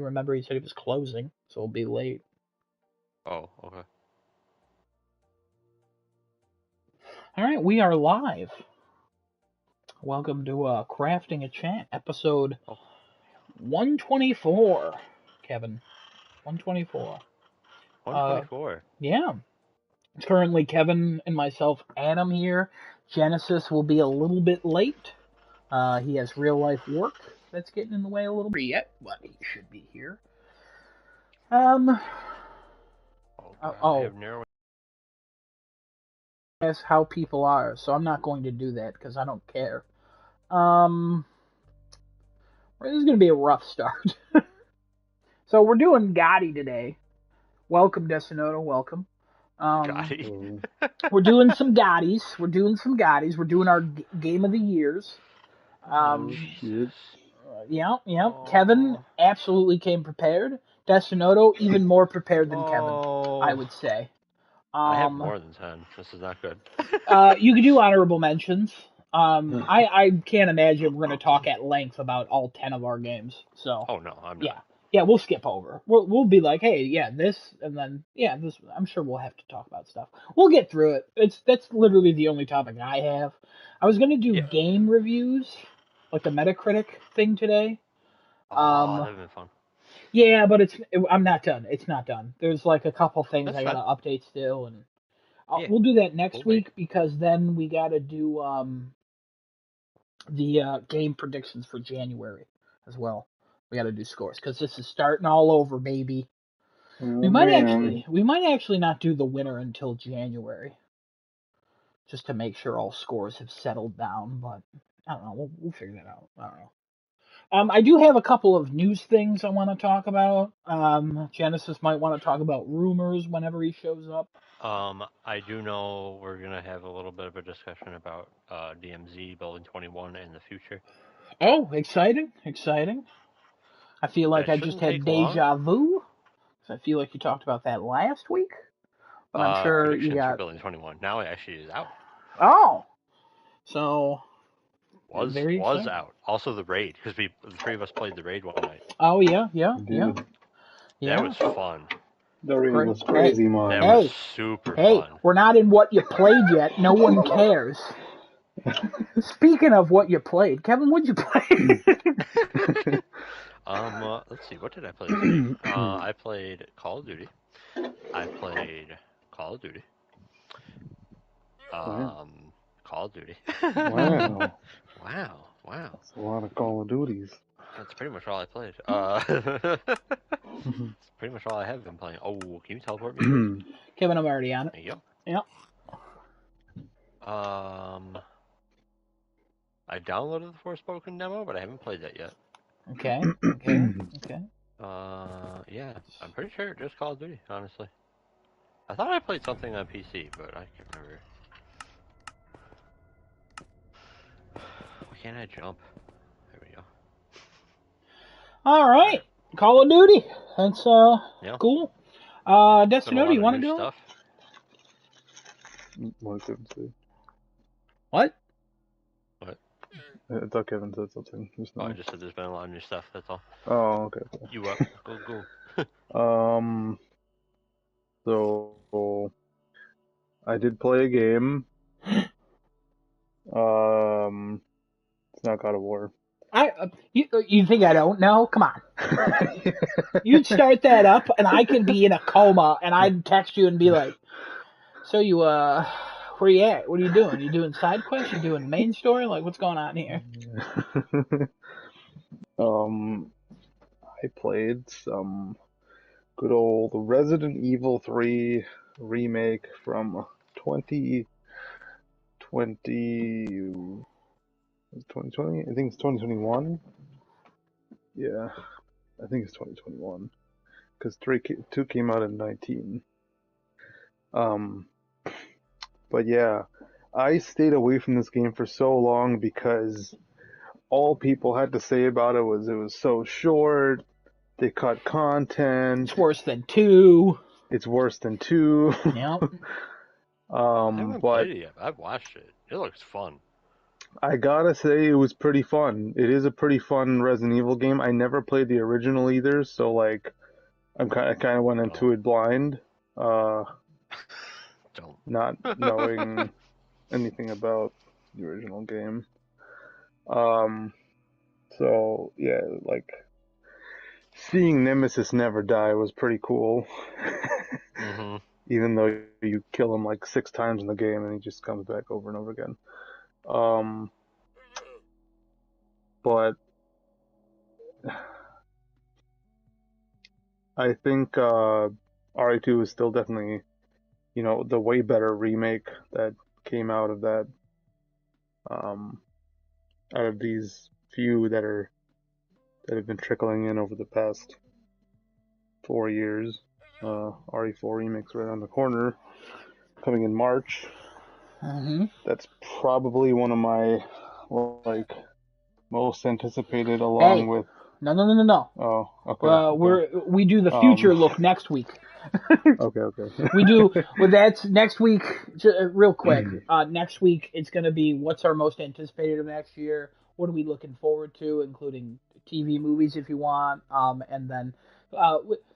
remember he said he was closing, so we'll be late. Oh, okay. All right, we are live. Welcome to Crafting a Chat, episode 124, Kevin. 124. 124. Yeah. It's currently Kevin and myself, Adam, here. Genesis will be a little bit late. He has real-life work that's getting in the way a little bit yet, but he should be here. I have narrow. That's how people are, so I'm not going to do that because I don't care. This is going to be a rough start. So we're doing GOTY today. Welcome, Desinoto. Welcome. GOTY. We're doing some GOTYs. We're doing our Game of the Years. Shit. Yeah. Kevin absolutely came prepared. Desinoto even more prepared than Kevin, I would say. I have more than 10. This is not good. You could do honorable mentions. I can't imagine we're going to talk at length about all 10 of our games. So. Oh no, I'm not. Yeah, we'll skip over. We'll be like, hey, yeah, this, and then this. I'm sure we'll have to talk about stuff. We'll get through it. That's literally the only topic I have. I was going to do game reviews, like the Metacritic thing today. That would have been fun. Yeah, but I'm not done. It's not done. There's like a couple things I got to update still, and we'll do that next week because then we got to do the game predictions for January as well. We got to do scores because this is starting all over, baby. We might actually not do the winner until January, just to make sure all scores have settled down. But I don't know. We'll figure that out. I don't know. I do have a couple of news things I want to talk about. Genesis might want to talk about rumors whenever he shows up. I do know we're gonna have a little bit of a discussion about DMZ Building 21 in the future. Oh, exciting! I feel like I just had deja vu. I feel like you talked about that last week. But I'm sure you got for Building 21. Now it actually is out. Oh, so was out. Also the raid, because the three of us played the raid one night. Oh yeah. That was fun. The raid was crazy, man. That was super fun. We're not in what you played yet. No one cares. Speaking of what you played, Kevin, what'd you play? Let's see. What did I play? I played Call of Duty. Call of Duty. Wow. That's a lot of Call of Duties. That's pretty much all I played. That's pretty much all I have been playing. Oh, can you teleport me? Kevin, I'm already on it. There you go. Yep. I downloaded the Forspoken demo, but I haven't played that yet. Okay. Yeah, I'm pretty sure just Call of Duty, honestly. I thought I played something on PC, but I can't remember. Why can't I jump? There we go. All right. Call of Duty. That's cool. Desinoto, you want to go? Stuff. What Kevin said. What? I thought Kevin said something. I just said there's been a lot of new stuff, that's all. Oh, okay. You up. Go. So I did play a game. It's not God of War. You think I don't know? Come on. You'd start that up, and I could be in a coma, and I'd text you and be like, "So you where you at? What are you doing? You doing side quests? You doing main story? Like, what's going on here?" I played some good old Resident Evil 3 remake from 2020. 2020? I think it's 2021. Yeah, I think it's 2021 because 2 came out in 19. But yeah, I stayed away from this game for so long because all people had to say about it was so short. They cut content. It's worse than 2. It's worse than 2. Yep. I haven't played it yet. I've watched it. It looks fun. I gotta say it was pretty fun. It is a pretty fun Resident Evil game. I never played the original either, so like I kind of went into it blind, uh, Don't. not knowing anything about the original game. Um, so yeah, like seeing Nemesis never die was pretty cool. Mm-hmm. Even though you kill him like 6 times in the game and he just comes back over and over again. But I think RE2 is still definitely, the way better remake that came out of that, out of these few that have been trickling in over the past 4 years. RE4 remake's right on the corner, coming in March. Mm-hmm. That's probably one of my like most anticipated, along with. No. Oh, okay. We do the future look next week. Okay. We do. Well, that's next week. Real quick. Next week it's going to be what's our most anticipated of next year. What are we looking forward to, including TV, movies, if you want. And then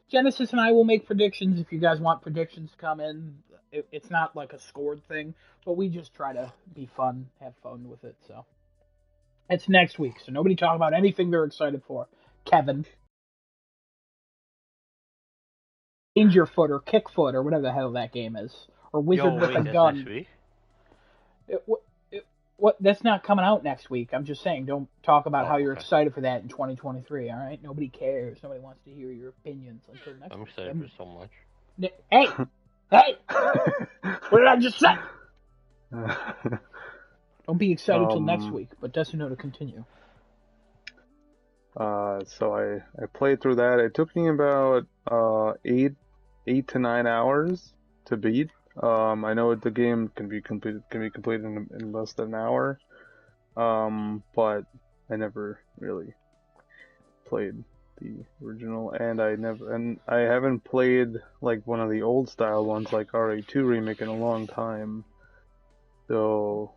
Genesis and I will make predictions if you guys want predictions to come in. It's not like a scored thing, but we just try to be fun, have fun with it. So it's next week. So nobody talk about anything they're excited for. Kevin. Danger Foot or Kick Foot or whatever the hell that game is, or Wizard with a That's Gun. next week? What? That's not coming out next week. I'm just saying, don't talk about how you're Okay. excited for that in 2023. All right, nobody cares. Nobody wants to hear your opinions until next I'm week. excited for so much. Hey, what did I just say? Don't be excited till next week, but doesn't know to continue. So I played through that. It took me about 8 to 9 hours to beat. I know the game can be completed in less than an hour. But I never really played the original, and I haven't played like one of the old style ones like RE2 remake in a long time. So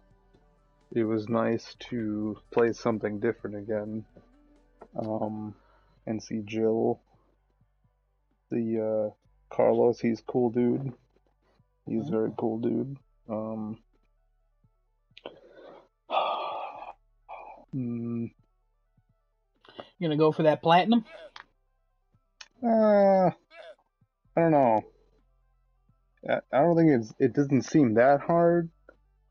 it was nice to play something different again. And see Jill, the Carlos, he's cool dude. He's very cool dude. You gonna go for that platinum? I don't know. I don't think it doesn't seem that hard,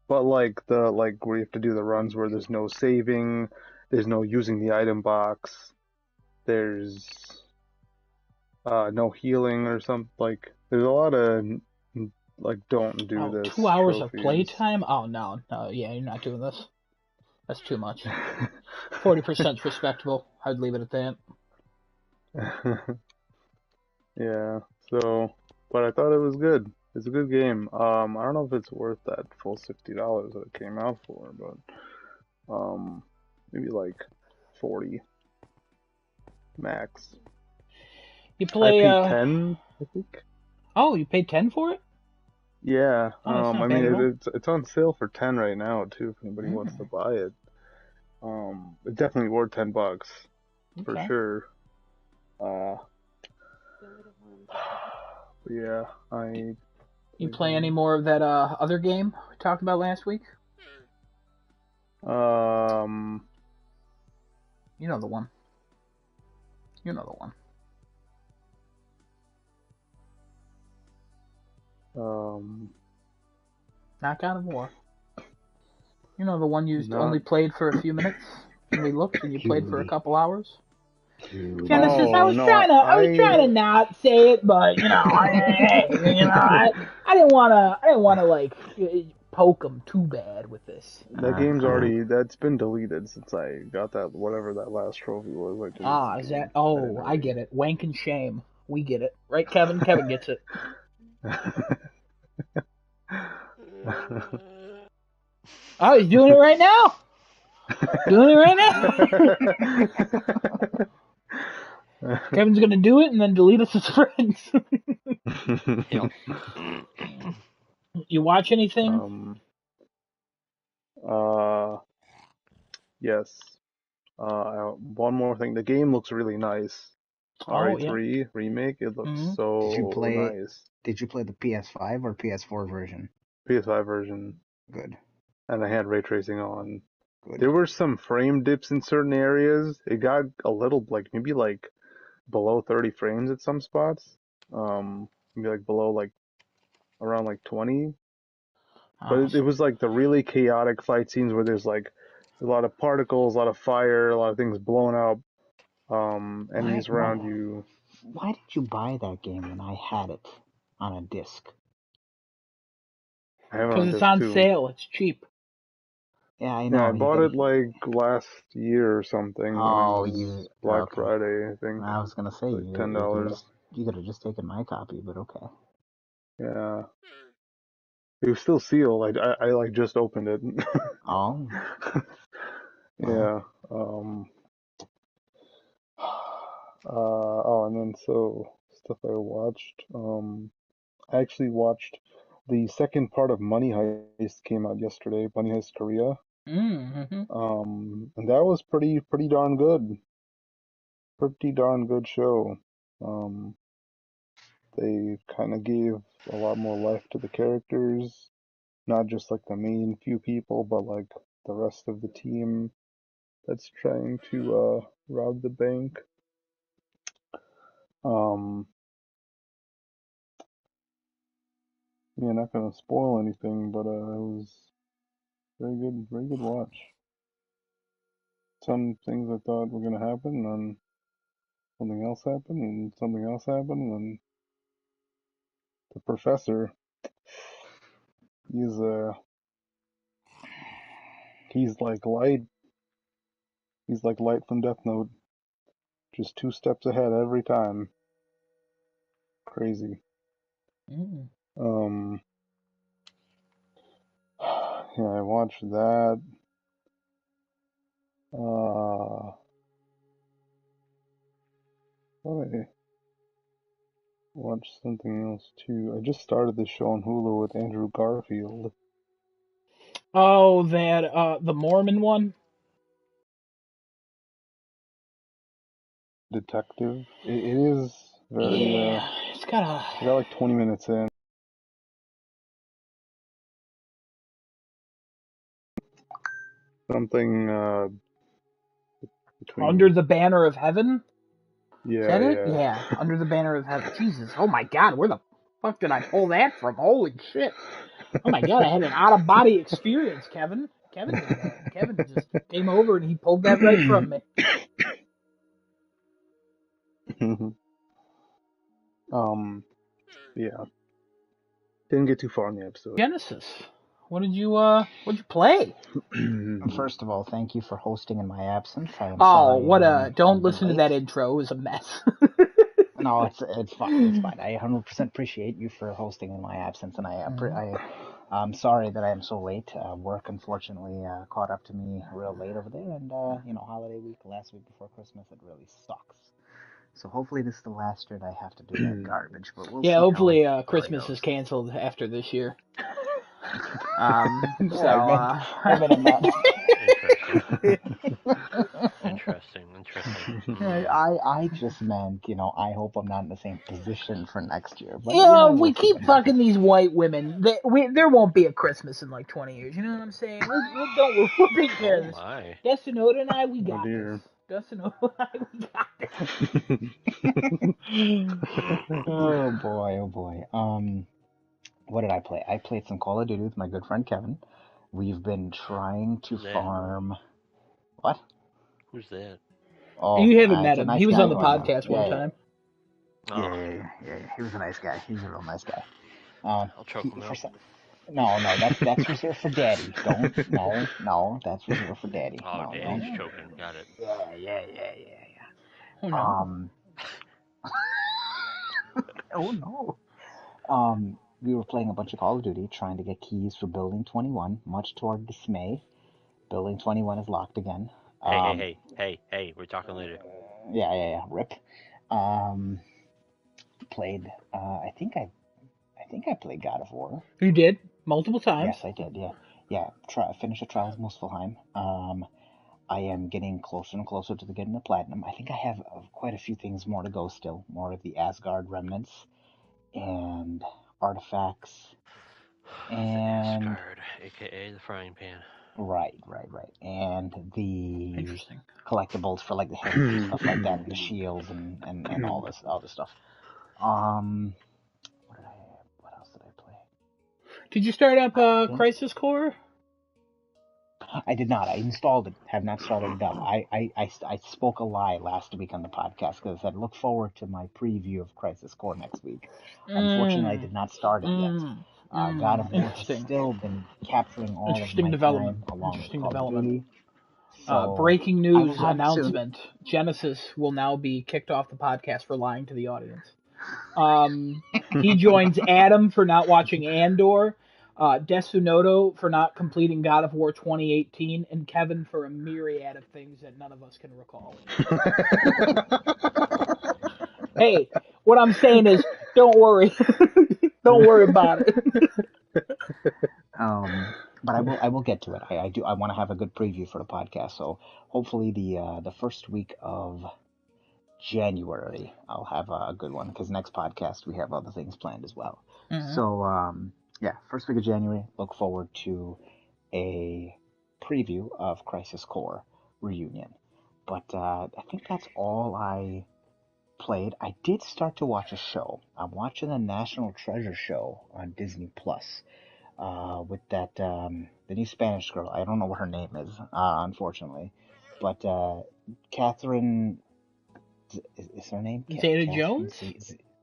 but like where you have to do the runs where there's no saving, there's no using the item box, there's no healing or something, like there's a lot of like don't do this 2 hours trophies. of playtime? Oh no, yeah, you're not doing this. That's too much. 40% respectable. I'd leave it at that. Yeah. So, but I thought it was good. It's a good game. I don't know if it's worth that full $60 that it came out for, but maybe like 40 max. You play. I paid 10, I think. Oh, you paid 10 for it? Yeah. Oh, that's not I bad at all. mean it's on sale for 10 right now too. If anybody wants to buy it, it's definitely worth $10 for sure. Yeah, You play any more of that other game we talked about last week? You know the one. Not God of War. You know the one you only played for a few minutes, and we looked, and you played for a couple hours. Genesis, I was trying to not say it, but I didn't want to like poke them too bad with this. That game's that's been deleted since I got that, whatever that last trophy was. Is that? Oh, I get it. Wank and shame. We get it, right, Kevin? Kevin gets it. Oh, he's doing it right now. Kevin's gonna do it and then delete us as friends. You watch anything? Yes. One more thing. The game looks really nice. Oh, yeah. RE3 remake. It looks Mhm. so nice. Did you play the PS5 or PS4 version? PS5 version. Good. And I had ray tracing on. Good. There were some frame dips in certain areas. It got a little maybe below 30 frames at some spots. Maybe below around 20. But it was the really chaotic fight scenes where there's a lot of particles, a lot of fire, a lot of things blowing up, enemies around you. Why did you buy that game when I had it on a disc? I have it Because on it's disc on too. sale. It's cheap. Yeah, I know. Yeah, I bought it last year or something when it was Black Friday, I think. I was gonna say $10. You could have just taken my copy, but okay. Yeah. It was still sealed. I just opened it. Oh. Yeah. And then stuff I watched. I actually watched the second part of Money Heist came out yesterday. Money Heist Korea. Mm-hmm. And that was pretty darn good. Pretty darn good show. They kind of gave a lot more life to the characters, not just the main few people, but the rest of the team that's trying to rob the bank. Yeah, not gonna spoil anything, but it was very good watch. Some things I thought were gonna happen, and something else happened, and something else happened, and the professor, he's he's like light. He's like light from Death Note, just 2 steps ahead every time. Crazy. Mm. Yeah, I watched that. I watched something else too. I just started this show on Hulu with Andrew Garfield. Oh, that the Mormon one. Detective. It is very. Yeah, it's got I got 20 minutes in. Something between. Under the Banner of Heaven. Yeah, Is that it? yeah. Yeah, Under the Banner of Heaven. Jesus, oh my God, where the fuck did I pull that from? Holy shit! Oh my God, I had an out of body experience, Kevin. Kevin did that. Kevin just came over and he pulled that right from me. Yeah. Didn't get too far in the episode. Genesis. What'd you play? First of all, thank you for hosting in my absence. I am Oh, sorry. don't listen to that intro. It was a mess. No, it's fine. It's fine. I 100% appreciate you for hosting in my absence, and I'm sorry that I am so late. Work unfortunately caught up to me real late over there, and holiday week, last week before Christmas, it really sucks. So hopefully this is the last year that I have to do that garbage. But we'll see. Yeah, hopefully Christmas goes. is canceled after this year. I meant I'm not. Interesting. I just meant, I hope I'm not in the same position for next year. But If we keep fucking these white women, there won't be a Christmas in 20 years. You know what I'm saying? We'll take care of this. My. Destinoda and I, we got dear. this. Destinoda and I, we got this. Oh boy. What did I play? I played some Call of Duty with my good friend Kevin. We've been trying to farm. What? Who's that? Oh, You haven't met it's a him. nice He was guy on the who I know. podcast one time. Yeah. He was a nice guy. He's a real nice guy. I'll choke him out. No, that's reserved for Daddy. No, that's reserved for Daddy. Oh, no, Daddy's choking. Got it. Yeah. Oh no. Oh no. We were playing a bunch of Call of Duty, trying to get keys for Building 21. Much to our dismay, Building 21 is locked again. Hey, we're talking later. Yeah. Rip. Played. I think I played God of War. You did multiple times. Yes, I did. Yeah. Finished the Trials of Muspelheim. I am getting closer and closer to getting the platinum. I think I have quite a few things more to go still. More of the Asgard remnants and artifacts and Asgard, aka the frying pan. right. And the Interesting. collectibles for like the helmets and stuff like that, and the shields and all this stuff. What else did I play? Did you start up Crisis Core? I did not. I installed it. Have not started it up. I spoke a lie last week on the podcast because I said look forward to my preview of Crisis Core next week. Unfortunately, I did not start it yet. God of War has still been capturing all of my time along with Call of Duty. So breaking news announcement: Genesis will now be kicked off the podcast for lying to the audience. He joins Adam for not watching Andor, Desunoto for not completing God of War 2018, and Kevin for a myriad of things that none of us can recall. Hey, what I'm saying is, don't worry. Don't worry about it. But I will get to it. I want to have a good preview for the podcast. So hopefully the first week of January I'll have a good one because next podcast we have other things planned as well. So yeah, first week of January. Look forward to a preview of Crisis Core Reunion. But I think that's all I played. I did start to watch a show. I'm watching the National Treasure show on Disney Plus. With that the new Spanish girl. I don't know what her name is, unfortunately, but Catherine is her name? Zeta-Jones?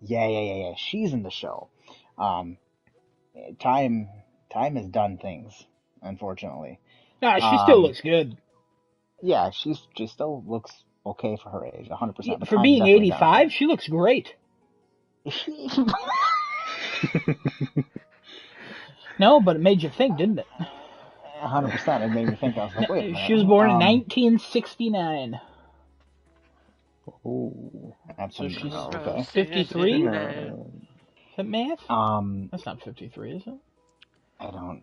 Yeah. She's in the show. Time has done things, unfortunately. Nah, she still looks good. Yeah, she still looks okay for her age, 100%. But for being 85, she looks great. No, but it made you think, didn't it? 100%. It made me think. I was like, wait a minute. She was born in 1969. Oh. So she's okay. 53? Is that math? That's not 53, is it? I don't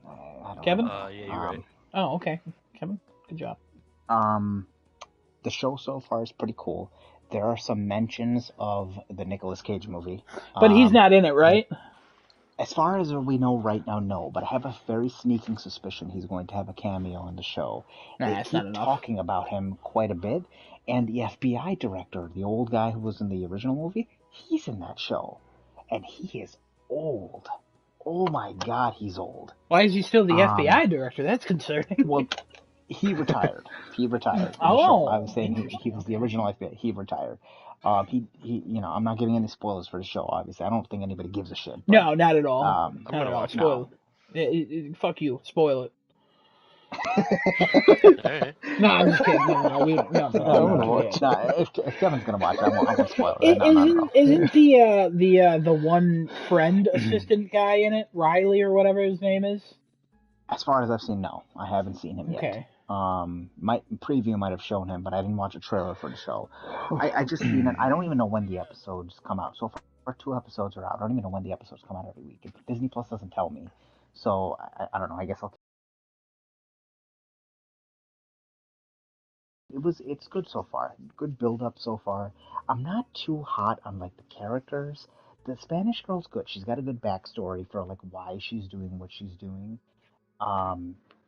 Kevin? know. Yeah, you're right. Oh, okay. Kevin, good job. The show so far is pretty cool. There are some mentions of the Nicolas Cage movie. But he's not in it, right? As far as we know right now, no. But I have a very sneaking suspicion he's going to have a cameo in the show. They keep talking about him quite a bit. And the FBI director, the old guy who was in the original movie, he's in that show. And he is old. Oh my God, he's old. Why is he still the FBI director? That's concerning. Well, he retired. Oh, I was saying he was the original FBI. He retired. He, I'm not giving any spoilers for the show, obviously. I don't think anybody gives a shit. But, no, not at all. Not at all. Spoil it. Fuck you. Spoil it. No, I'm just kidding. No. If Kevin's gonna watch it, I won't spoil it. Isn't the one friend assistant guy in it, Riley or whatever his name is? As far as I've seen, no, I haven't seen him yet. Okay. My preview might have shown him, but I didn't watch a trailer for the show. I just seen it. I don't even know when the episodes come out. So far, 2 episodes are out. I don't even know when the episodes come out every week. Disney Plus doesn't tell me, so I don't know. I guess it's good so far. Good build up so far. I'm not too hot on like the characters. The Spanish girl's good. She's got a good backstory for like why she's doing what she's doing.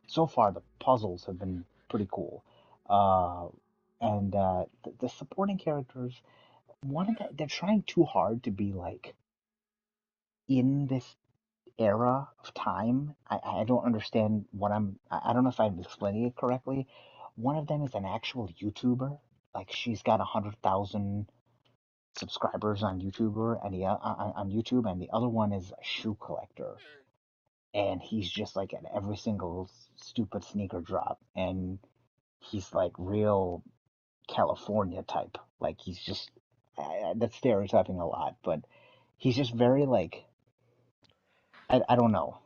So far the puzzles have been pretty cool. And the supporting characters, they're trying too hard to be like in this era of time. I don't understand I don't know if I'm explaining it correctly. One of them is an actual YouTuber. Like she's got 100,000 subscribers on YouTuber and on YouTube, and the other one is a shoe collector. And he's just like at every single stupid sneaker drop, and he's like real California type. Like he's just that's stereotyping a lot, but he's just very like I don't know.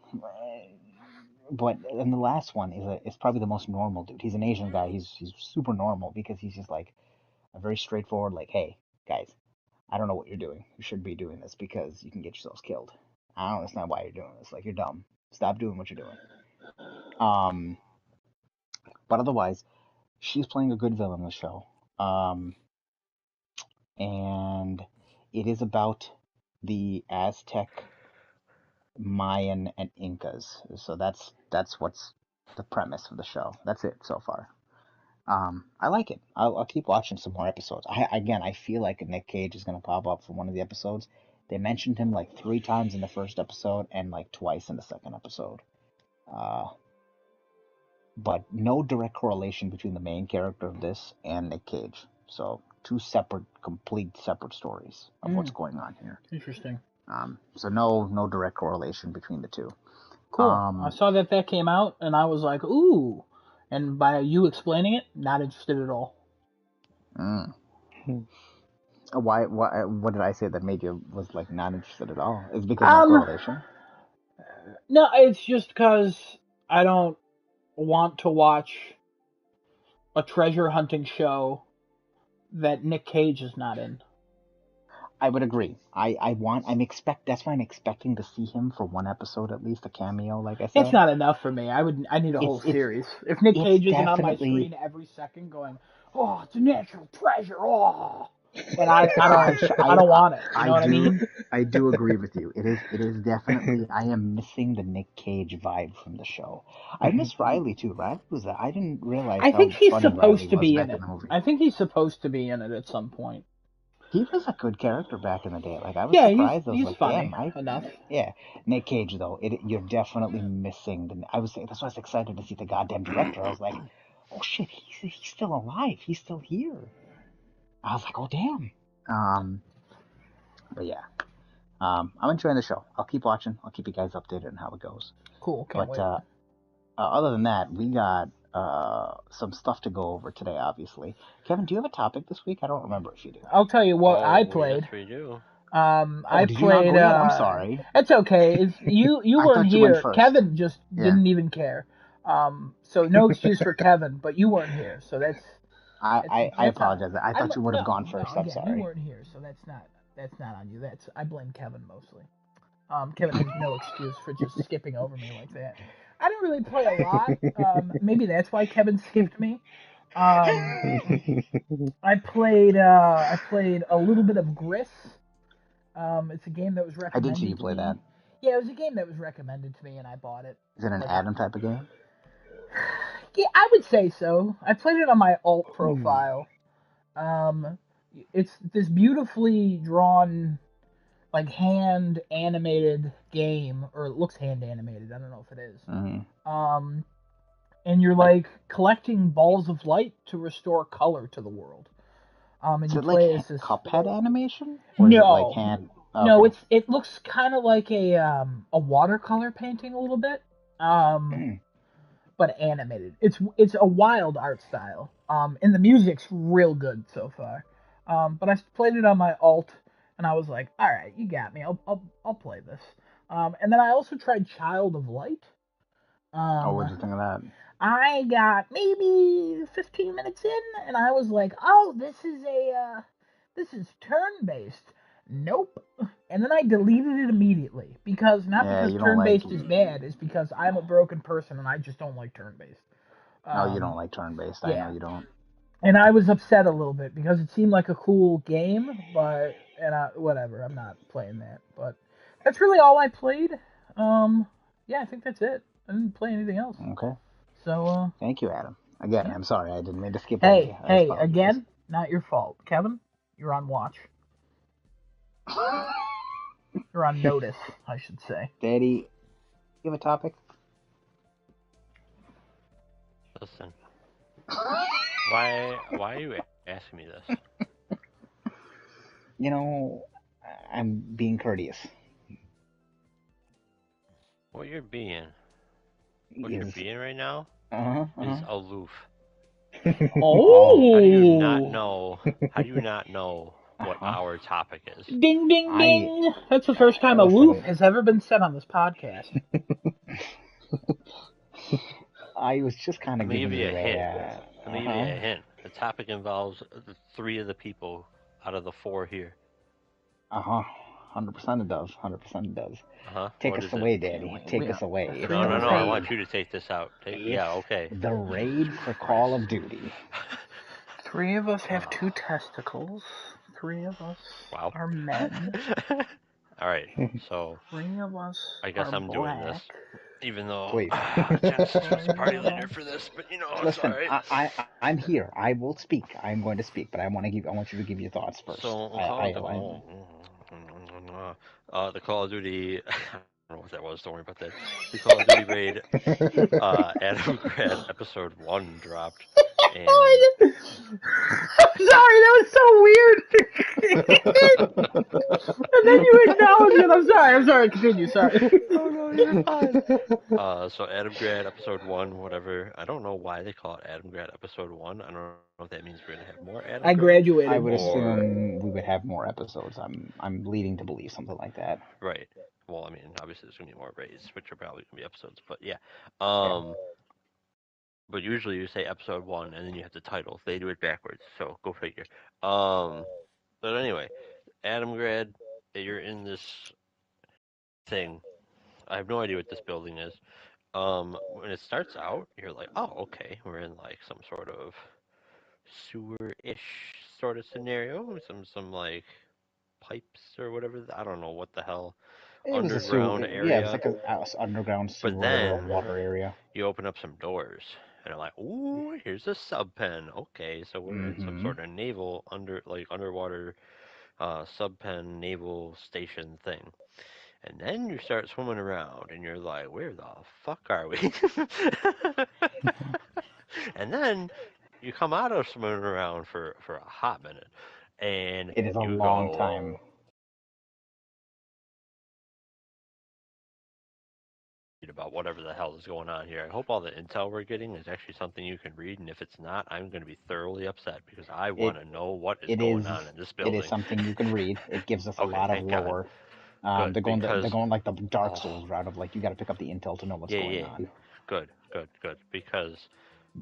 But and the last one is probably the most normal dude. He's an Asian guy. He's super normal because he's just like a very straightforward like, hey guys, I don't know what you're doing. You shouldn't be doing this because you can get yourselves killed. I don't understand why you're doing this. Like you're dumb. Stop doing what you're doing. But otherwise, she's playing a good villain in the show. And it is about the Aztec, Mayan, and Incas. So that's what's the premise of the show. That's it so far. I like it. I'll keep watching some more episodes. I feel like Nick Cage is gonna pop up for one of the episodes. They mentioned him like 3 times in the first episode and like twice in the second episode. But no direct correlation between the main character of this and Nick Cage. So two complete separate stories of what's going on here. Interesting. So no direct correlation between the two. Cool. I saw that came out, and I was like, ooh. And by you explaining it, not interested at all. Why? What did I say that made you was like not interested at all? Is it because no correlation? No, it's just because I don't want to watch a treasure hunting show that Nick Cage is not in. I would agree. That's why I'm expecting to see him for one episode at least, a cameo, like I said. It's not enough for me. I need a whole series. If Nick Cage isn't on my screen every second going, oh, it's a natural treasure, oh. And I don't want it. You know what I mean? I do agree with you. It is definitely. I am missing the Nick Cage vibe from the show. I miss Riley too. Riley was that? I didn't realize. I think he's supposed to be in it. I think he's supposed to be in it at some point. He was a good character back in the day. Like I was surprised. He's funny enough. Yeah, Nick Cage though. You're definitely missing. That's why I was excited to see the goddamn director. I was like, oh shit, he's still alive. He's still here. I was like, oh damn. But yeah, I'm enjoying the show. I'll keep watching. I'll keep you guys updated on how it goes. Cool. Can't wait. Other than that, we got some stuff to go over today. Obviously, Kevin, do you have a topic this week? I don't remember if you do. I'll tell you what I played. Yes, we do. I played. I'm sorry. It's okay. You weren't here. Kevin just didn't even care. So no excuse for Kevin, but you weren't here, so that's. I apologize. I thought you would have gone first. I'm sorry. You weren't here, so that's not on you. I blame Kevin mostly. Kevin has no excuse for just skipping over me like that. I didn't really play a lot. Maybe that's why Kevin skipped me. I played a little bit of Gris. It's a game that was recommended. I did see you play that. Yeah, it was a game that was recommended to me, and I bought it. Is it an Adam type of game? Yeah, I would say so. I played it on my alt profile. It's this beautifully drawn, like hand animated game, or it looks hand animated. I don't know if it is. Mm-hmm. And you're like collecting balls of light to restore color to the world. And you play as this Cuphead animation? Or no, is it like hand? Okay. No, it looks kind of like a watercolor painting a little bit. But animated. It's a wild art style. And the music's real good so far. But I played it on my alt, and I was like, all right, you got me. I'll play this. And then I also tried Child of Light. What'd you think of that? I got maybe 15 minutes in, and I was like, oh, this is turn-based. Nope. And then I deleted it immediately because because turn-based is bad, it's because I'm a broken person and I just don't like turn-based. No, you don't like turn-based. I know you don't. And I was upset a little bit because it seemed like a cool game, whatever. I'm not playing that. But that's really all I played. Yeah, I think that's it. I didn't play anything else. Okay. So. Thank you, Adam. Again, I'm sorry. I didn't mean to skip over you. Hey, again, not your fault. Kevin, you're on watch. You're on notice, I should say. Daddy, you have a topic? Listen. Why are you asking me this? You know, I'm being courteous. What you're being right now is aloof. Oh! How do you not know what our topic is? Ding, ding, ding! That's the first time aloof has ever been said on this podcast. I was just kind of giving you a hint. Let me give you a hint. The topic involves 3 of the people out of the 4 here. 100% it does. 100% it does. Uh-huh. Take What us is away, it? Daddy. Take us away. Three of No. us I have- want you to take this out. Yeah, okay. The raid for Call of Duty. 3 of us have 2 testicles. 3 of us Wow. are men. All right, so 3 of us I guess are I'm black. doing this, even though Please. Genesis was the party leader for this, but you know, it's Listen, all right. I'm here. I will speak. I'm going to speak, but I want you to give your thoughts first. So the Call of Duty, I don't know what that was. Don't worry about that. The Call of Duty raid, Adam Grad episode 1 dropped, and I'm sorry, that was so weird. And then you acknowledge it. I'm sorry. Continue. Sorry. no, you're fine. So Adam Grad episode 1, whatever. I don't know why they call it Adam Grad episode 1. I don't know if that means we're gonna have more Adam. I graduated. I would assume we would have more episodes. I'm leading to believe something like that. Right. Well, I mean, obviously there's gonna be more raids, which are probably gonna be episodes, but yeah. But usually you say episode 1 and then you have the title. They do it backwards, so go figure. But anyway, Adam Grad, you're in this thing. I have no idea what this building is. When it starts out, you're like, oh, okay, we're in like some sort of sewer-ish sort of scenario, some like pipes or whatever. I don't know what the hell. It was a Underground sewer. area. Yeah, it was like an underground sewer But or then water area. you open up some doors, and I'm like, ooh, here's a sub pen. Okay, so we're in some sort of naval underwater sub pen naval station thing. And then you start swimming around, and you're like, where the fuck are we? And then you come out of swimming around for a hot minute, and It is a you long go, time. about whatever the hell is going on here. I hope all the intel we're getting is actually something you can read, and if it's not, I'm going to be thoroughly upset because I want to know what is going on in this building. It is something you can read. It gives us a lot of lore. They're going like the Dark Souls route of like you got to pick up the intel to know what's going on. Good. Because,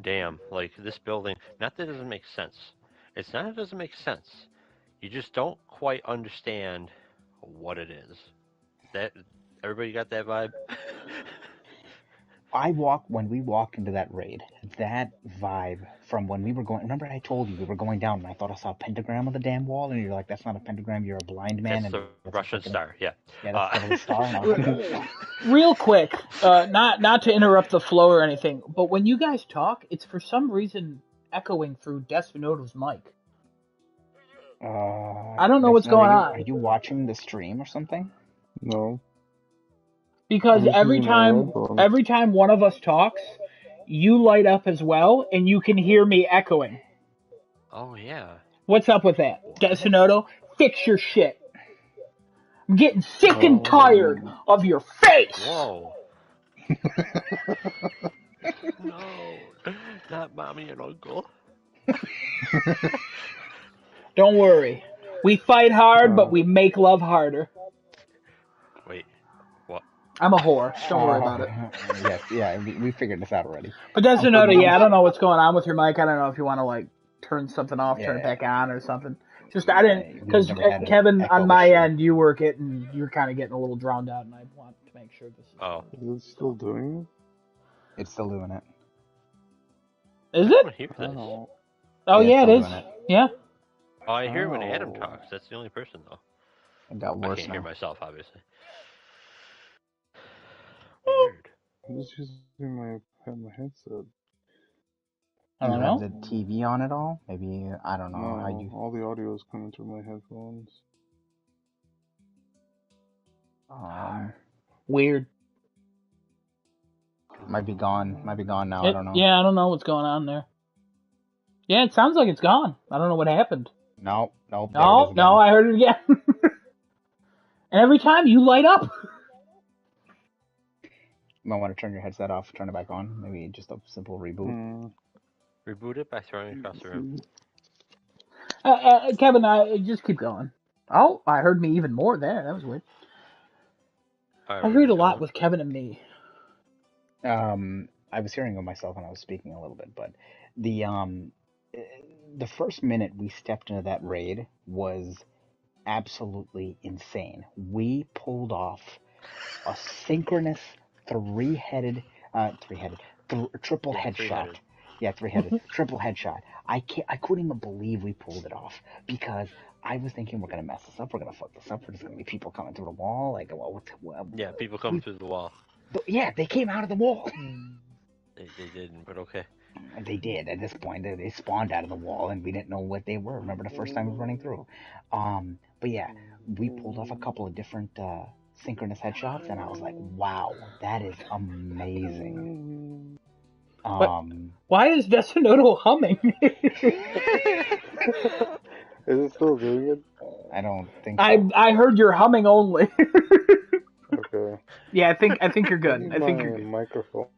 damn, like this building. Not that it doesn't make sense. It's not it doesn't make sense. You just don't quite understand what it is. That everybody got that vibe? When we walked into that raid, that vibe from when we were going. Remember, I told you we were going down, and I thought I saw a pentagram on the damn wall, and you're like, "That's not a pentagram. You're a blind man." That's and the Russian star. Yeah. Yeah, that's the star. And I was like, Real quick, not to interrupt the flow or anything, but when you guys talk, it's for some reason echoing through Despinoto's mic. I don't know what's going on. Are you watching the stream or something? No. Because every time one of us talks, you light up as well, and you can hear me echoing. Oh, yeah. What's up with that? Despinoto, fix your shit. I'm getting sick and tired of your face! Whoa. No. Not mommy and uncle. Don't worry. We fight hard, but we make love harder. Wait. What? I'm a whore. Don't worry about it. Yes, yeah, we figured this out already. But Despinoto, I don't know what's going on with your mic. I don't know if you want to like turn something off, turn it back on, or something. Just I didn't because Kevin on my end, you're kind of getting a little drowned out, and I want to make sure this. Is it still doing it? It's still doing it. Is it? I hear this. Oh yeah, it is. Yeah. Oh, I hear when Adam talks. That's the only person though. It got worse I can't now. hear myself, obviously. Weird. I'm just using my headset. I don't know. Have the TV on at all? Maybe I don't know. No, all the audio is coming through my headphones. Weird. Might be gone now. I don't know. Yeah, I don't know what's going on there. Yeah, it sounds like it's gone. I don't know what happened. No, I heard it again. And every time you light up. You might want to turn your headset off, turn it back on. Maybe just a simple reboot. Reboot it by throwing it across the room. Kevin, just keep going. Oh, I heard me even more there. That was weird. I heard a lot with Kevin and me. I was hearing of myself when I was speaking a little bit, but the first minute we stepped into that raid was absolutely insane. We pulled off a synchronous three-headed, triple Yeah, headshot. three-headed. Yeah, three-headed, triple headshot. I couldn't even believe we pulled it off because I was thinking we're gonna mess this up. We're gonna fuck this up. There's gonna be people coming through the wall. Like, Yeah, people come through the wall. Yeah, they came out of the wall. They didn't, but okay. They did. At this point, they spawned out of the wall, and we didn't know what they were. Remember the first time we were running through? But yeah, we pulled off a couple of different synchronous headshots, and I was like, "Wow, that is amazing." Why is Desinoto humming? Is it still doing it? I don't think so. I heard you're humming only. Okay. Yeah, I think you're good. I think you're My good. microphone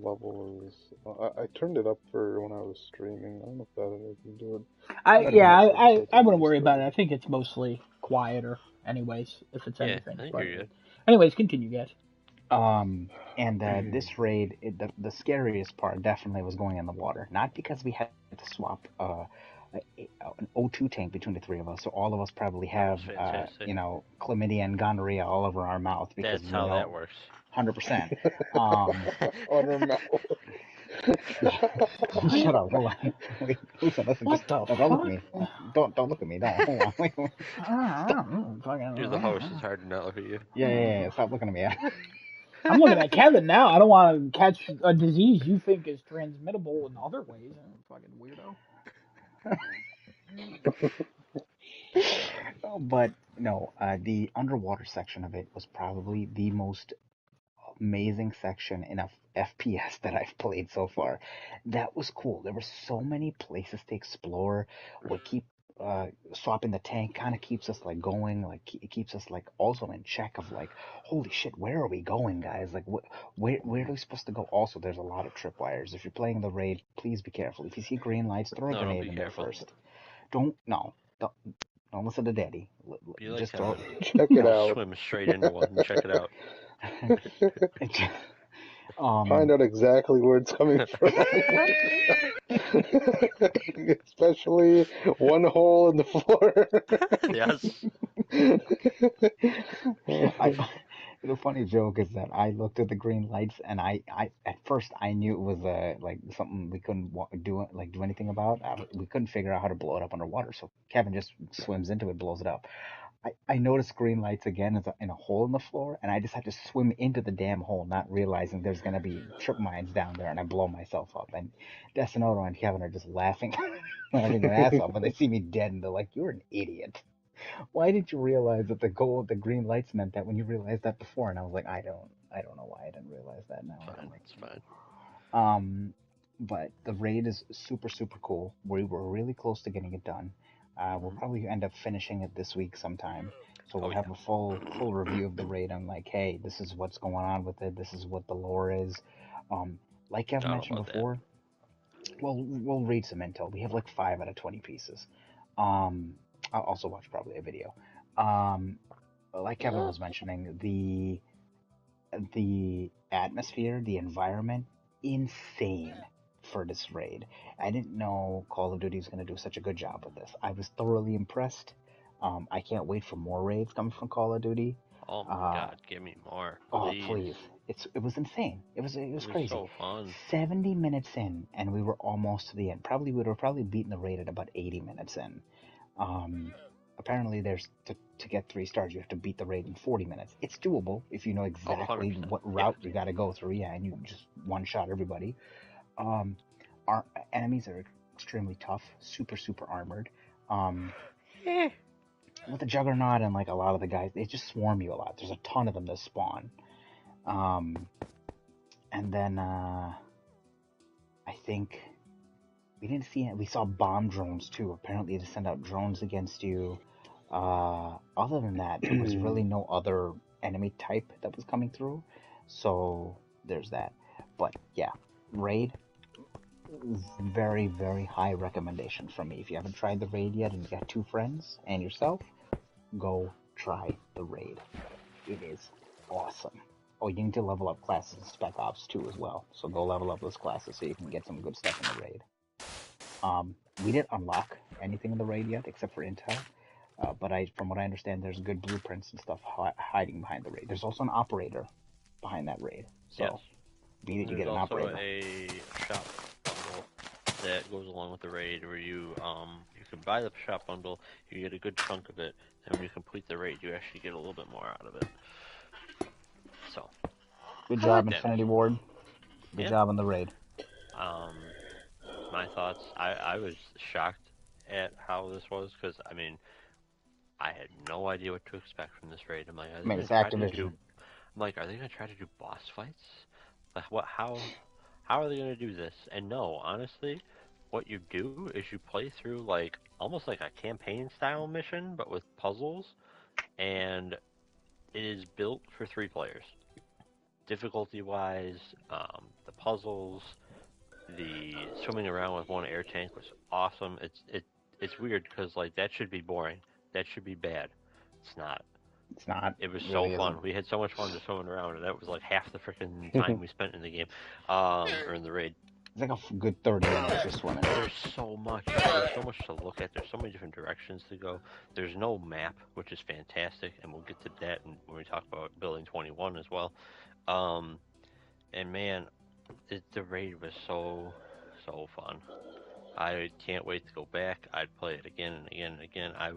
level is. I turned it up for when I was streaming. I don't know if that had anything to do it. I wouldn't worry about it. I think it's mostly quieter, anyways, if it's anything. I think But you're good. anyways, continue, guys. And this raid, the scariest part definitely was going in the water. Not because we had to swap an O2 tank between the three of us, so all of us probably have chlamydia and gonorrhea all over our mouth because That's how that works. 100%. On her mouth. Shut up! Hold on. Wait, listen. What the Don't look at me. Don't look at me. Don't. Hold on. Wait. You're the host. It's hard to not look at you. Yeah. Stop looking at me. I'm looking at Kevin now. I don't want to catch a disease you think is transmittable in other ways. Fucking weirdo. But no, the underwater section of it was probably the most amazing section in a FPS that I've played so far. That was cool. There were so many places to explore. We keep swapping the tank kind of keeps us like going, like it keeps us like also in check of like, holy shit, where are we going, guys? Like where are we supposed to go? Also, there's a lot of tripwires. If you're playing the raid, please be careful. If you see green lights, throw a grenade in there first. Don't listen to Daddy. Just throw it. Check it out. Swim straight into one and check it out. Find out exactly where it's coming from. Especially one hole in the floor. Yes. The funny joke is that I looked at the green lights and I at first I knew it was like something we couldn't do anything about. We couldn't figure out how to blow it up underwater, so Kevin just swims into it, blows it up. I noticed green lights again in a hole in the floor, and I just had to swim into the damn hole, not realizing there's gonna be trip mines down there, and I blow myself up. And Desinoto and Kevin are just laughing their ass off when they see me dead, and they're like, "You're an idiot. Why did you realize that the green lights meant that when you realized that before?" And I was like, I don't know why I didn't realize that now. It's fine. But the raid is super, super cool. We were really close to getting it done. We'll probably end up finishing it this week sometime. So we'll have a full review of the raid on like, hey, this is what's going on with it. This is what the lore is. Like I've mentioned before, we'll read some intel. We have like 5 out of 20 pieces. I'll also watch probably a video. Like Kevin was mentioning, the atmosphere, the environment, insane for this raid. I didn't know Call of Duty was going to do such a good job with this. I was thoroughly impressed. I can't wait for more raids coming from Call of Duty. Oh my god, give me more, please. Oh please! It was insane. It was crazy. So fun. 70 minutes in, and we were almost to the end. We were probably beating the raid at about 80 minutes in. Apparently, there's to get 3 stars, you have to beat the raid in 40 minutes. It's doable if you know exactly what route you got to go through. Yeah, and you just one shot everybody. Our enemies are extremely tough, super armored. With the Juggernaut and like a lot of the guys, they just swarm you a lot. There's a ton of them that spawn. And then I think we didn't see it. We saw bomb drones too. Apparently, they send out drones against you. Other than that, there was really no other enemy type that was coming through. So there's that. But yeah, raid, very, very high recommendation from me. If you haven't tried the raid yet and you got 2 friends and yourself, go try the raid. It is awesome. Oh, you need to level up classes in Spec Ops 2 as well. So go level up those classes so you can get some good stuff in the raid. We didn't unlock anything in the raid yet except for intel. But from what I understand, there's good blueprints and stuff hiding behind the raid. There's also an operator behind that raid. Yes. So beat it, you There's get an also operator. a shop bundle that goes along with the raid where you can buy the shop bundle, you get a good chunk of it, and when you complete the raid, you actually get a little bit more out of it. So Good I job, like that. Infinity Ward. Good Yeah. job on the raid. My thoughts. I was shocked at how this was because I mean I had no idea what to expect from this raid. I'm like, are I they mean, gonna it's try to Activision. do? I'm like, are they gonna try to do boss fights? Like what? How are they gonna do this? And no, honestly, what you do is you play through like almost like a campaign style mission, but with puzzles, and it is built for 3 players. Difficulty wise, the puzzles, the swimming around with one air tank was awesome. It's weird because like that should be boring. That should be bad. It's not. It's not. It was It so really isn't. fun. We had so much fun just swimming around, and that was like half the freaking time we spent in the game, or in the raid. It's like a good 30 minutes just swimming. There's so much. There's so much to look at. There's so many different directions to go. There's no map, which is fantastic, and we'll get to that when we talk about building 21 as well. Um, and man, the raid was so fun. I can't wait to go back. I'd play it again and again and again. I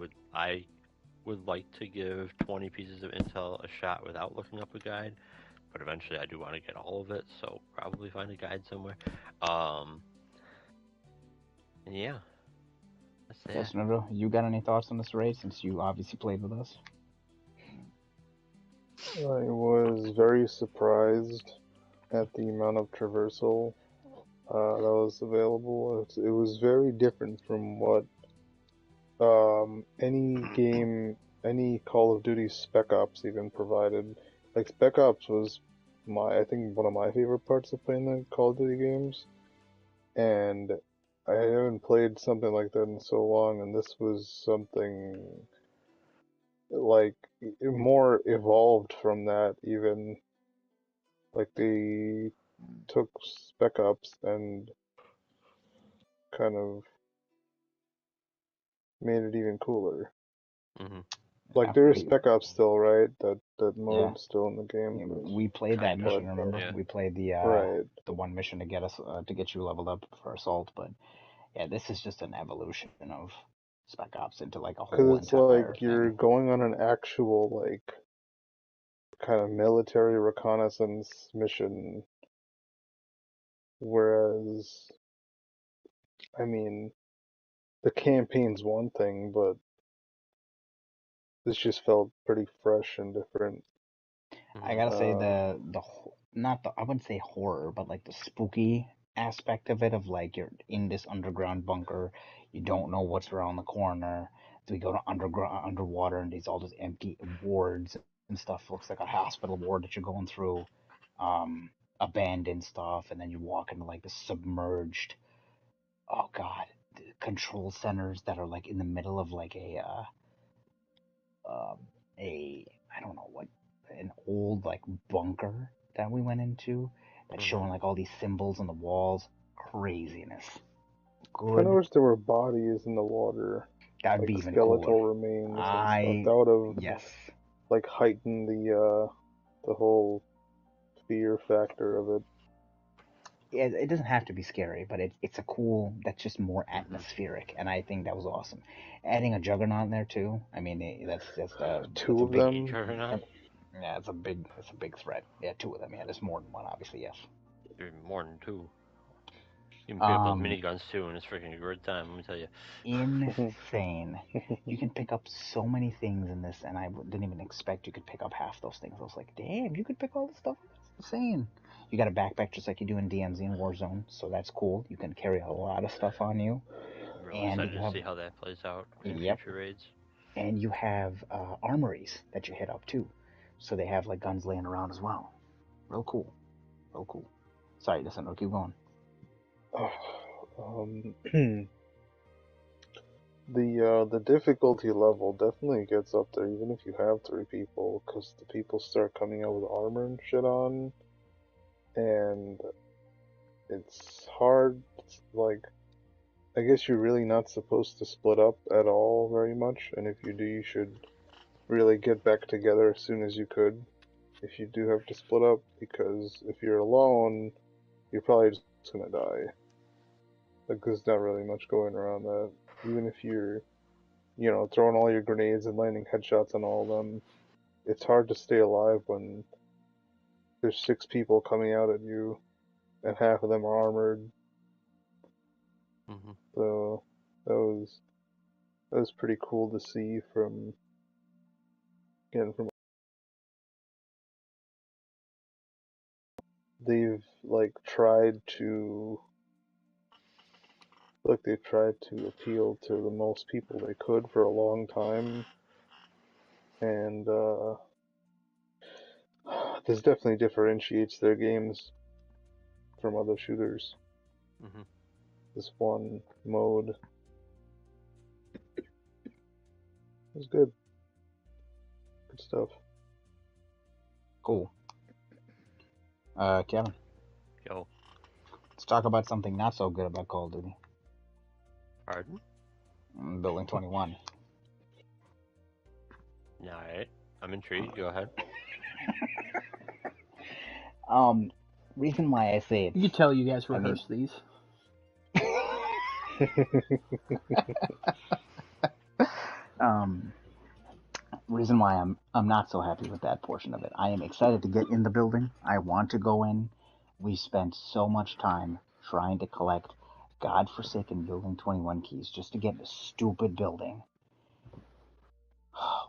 would like to give 20 pieces of intel a shot without looking up a guide, but eventually I do want to get all of it, so probably find a guide somewhere. Um, and yeah, that's Yes, that. Nero, you got any thoughts on this raid since you obviously played with us? I was very surprised at the amount of traversal that was available. It was very different from what any game, any Call of Duty Spec Ops even provided. Like Spec Ops was I think one of my favorite parts of playing the Call of Duty games, and I haven't played something like that in so long, and this was something like more evolved from that even. Like they took Spec Ops and kind of made it even cooler. Mm-hmm. Like Yeah, there's Spec Ops still, right? That yeah. mode's still in the game. We played that Kind of. mission. Remember, Yeah. we played Right. the one mission to get us to get you leveled up for assault. But yeah, this is just an evolution of Spec Ops into like a whole Because it's entire like thing. you're going on an actual like kind of military reconnaissance mission, whereas I mean the campaign's one thing, but this just felt pretty fresh and different. I Mm-hmm. gotta say not the I wouldn't say horror, but like the spooky aspect of it, of like you're in this underground bunker, you don't know what's around the corner. So we go to underwater, and there's all these empty wards and stuff. Looks like a hospital ward that you're going through, um, abandoned stuff, and then you walk into like the submerged, oh god, control centers that are like in the middle of like um, a I don't know what, an old like bunker that we went into that's Mm-hmm. showing like all these symbols on the walls. Craziness. Kind of Good. wish there were bodies in the water, That'd be like even cooler. skeletal remains and stuff. I That would have Yes. like heightened the whole fear factor of it. It doesn't have to be scary, but it's a cool. That's just more Mm-hmm. atmospheric, and I think that was awesome. Adding a juggernaut in there too. I mean, that's Two a of big. A them. juggernaut. Yeah, it's a big threat. Yeah, two of them. Yeah, there's more than one, obviously. Yes. There's more than two. You can pick up those Um, miniguns too, and it's freaking a good time. Let me tell you. insane. You can pick up so many things in this, and I didn't even expect you could pick up half those things. I was like, damn, you could pick all this stuff up? That's insane. You got a backpack just like you do in DMZ and Warzone, so that's cool. You can carry a lot of stuff on you, I'm real and excited you to have, see how that plays out in yep, future raids. and you have armories that you hit up too. So they have like guns laying around as well. Real cool. Real cool. Sorry, listen, no, keep going. The difficulty level definitely gets up there, even if you have 3 people, because the people start coming out with armor and shit on, and it's hard. It's like I guess you're really not supposed to split up at all very much, and if you do, you should really get back together as soon as you could. If you do have to split up, because if you're alone, you're probably just gonna die. Like, there's not really much going around that. Even if you're, throwing all your grenades and landing headshots on all of them, it's hard to stay alive when there's 6 people coming out at you, and half of them are armored. Mm-hmm. So that was pretty cool to see from they've tried to appeal to the most people they could for a long time, and this definitely differentiates their games from other shooters. Mm-hmm. This one mode is good. Good stuff. Cool. Kevin, Yo. let's talk about something not so good about Call of Duty. Pardon? Building 21. Alright. I'm intrigued. Go ahead. Reason why I say it. You can tell you guys rehearsed these. Reason why I'm not so happy with that portion of it. I am excited to get in the building. I want to go in. We spent so much time trying to collect godforsaken Building 21 keys just to get in a stupid building.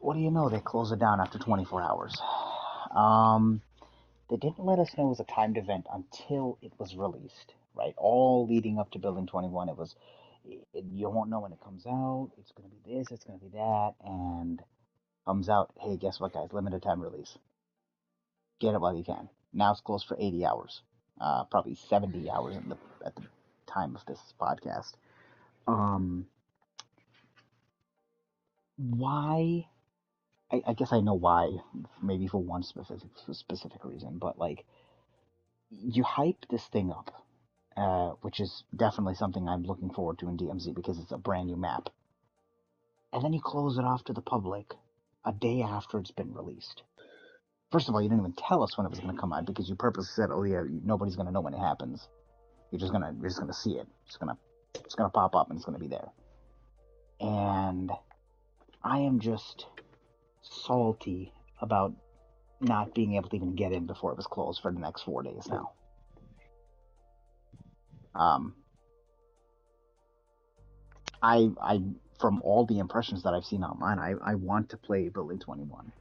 What do you know? They close it down after 24 hours. They didn't let us know it was a timed event until it was released, right? All leading up to Building 21, you won't know when it comes out. It's going to be this, it's going to be that, and comes out, hey, guess what, guys? Limited time release. Get it while you can. Now it's closed for 80 hours, probably 70 hours at the time of this podcast. Why? I guess I know why. Maybe for one specific reason, but like, you hype this thing up, which is definitely something I'm looking forward to in DMZ because it's a brand new map, and then you close it off to the public a day after it's been released. First of all, you didn't even tell us when it was going to come out because you purposely said, "Oh yeah, nobody's going to know when it happens. You're just gonna see it. It's gonna pop up and it's gonna be there." And I am just salty about not being able to even get in before it was closed for the next 4 days now. I from all the impressions that I've seen online, I want to play Building 21.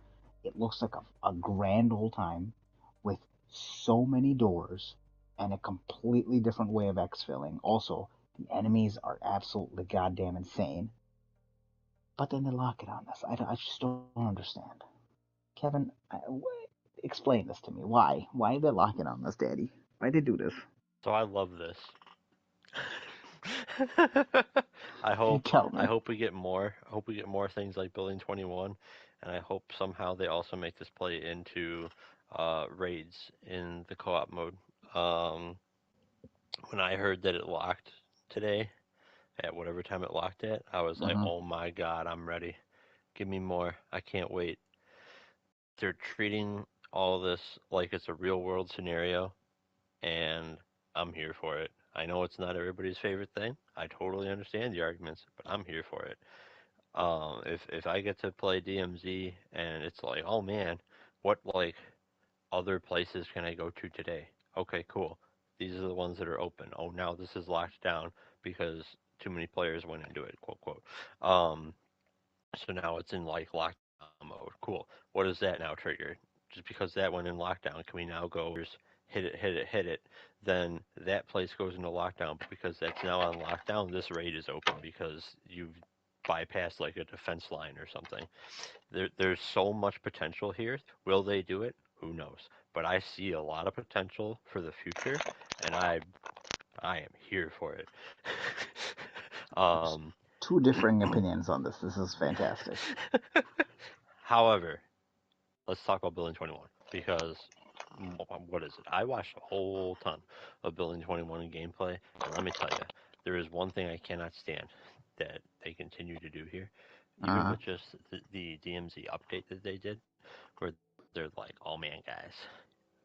It looks like a grand old time with so many doors and a completely different way of exfilling. Also, the enemies are absolutely goddamn insane. But then they lock it on us. I just don't understand. Kevin, explain this to me. Why? Why did they lock it on us, Daddy? Why did they do this? So I love this. I hope Tell I me. hope we get more. I hope we get more things like Building 21, and I hope somehow they also make this play into raids in the co-op mode. Um, when I heard that it locked today at whatever time it locked at, I was like, Mm-hmm. "Oh my god, I'm ready. Give me more. I can't wait." They're treating all this like it's a real world scenario, and I'm here for it. I know it's not everybody's favorite thing. I totally understand the arguments, but I'm here for it. If I get to play DMZ and it's like, oh man, what like other places can I go to today? Okay, cool. These are the ones that are open. Oh, now this is locked down because too many players went into it, quote quote. So now it's in like lockdown mode. Cool. What does that now trigger? Just because that went in lockdown, can we now go hit it, hit it, hit it? Then that place goes into lockdown. But because that's now on lockdown, this raid is open because you've bypassed like a defense line or something. There's so much potential here. Will they do it? Who knows? But I see a lot of potential for the future, and I am here for it. There's two differing opinions on this. This is fantastic. However, let's talk about Building 21 because what is it? I watched a whole ton of Building 21 in gameplay, and let me tell you, There is one thing I cannot stand that they continue to do here, even Uh, with just the DMZ update that they did, where they're like, "Oh man, guys,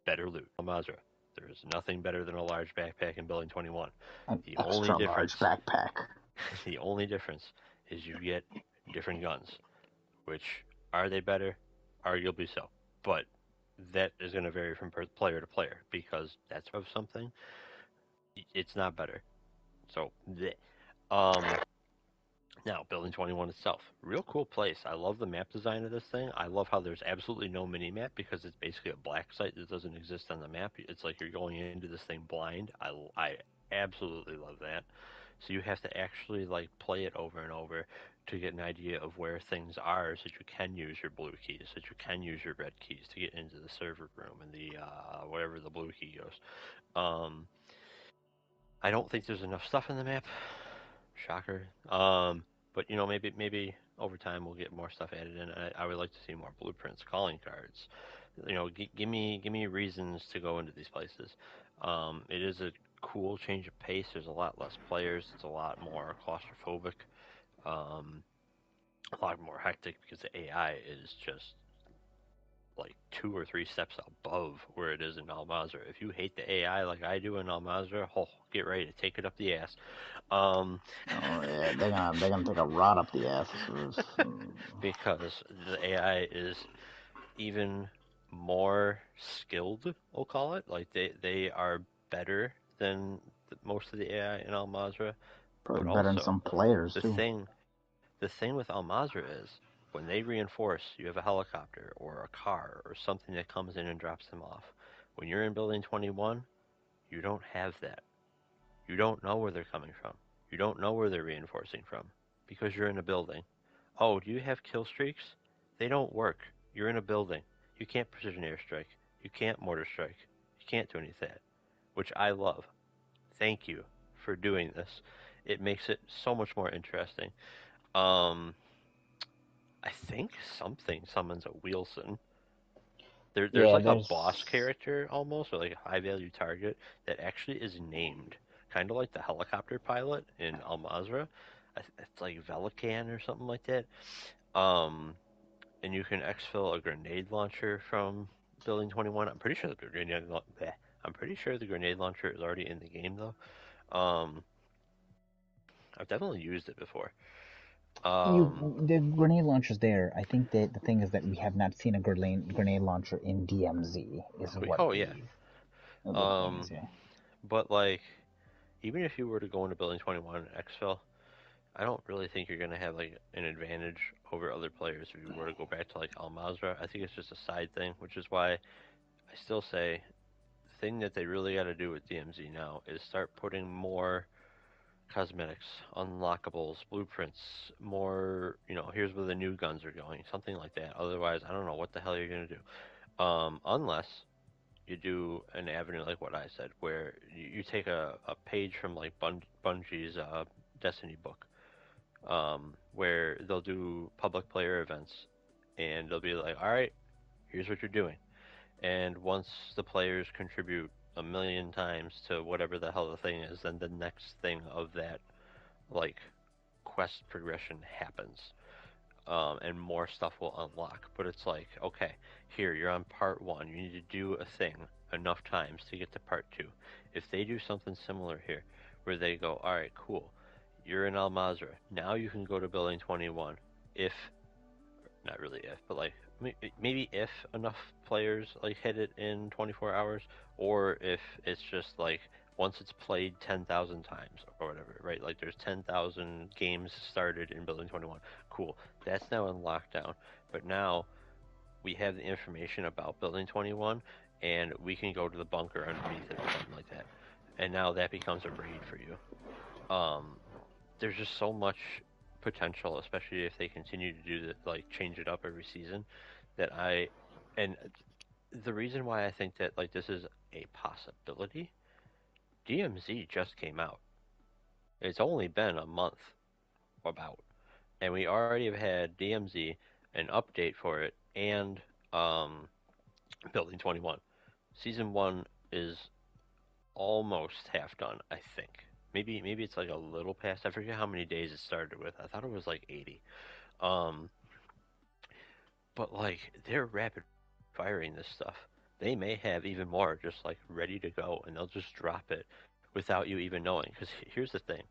better loot." Almazra, there is nothing better than a large backpack in Building 21. an The only extra large difference, backpack. the only difference is you get different guns. Which are they better? Arguably so, but that is going to vary from player to player because that's of something. It's not better. So, bleh. um, now Building 21 itself, real cool place. I love the map design of this thing. I love how there's absolutely no mini map because it's basically a black site that doesn't exist on the map. It's like you're going into this thing blind. I absolutely love that. So you have to actually like play it over and over to get an idea of where things are, so that you can use your blue keys, so that you can use your red keys to get into the server room and the wherever the blue key goes. Um, I don't think there's enough stuff in the map. Shocker. But maybe over time we'll get more stuff added in. I would like to see more blueprints, calling cards. Give me reasons to go into these places. It is a cool change of pace. There's a lot less players. It's a lot more claustrophobic. Um, a lot more hectic because the AI is just like 2 or 3 steps above where it is in Almazra. If you hate the AI like I do in Almazra, oh, get ready to take it up the ass. Um, Oh yeah, they're gonna take a rod up the ass. because the AI is even more skilled, we'll call it. Like they are better than most of the AI in Almazra, Probably but better than also some players the too. thing with Almazra is when they reinforce, you have a helicopter or a car or something that comes in and drops them off. When you're in Building 21, you don't have that. You don't know where they're coming from. You don't know where they're reinforcing from because you're in a building. Oh, do you have kill streaks? They don't work. You're in a building. You can't precision airstrike. You can't mortar strike. You can't do any of that, which I love. Thank you for doing this. It makes it so much more interesting. Um, I think something summons a Wilson. There's Yeah, like a boss there's character almost, or like a high value target that actually is named, kind of like the helicopter pilot in Almazra. It's like Velican or something like that. Um, and you can exfil a grenade launcher from Building 21. I'm pretty sure the grenade launcher is already in the game though. Um, I've definitely used it before. you Um, the grenade launcher's there. I think that the thing is that we have not seen a grenade launcher in DMZ. Is what oh yeah. the thing is. Um, Yeah. but like even if you were to go into Building 21 exfil, I don't really think you're gonna have like an advantage over other players if you were to go back to like Almazra. I think it's just a side thing, which is why I still say the thing that they really got to do with DMZ now is start putting more cosmetics, unlockables, blueprints, more. Here's where the new guns are going, something like that. Otherwise, I don't know what the hell you're gonna do. Unless you do an avenue like what I said, where you take a page from like Bungie's Destiny book, where they'll do public player events, and they'll be like, all right, here's what you're doing. And once the players contribute a million times to whatever the hell the thing is, then the next thing of that, like, quest progression happens. And more stuff will unlock. But it's like, okay, here, you're on part one. You need to do a thing enough times to get to part two. If they do something similar here, where they go, all right, cool, you're in Almazra. Now you can go to Building 21. If not really if, but like maybe if enough players like hit it in 24 hours, or if it's just like once it's played 10,000 times or whatever, right? Like there's 10,000 games started in Building 21. Cool, that's now in lockdown, but now we have the information about Building 21, and we can go to the bunker underneath it or something like that, and now that becomes a raid for you. Um, there's just so much potential, especially if they continue to do that, like change it up every season. That I, and the reason why I think that like this is a possibility, DMZ just came out. It's only been a month about, and we already have had DMZ, an update for it, and um, Building 21. Season one is almost half done, I think. Maybe it's like a little past. I forget how many days it started with. I thought it was like 80. Um, but like they're rapid firing this stuff. They may have even more just like ready to go, and they'll just drop it without you even knowing. Because here's the thing: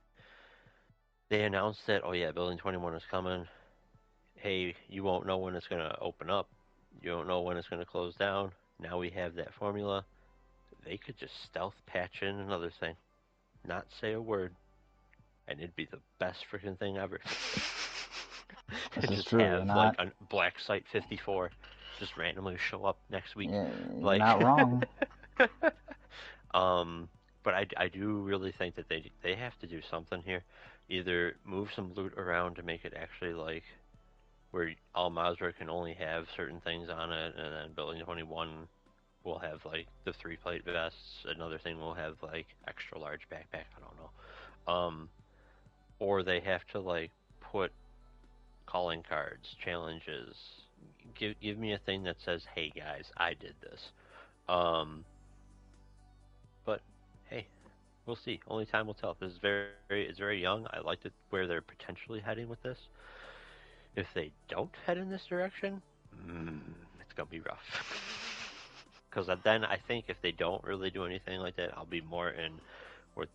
they announced that, oh yeah, Building 21 is coming. Hey, you won't know when it's gonna open up. You don't know when it's gonna close down. Now we have that formula. They could just stealth patch in another thing, not say a word, and it'd be the best freaking thing ever. This And is just true. You're have like not. a Black Site 54 just randomly show up next week. You're Like, not wrong. um, but I do really think that they have to do something here. Either move some loot around to make it actually like where Al Mazrah can only have certain things on it, and then Building 21 will have like the 3 plate vests. Another thing will have like extra large backpack. I don't know. Or they have to like put calling cards, challenges. Give me a thing that says, "Hey guys, I did this." Um, but hey, we'll see. Only time will tell. This is it's very young. I like where they're potentially heading with this. If they don't head in this direction, it's gonna be rough. Because then I think if they don't really do anything like that, I'll be more in with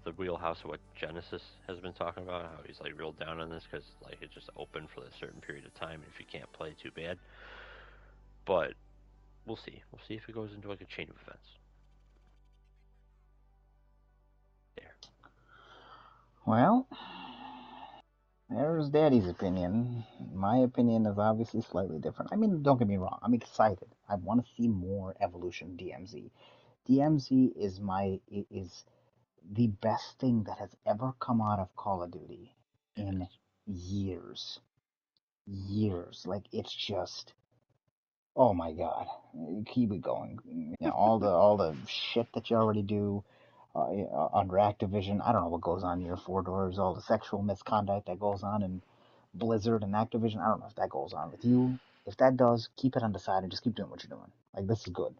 the wheelhouse of what Genesis has been talking about. How he's like real down on this because like it's just open for a certain period of time. And if you can't play, too bad. But we'll see. We'll see if it goes into like a chain of events. There. Well, there's Daddy's opinion. My opinion is obviously slightly different. I mean, don't get me wrong. I'm excited. I want to see more evolution DMZ. DMZ is the best thing that has ever come out of Call of Duty in years. Years. Like it's just oh my god. Keep it going. You know, all the shit that you already do under Activision. I don't know what goes on near Four Doors, all the sexual misconduct that goes on in Blizzard and Activision. I don't know if that goes on with you. If that does, keep it on the side and just keep doing what you're doing. Like this is good.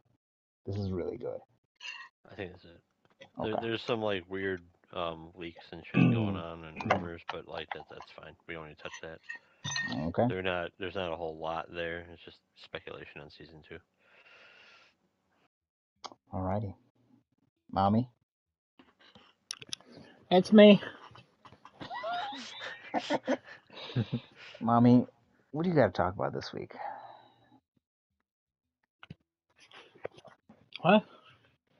This is really good. I think that's it. Okay. There's some like weird leaks and shit going on and rumors, but like that's fine. We don't need to touch that. Okay. There's not a whole lot there. It's just speculation on season 2. Alrighty. Mommy? It's me. Mommy, what do you got to talk about this week? What?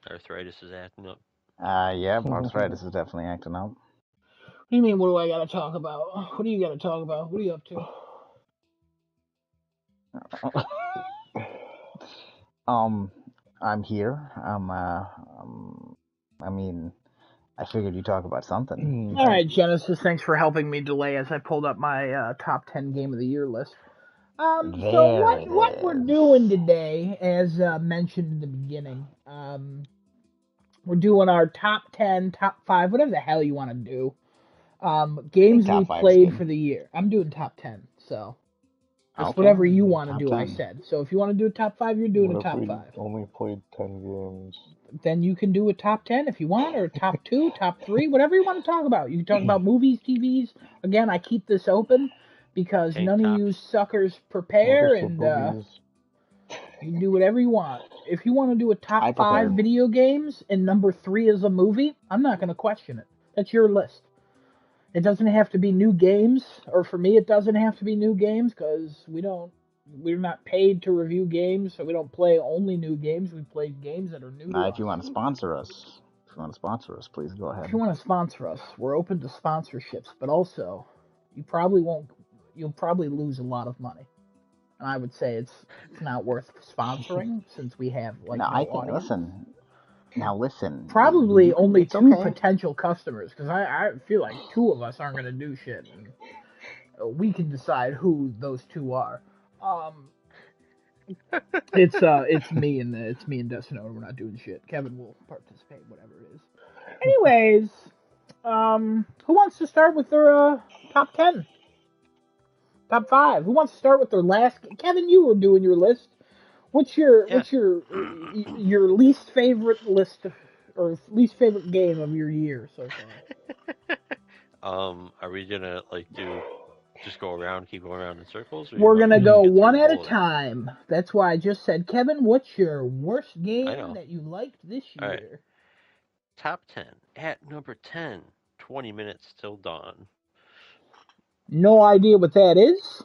Arthritis is acting up. Yeah, arthritis is definitely acting up. What do you mean, what do I gotta talk about? What do you gotta talk about? What are you up to? I'm here. I mean, I figured you'd talk about something. Alright, Genesis, thanks for helping me delay as I pulled up my top 10 game of the year list. So There it what we're is. doing today, as mentioned in the beginning, we're doing our top 10, top 5, whatever the hell you want to do. Games top we've 5 is played good. for the year. I'm doing top 10, so just Okay, whatever you want to top do, I 10. said. So if you want to do a top 5, you're doing What a if top we 5. only played 10 games? Then you can do a top 10 if you want, or a top 2, top 3, whatever you want to talk about. You can talk about movies, TVs. Again, I keep this open because Tank none of you tops. suckers I'll prepare, just say and boobies. you can do whatever you want. If you want to do a top I 5 prepared. video games and number 3 is a movie, I'm not going to question it. That's your list. It doesn't have to be new games, or for me, it doesn't have to be new games because we're not paid to review games, so we don't play only new games. We play games that are new Now, to if you us. want to sponsor us, please go If ahead. you want to sponsor us, we're open to sponsorships, but also you probably won't. You'll probably lose a lot of money, and I would say it's not worth sponsoring since we have like Now, no I think. audience. Listen. Probably only It's two okay. potential customers because I feel like two of us aren't going to do shit. And we can decide who those two are. It's me and Decinoda. We're not doing shit. Kevin will participate, whatever it is. Anyways, who wants to start with their top 10, top 5? Who wants to start with their last? Kevin, you were doing your list. What's your Yeah. what's your least favorite list or least favorite game of your year so far? Are we gonna like do just go around, keep going around in circles, or you We're want me gonna to just go get through one the at a whole of it? time. That's why I just said, Kevin, what's your worst I game know. that you liked this All right. year? Top 10. At number 10, 20 minutes till dawn. No idea what that is.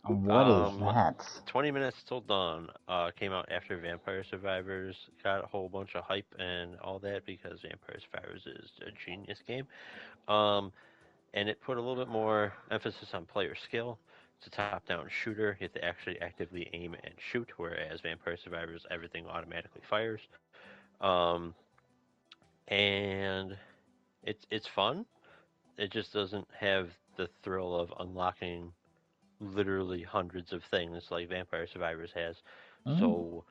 What is Um, that? 20 minutes till dawn came out after Vampire Survivors got a whole bunch of hype and all that because Vampire Survivors is a genius game. Um, and it put a little bit more emphasis on player skill. It's a top-down shooter. You have to actually actively aim and shoot, whereas Vampire Survivors everything automatically fires. Um, and it's fun. It just doesn't have the thrill of unlocking literally hundreds of things like Vampire Survivors has. Mm. So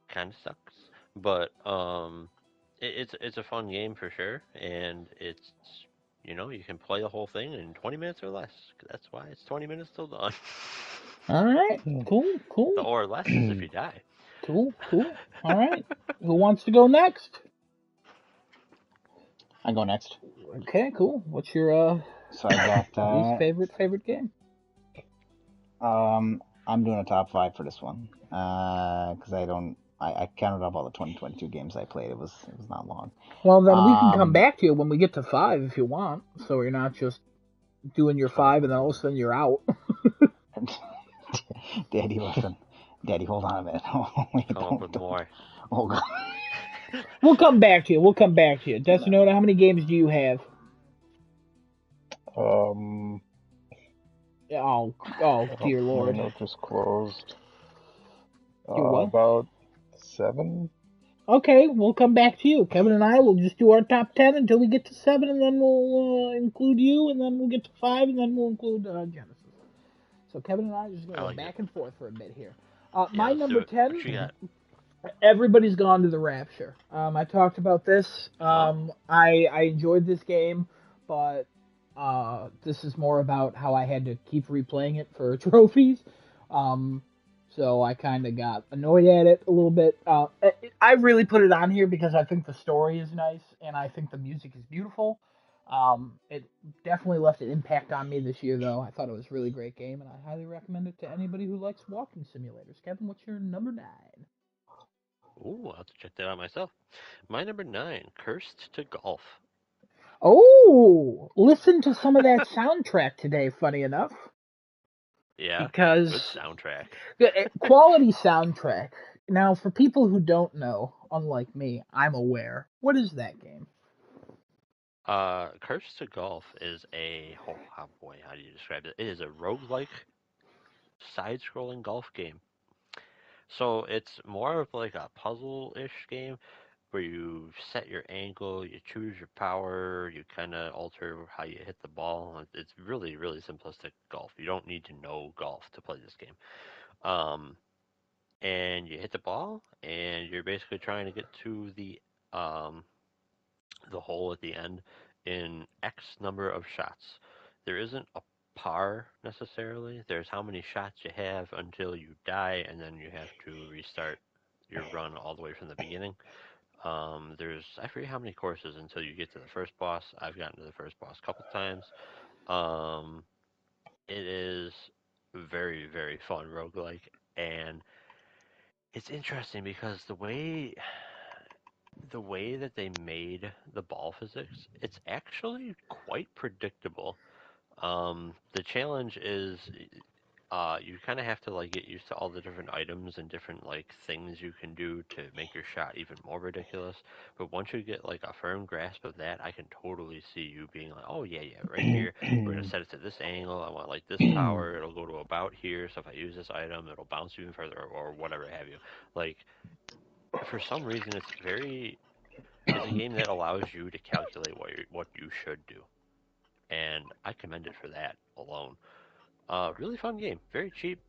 kind of sucks. But it's a fun game for sure, and it's you can play the whole thing in 20 minutes or less. That's why it's 20 minutes till dawn. All right. Hmm. Cool. The Cool. or less is if you die. Cool. Cool. All right. Who wants to go next? I go next. Okay. Cool. What's your So I got least favorite game? I'm doing a top 5 for this one. Because I counted up all the 2022 games I played. It was not long. Well, then we can come Um back to you when we get to 5 if you want. So you're not just doing your 5 and then all of a sudden you're out. Daddy, listen. Daddy, hold on a minute. Oh, wait, Come up with don't. more. Oh god. We'll come back to you. We'll come back to you. Desinoda, how many games do you have? Um, Oh, dear my Lord. note just closed. You what? About 7. Okay, we'll come back to you. Kevin and I will just do our top 10 until we get to 7, and then we'll include you, and then we'll get to 5, and then we'll include Genesis. So Kevin and I are just going I to go like it. back and forth for a bit here. Yeah, My let's do number it. What 10, you got? everybody's gone to the Rapture. I talked about this. Oh, I enjoyed this game, but this is more about how I had to keep replaying it for trophies. Um, so I kind of got annoyed at it a little bit. I really put it on here because I think the story is nice and I think the music is beautiful. It definitely left an impact on me this year, though. I thought it was a really great game, and I highly recommend it to anybody who likes walking simulators. Kevin, what's your number 9? ooh, I'll have to check that out myself. My number 9, Cursed to Golf. Oh, listen to some of that soundtrack today, funny enough, Yeah, good because soundtrack. quality soundtrack. Now, for people who don't know, unlike me, I'm aware. What is that game? Cursed to Golf is oh boy, how do you describe it? It is a roguelike side-scrolling golf game. So it's more of like a puzzle-ish game where you set your angle, you choose your power, you kind of alter how you hit the ball. It's really, really simplistic golf. You don't need to know golf to play this game. Um, and you hit the ball, and you're basically trying to get to the hole at the end in X number of shots. There isn't a par necessarily. There's how many shots you have until you die, and then you have to restart your run all the way from the beginning. There's I forget how many courses until you get to the first boss. I've gotten to the first boss a couple times. Um, it is very very fun roguelike, and it's interesting because the way that they made the ball physics, it's actually quite predictable. The challenge is you kind of have to like get used to all the different items and different like things you can do to make your shot even more ridiculous. But once you get like a firm grasp of that, I can totally see you being like, oh yeah, yeah, right here, we're gonna set it to this angle. I want like this power. It'll go to about here. So if I use this item, it'll bounce even further or whatever have you. Like for some reason, it's a game that allows you to calculate what you should do, and I commend it for that alone. Really fun game, very cheap.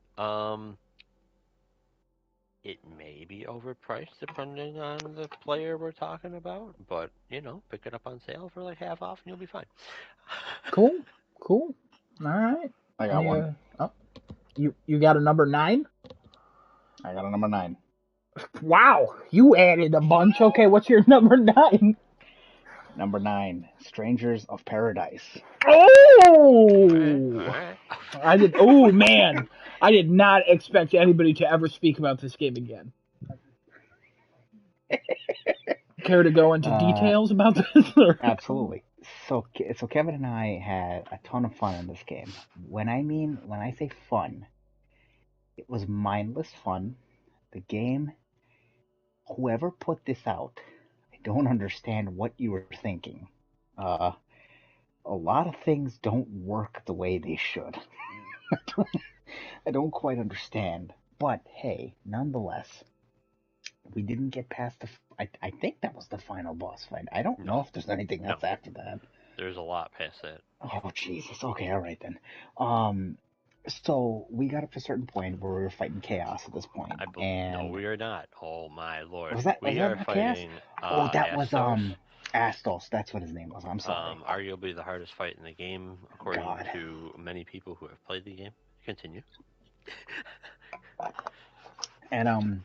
It may be overpriced depending on the player we're talking about, but pick it up on sale for like half off and you'll be fine. Cool, cool. All right. I got Any one. oh, you got a number 9? I got a number 9. Wow, you added a bunch. Okay, what's your number 9? Number 9, Strangers of Paradise. Oh! All right. Oh man, I did not expect anybody to ever speak about this game again. Care to go into details about this? Or? Absolutely. So Kevin and I had a ton of fun in this game. When I say fun, it was mindless fun. The game, whoever put this out, I don't understand what you were thinking. Uh, a lot of things don't work the way they should. I don't quite understand. But hey, nonetheless, we didn't get past I think that was the final boss fight. I don't know if there's anything else after that. There's a lot past that. Oh Jesus. Okay, all right then. So we got up to a certain point where we were fighting chaos at this point, No, we are not. Oh my lord. was that We are not chaos? fighting Oh, that was Astos. Astos. That's what his name was. I'm sorry. Arguably the hardest fight in the game, according God. to many people who have played the game. Continue. And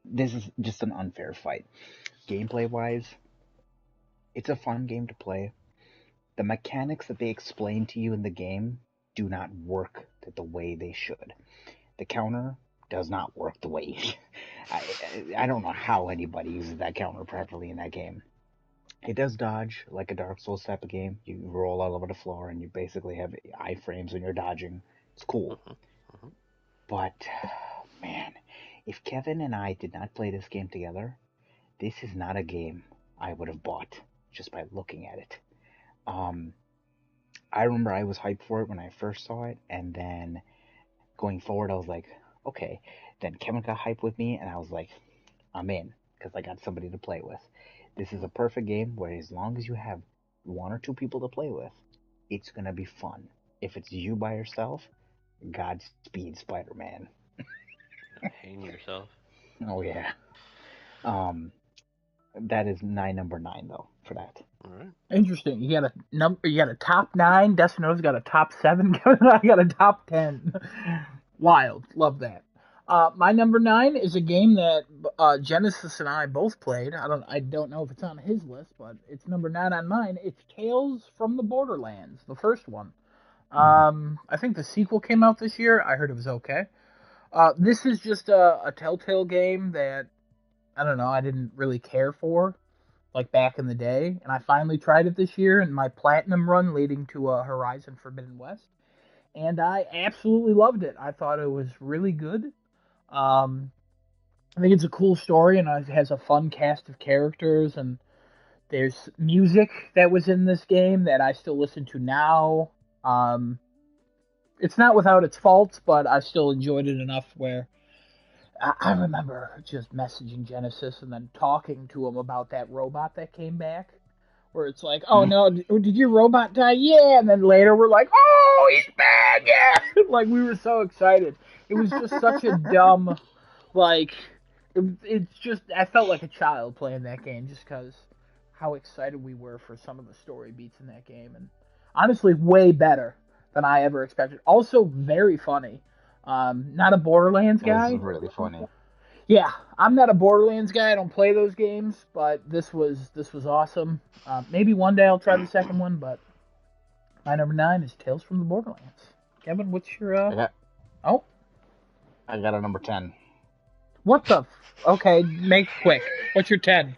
this is just an unfair fight. Gameplay wise, it's a fun game to play. The mechanics that they explain to you in the game do not work the way they should. The counter does not work the way I don't know how anybody uses that counter properly in that game. It does dodge like a Dark Souls type of game. You roll all over the floor and you basically have iframes when you're dodging. It's cool. But man, if Kevin and I did not play this game together, this is not a game I would have bought just by looking at it. I remember I was hyped for it when I first saw it, and then going forward, I was like, okay. Then Kevin got hyped with me, and I was like, I'm in, because I got somebody to play with. This is a perfect game where as long as you have 1 or 2 people to play with, it's going to be fun. If it's you by yourself, Godspeed, Spider-Man. Hang yourself. Oh, yeah. That is number 9, though, for that. All right. Interesting. You got a top 9. Destino's got a top 7. I got a top 10. Wild. Love that. My number 9 is a game that Genesis and I both played. I don't know if it's on his list, but it's number 9 on mine. It's Tales from the Borderlands, the first one. I think the sequel came out this year. I heard it was okay. This is just a Telltale game that I don't know. I didn't really care for like back in the day, and I finally tried it this year in my platinum run leading to Horizon Forbidden West, and I absolutely loved it. I thought it was really good. I think it's a cool story, and it has a fun cast of characters, and there's music that was in this game that I still listen to now. It's not without its faults, but I still enjoyed it enough where I remember just messaging Genesis and then talking to him about that robot that came back. Where it's like, oh no, did your robot die? Yeah, and then later we're like, oh, he's back, yeah! Like, we were so excited. It was just such a dumb, like, it's just, I felt like a child playing that game just because how excited we were for some of the story beats in that game. And honestly, way better than I ever expected. Also, very funny. Not a Borderlands guy. It was really funny. Yeah, I'm not a Borderlands guy. I don't play those games, but this was awesome. Maybe one day I'll try the second one, but my number 9 is Tales from the Borderlands. Kevin, what's your I got a number 10. What the? Okay, make it quick. What's your 10?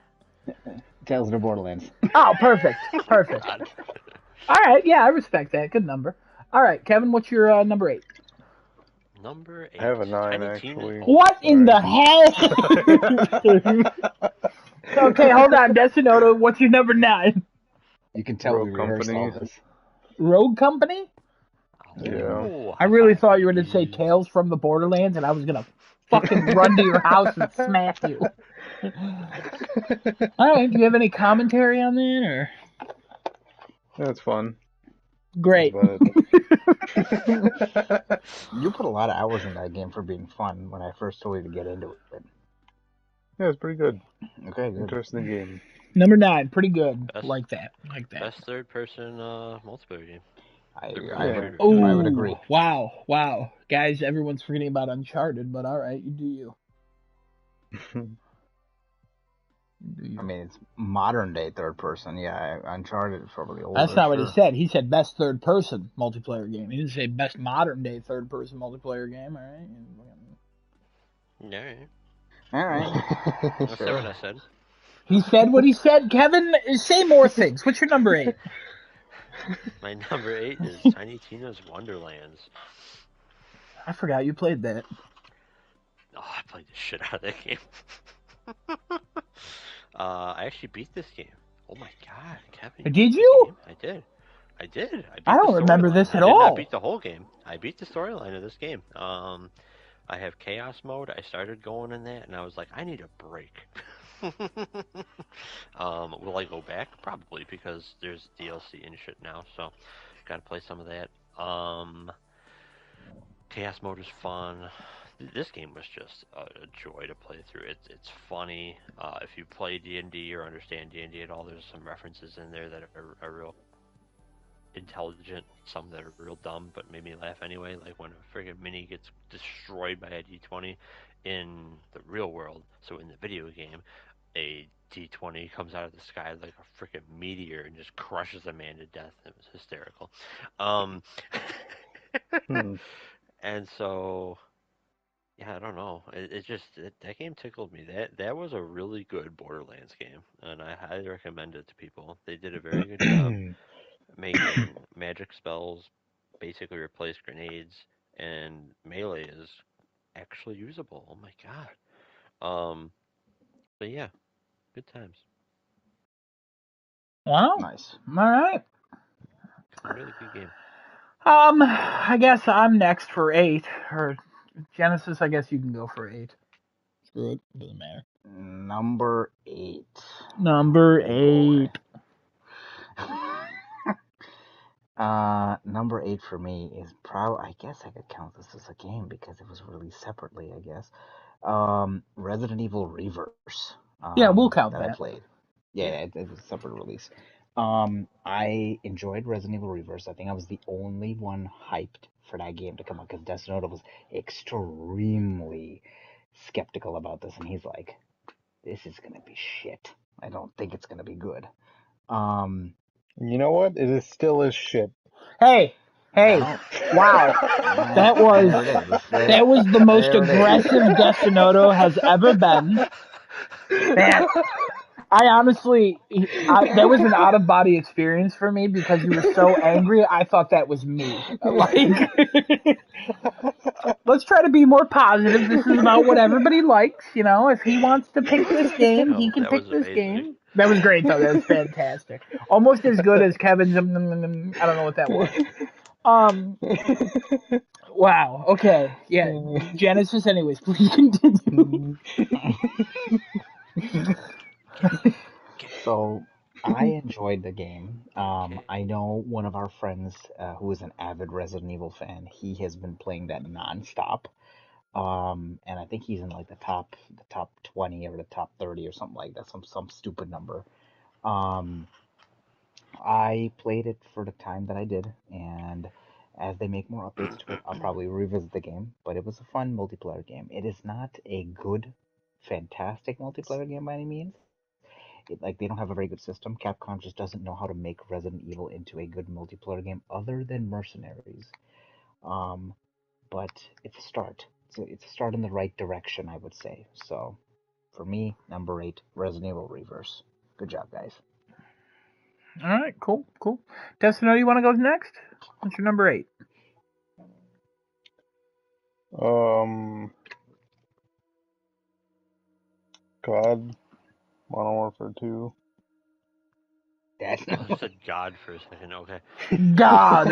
Tales of the Borderlands. Oh, perfect. All right, yeah, I respect that. Good number. All right, Kevin, what's your number 8? Number 8. I have a 9 Tiny actually. Tina. What in the hell? Okay, hold on, Destinoto. What's your number 9? You can tell Rogue we rehearsed all Company. this. Rogue Company? Yeah. Oh, I really thought you were going to say Tales from the Borderlands, and I was going to fucking run to your house and smack you. All right, do you have any commentary on that, or? That's fun. Great. But You put a lot of hours in that game for being fun when I first told you to get into it. yeah, it's pretty good. Okay, good. Interesting game. Number 9, pretty good. Best- Like that. Best third-person multiplayer game. I Yeah. would agree. Wow. Guys, everyone's forgetting about Uncharted, but all right, you do you. I mean, it's modern day third person. Yeah, Uncharted is probably older. That's not what he sure. said. He said best third person multiplayer game. He didn't say best modern day third person multiplayer game. All right. All right. All right. That's Sure. what I said. He said what he said. Kevin, say more things. What's your number 8? My number 8 is Tiny Tina's Wonderlands. I forgot you played that. Oh, I played the shit out of that game. I actually beat this game. Oh my god, Kevin! Did beat you? Game? I did. I beat I don't the remember storyline. this I at did not all. beat the whole game. I beat the storyline of this game. I have chaos mode. I started going in that, and I was like, I need a break. Will I go back? Probably, because there's DLC and shit now. So, gotta play some of that. Chaos mode is fun. This game was just a joy to play through. It's funny. If you play D&D or understand D&D at all, there's some references in there that are real intelligent, some that are real dumb, but made me laugh anyway. Like when a friggin' mini gets destroyed by a D20 in the real world. So in the video game, a D20 comes out of the sky like a freaking meteor and just crushes a man to death. It was hysterical. And so, yeah, I don't know. That game tickled me. That was a really good Borderlands game, and I highly recommend it to people. They did a very good job making magic spells basically replace grenades, and melee is actually usable. Oh my god. But yeah, good times. Wow. Nice. All right. Really good game. I guess I'm next for 8. Or Genesis, I guess you can go for 8. Screw it. Doesn't matter. Number 8. Number Oh, 8. Number 8 for me is I guess I could count this as a game because it was released separately, I guess. Resident Evil Reverse. Yeah, we'll count that I that. played. Yeah, it was a separate release. I enjoyed Resident Evil Reverse. I think I was the only one hyped for that game to come out because Destinoda was extremely skeptical about this, and he's like, "This is gonna be shit. I don't think it's gonna be good." You know what? It is still as shit. Hey, Well, wow. That was that was the most aggressive Destinodo has ever been. That I honestly, that was an out of body experience for me because you were so angry. I thought that was me. Like, let's try to be more positive. This is about what everybody likes. You know, if he wants to pick this game, he Oh, can that pick was this amazing. game. That was great, though. That was fantastic. Almost as good as Kevin's. I don't know what that was. Wow. Okay. Yeah. Genesis. Anyways, please continue. So I enjoyed the game. Okay. I know one of our friends who is an avid Resident Evil fan. He has been playing that nonstop. And I think he's in like the top 20 or the top 30 or something like that, some stupid number. Um, I played it for the time that I did, and as they make more updates to it, I'll probably revisit the game. But it was a fun multiplayer game. It is not a good, fantastic multiplayer game by any means. Like they don't have a very good system. Capcom just doesn't know how to make Resident Evil into a good multiplayer game other than Mercenaries. Um, but it's a start. It's a start in the right direction, I would say. So, for me, number 8, Resident Evil Reverse. Good job, guys. All right. Cool. Destino, you want to go next? What's your number 8? God, Modern Warfare 2. That's Oh, you said God for a second. Okay. God.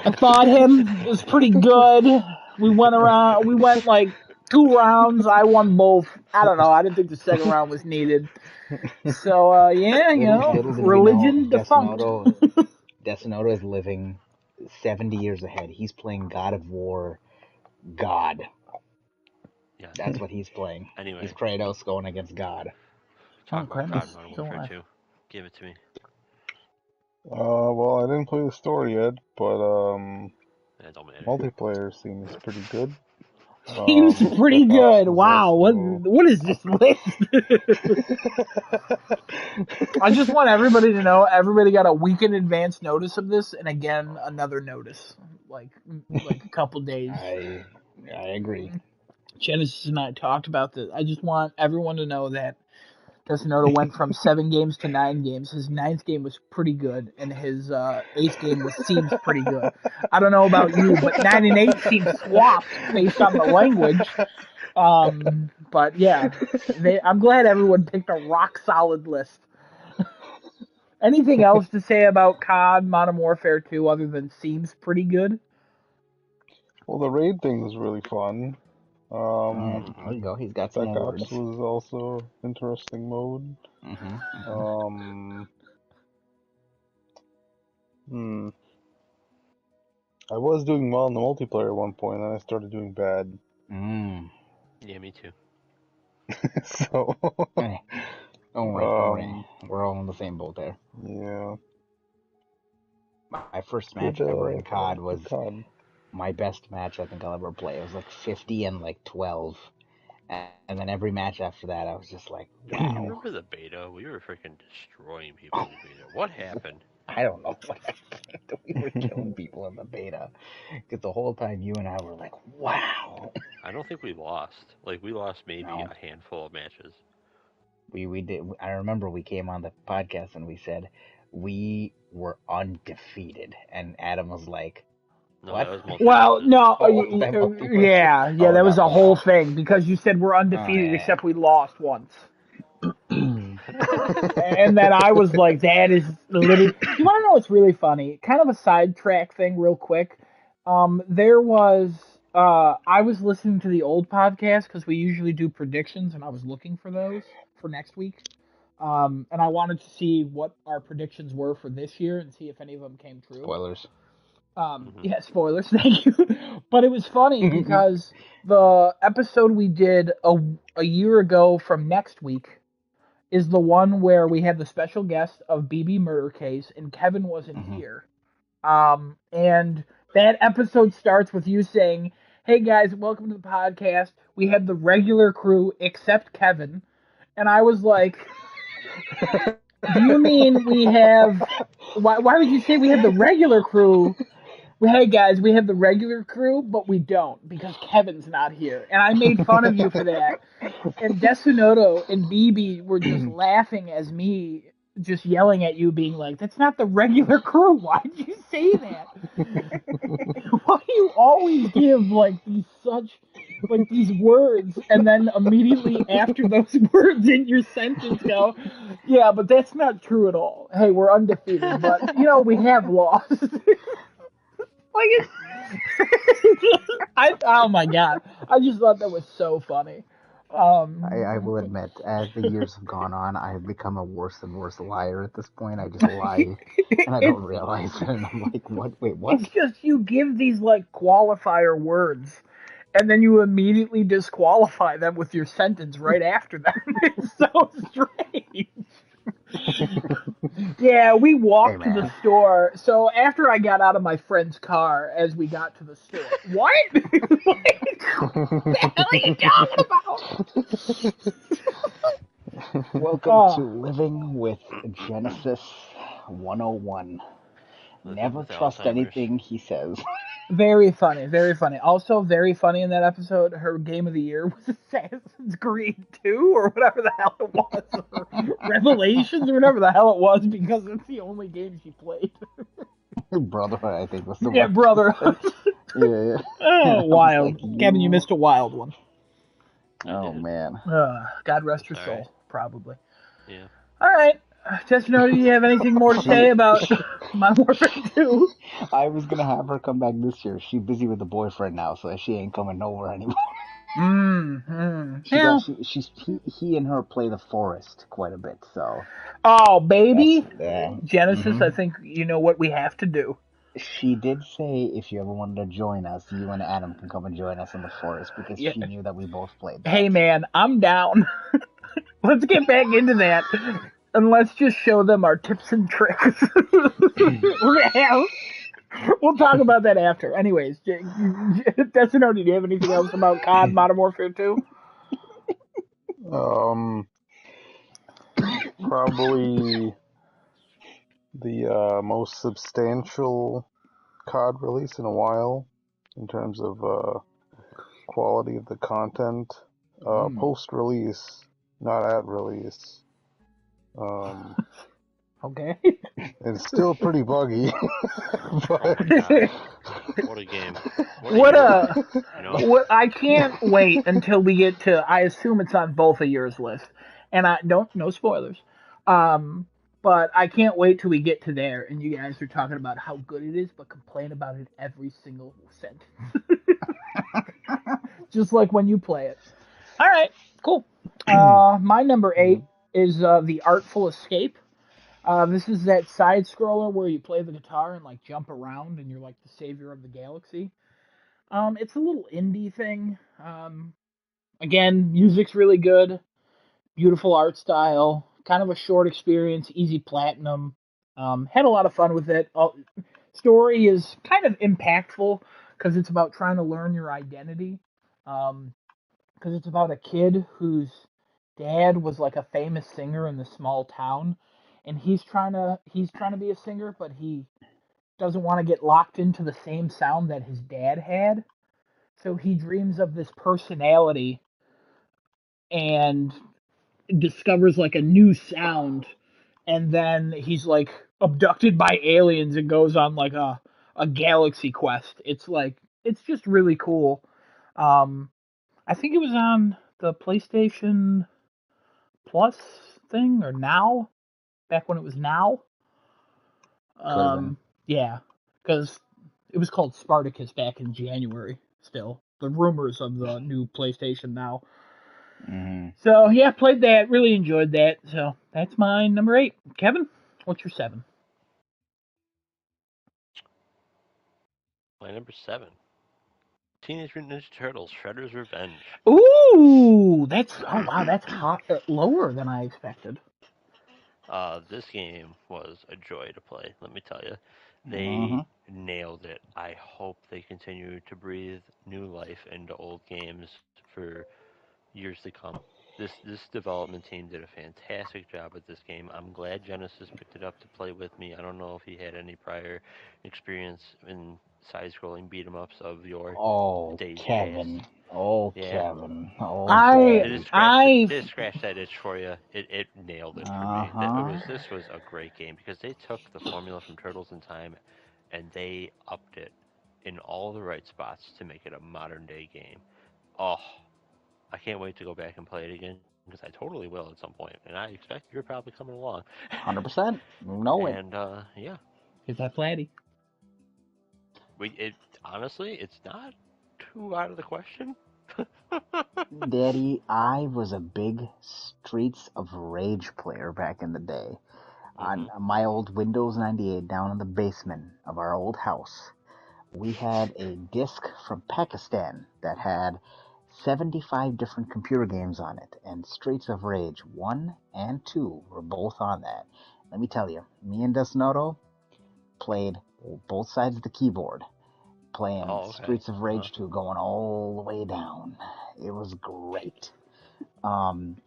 I fought him. It was pretty good. We went like 2 rounds. I won both. I don't know. I didn't think the second round was needed. So, yeah, little did we know, religion defunct. Destinodo is living 70 years ahead. He's playing God of War, God. Yeah. That's what he's playing. Anyway, He's Kratos going against God. talk about God Kratos, Modern still Warfare alive. 2. Give it to me. Well, I didn't play the story yet, but That don't matter. multiplayer seems pretty good. Seems pretty good. Wow, also... what is this list? I just want everybody to know everybody got a week in advance notice of this, and again another notice, like a couple days. I agree. Genesis and I talked about this. I just want everyone to know that Tessinoda went from 7 games to 9 games. His 9th game was pretty good, and his 8th game seems pretty good. I don't know about you, but 9 and 8 seems swapped based on the language. But yeah, I'm glad everyone picked a rock solid list. Anything else to say about COD Modern Warfare 2 other than seems pretty good? Well, the raid thing was really fun. There you go. He's got some Spec awards. Ops was also interesting mode. I was doing well in the multiplayer at one point, and then I started doing bad. Yeah, me too. So. Hey, don't worry. We're all in the same boat there. Yeah. My first match ever in COD was my best match I think I'll ever play. It was like 50 and like 12. And then every match after that, I was just like, wow. You remember the beta? We were freaking destroying people in the beta. What happened? I don't know what happened. We were killing people in the beta. Because the whole time you and I were like, wow. I don't think we lost. Like, we lost maybe a handful of matches. We did. I remember we came on the podcast and we said we were undefeated. And Adam was like, no, what? That was Well, no, yeah, that was the whole thing because you said we're undefeated except we lost once. And then I was like, that is literally. You want to know what's really funny? Kind of a sidetrack thing, real quick. There was. I was listening to the old podcast because we usually do predictions, and I was looking for those for next week. And I wanted to see what our predictions were for this year and see if any of them came true. Spoilers. Yeah, spoilers. Thank you. But it was funny because the episode we did a year ago from next week is the one where we had the special guest of BB Murder Case, and Kevin wasn't here. And that episode starts with you saying, "Hey guys, welcome to the podcast. We have the regular crew except Kevin." And I was like, "Do you mean we have? Why would you say we have the regular crew?" Hey guys, we have the regular crew, but we don't because Kevin's not here. And I made fun of you for that. And Desunoto and BB were just laughing as me just yelling at you, being like, "That's not the regular crew. Why did you say that? Why do you always give like these words and then immediately after those words in your sentence go, yeah, but that's not true at all. Hey, we're undefeated, but we have lost." Oh my god! I just thought that was so funny. I will admit, as the years have gone on, I have become a worse and worse liar at this point. I just lie, and I don't realize it. And I'm like, what? Wait, what? It's just you give these like qualifier words, and then you immediately disqualify them with your sentence right after them. It's so strange. Yeah, we walked to the store. So after I got out of my friend's car, as we got to the store, what? What the hell are you talking about? Welcome to Living with Genesis 101. Never trust anything he says. Very funny, very funny. Also, very funny in that episode, her game of the year was Assassin's Creed 2 or whatever the hell it was, or Revelations or whatever the hell it was, because it's the only game she played. Brotherhood, I think, was the one. Yeah, Brotherhood. Yeah. Oh, wild. Like, Kevin, you missed a wild one. Oh, man. God rest her soul, probably. Yeah. All right. Tessinoda, do you have anything more to say about Modern Warfare 2? I was going to have her come back this year. She's busy with a boyfriend now, so she ain't coming over anymore. He and her play the forest quite a bit, so. Oh, baby. Genesis, I think you know what we have to do. She did say if you ever wanted to join us, you and Adam can come and join us in the forest, because she knew that we both played that. Hey, man, I'm down. Let's get back into that. And let's just show them our tips and tricks. We're gonna have We'll talk about that after. Anyways, Destino, do you have anything else about COD Modern Warfare 2? Probably the most substantial COD release in a while in terms of quality of the content. Post-release, not at release. Okay. It's still pretty buggy, Oh but my god. What a game. What a What year. You know? what I can't wait until we get to, I assume it's on both of yours list. And I don't, no spoilers. But I can't wait till we get to there and you guys are talking about how good it is, but complain about it every single sentence. Just like when you play it. All right, cool. My number 8 is The Artful Escape. This is that side scroller where you play the guitar and like jump around and you're like the savior of the galaxy. It's a little indie thing. Again, music's really good, beautiful art style, kind of a short experience, easy platinum. Had a lot of fun with it. Story is kind of impactful because it's about trying to learn your identity. Because it's about a kid whose dad was like a famous singer in the small town, and he's trying to be a singer, but he doesn't want to get locked into the same sound that his dad had. So he dreams of this personality and discovers like a new sound, and then he's like abducted by aliens and goes on like a galaxy quest. It's just really cool. Um, I think it was on the PlayStation Plus thing or Now, back when it was Now. Could have been. Yeah, because it was called Spartacus back in January. Still, the rumors of the new PlayStation Now. Mm-hmm. So yeah, played that. Really enjoyed that. So that's my number 8. Kevin, what's your 7? My number 7. Teenage Mutant Ninja Turtles: Shredder's Revenge. Ooh, that's hot, lower than I expected. This game was a joy to play. Let me tell you, Mm-hmm. they nailed it. I hope they continue to breathe new life into old games for years to come. This development team did a fantastic job with this game. I'm glad Genesis picked it up to play with me. I don't know if he had any prior experience in side-scrolling beat 'em ups of your Oh, days past. Kevin. Oh, Yeah, Kevin. Oh, I did it Daddy. scratch the, I've did it scratch that itch for you? It nailed it for me. Uh-huh. This was a great game because they took the formula from Turtles in Time and they upped it in all the right spots to make it a modern day game. Oh, I can't wait to go back and play it again because I totally will at some point, and I expect you're probably coming along. 100%. Know it. And yeah, is that Platty? it honestly it's not too out of the question. Daddy, I was a big Streets of Rage player back in the day. On Mhm. my old Windows 98 down in the basement of our old house, we had a disc from Pakistan that had 75 different computer games on it, and Streets of Rage 1 and 2 were both on that. Let me tell you, me and Desnoto played both sides of the keyboard, playing Oh, okay. Streets of Uh huh. Rage 2, going all the way down. It was great.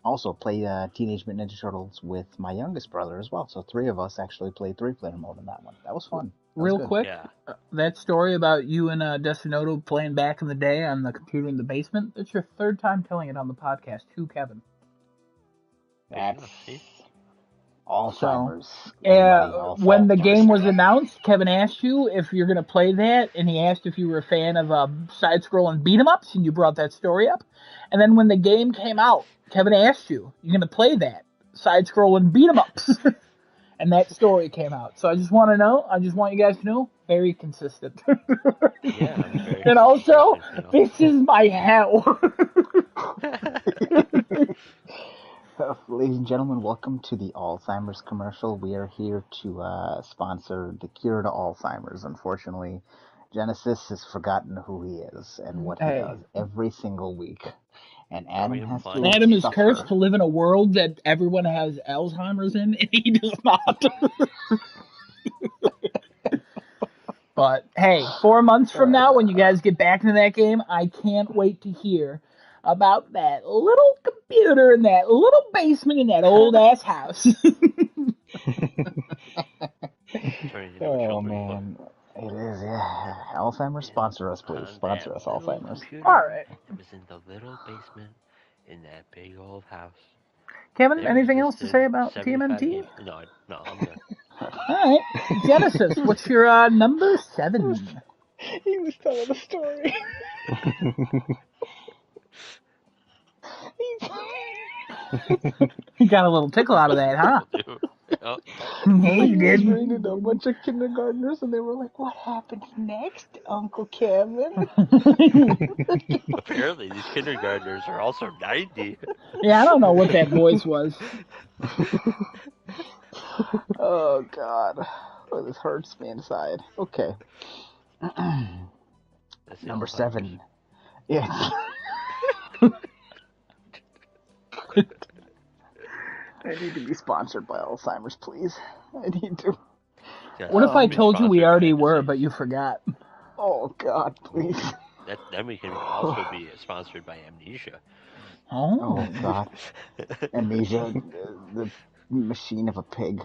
Also played Teenage Mutant Ninja Turtles with my youngest brother as well. So 3 of us actually played 3-player mode in that one. That was fun. That was Real good. quick, Yeah. that story about you and Destinoto playing back in the day on the computer in the basement. That's your third time telling it on the podcast to Kevin. There you That's go. See. So, Alzheimer's. Everybody, when the game Alzheimer's. was announced, Kevin asked you if you're gonna play that, and he asked if you were a fan of side-scrolling beat 'em ups, and you brought that story up. And then when the game came out, Kevin asked you, "You gonna play that side-scrolling beat 'em ups?" And that story came out. So I just want to know. I just want you guys to know. Very consistent. Yeah, I'm a very And consistent also, person. You know. this is my hell. Ladies and gentlemen, welcome to the Alzheimer's commercial. We are here to sponsor the cure to Alzheimer's. Unfortunately, Genesis has forgotten who he is and what he Hey, does every single week. And Are we Adam has to implying? Adam is cursed suffer. to live in a world that everyone has Alzheimer's in, and he does not. But hey, 4 months from now, when you guys get back into that game, I can't wait to hear about that little computer in that little basement in that old ass house. Turning into a Oh children's book. man, it is. Yeah, Alzheimer's, sponsor us, please. On Sponsor that us, little Alzheimer's. computer All right, that was in the little basement in that big old house. Kevin, There anything else to existed say about 75 TMNT? games. No, I'm good. All right, Genesis, what's your number 7? He was telling the story. You got a little tickle out of that, huh? Yep. Yeah, He you was did. reading a bunch of kindergartners, and they were like, "What happens next, Uncle Kevin?" Apparently, these kindergartners are also 90. Yeah, I don't know what that voice was. Oh God, oh, this hurts me inside. Okay, That's the number Alzheimer's. 7. Yeah. I need to be sponsored by Alzheimer's, please. I need to. Yes, What if I be told you we sponsored by already a were, disease. but you forgot? Oh God, Ooh, please. then we can also be sponsored by amnesia. Oh Oh. God, Amnesia, the machine of a pig.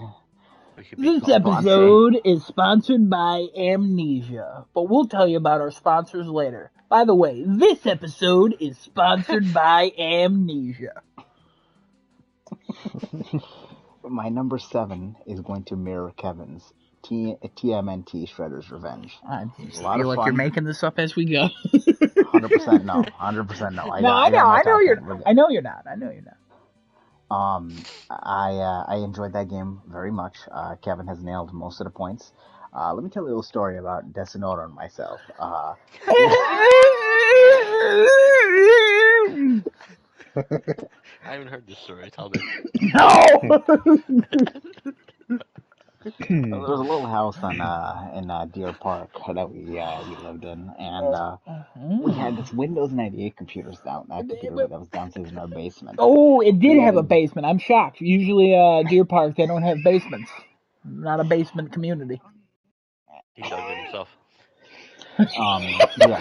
We could be This called episode is sponsored by Amnesia, but we'll tell you about our sponsors later. By the way, this episode is sponsored by Amnesia. My number 7 is going to mirror Kevin's TMNT Shredder's Revenge. I A just lot feel of like you're fun. making this up as we go. 100% no. 100% no. No, I got my I know top you're. 10. We're good. I know you're not. I know you're not. I enjoyed that game very much. Kevin has nailed most of the points. Let me tell you a little story about Desinora and myself. I haven't heard this story. Tell me. No. There was a little house in Deer Park that we lived in, and we had this Windows 98 computers down. That computer that was downstairs in our basement. Oh, it did We have had a basement. I'm shocked. Usually, Deer Park, they don't have basements. Not a basement community. He dug it himself. Yeah, no,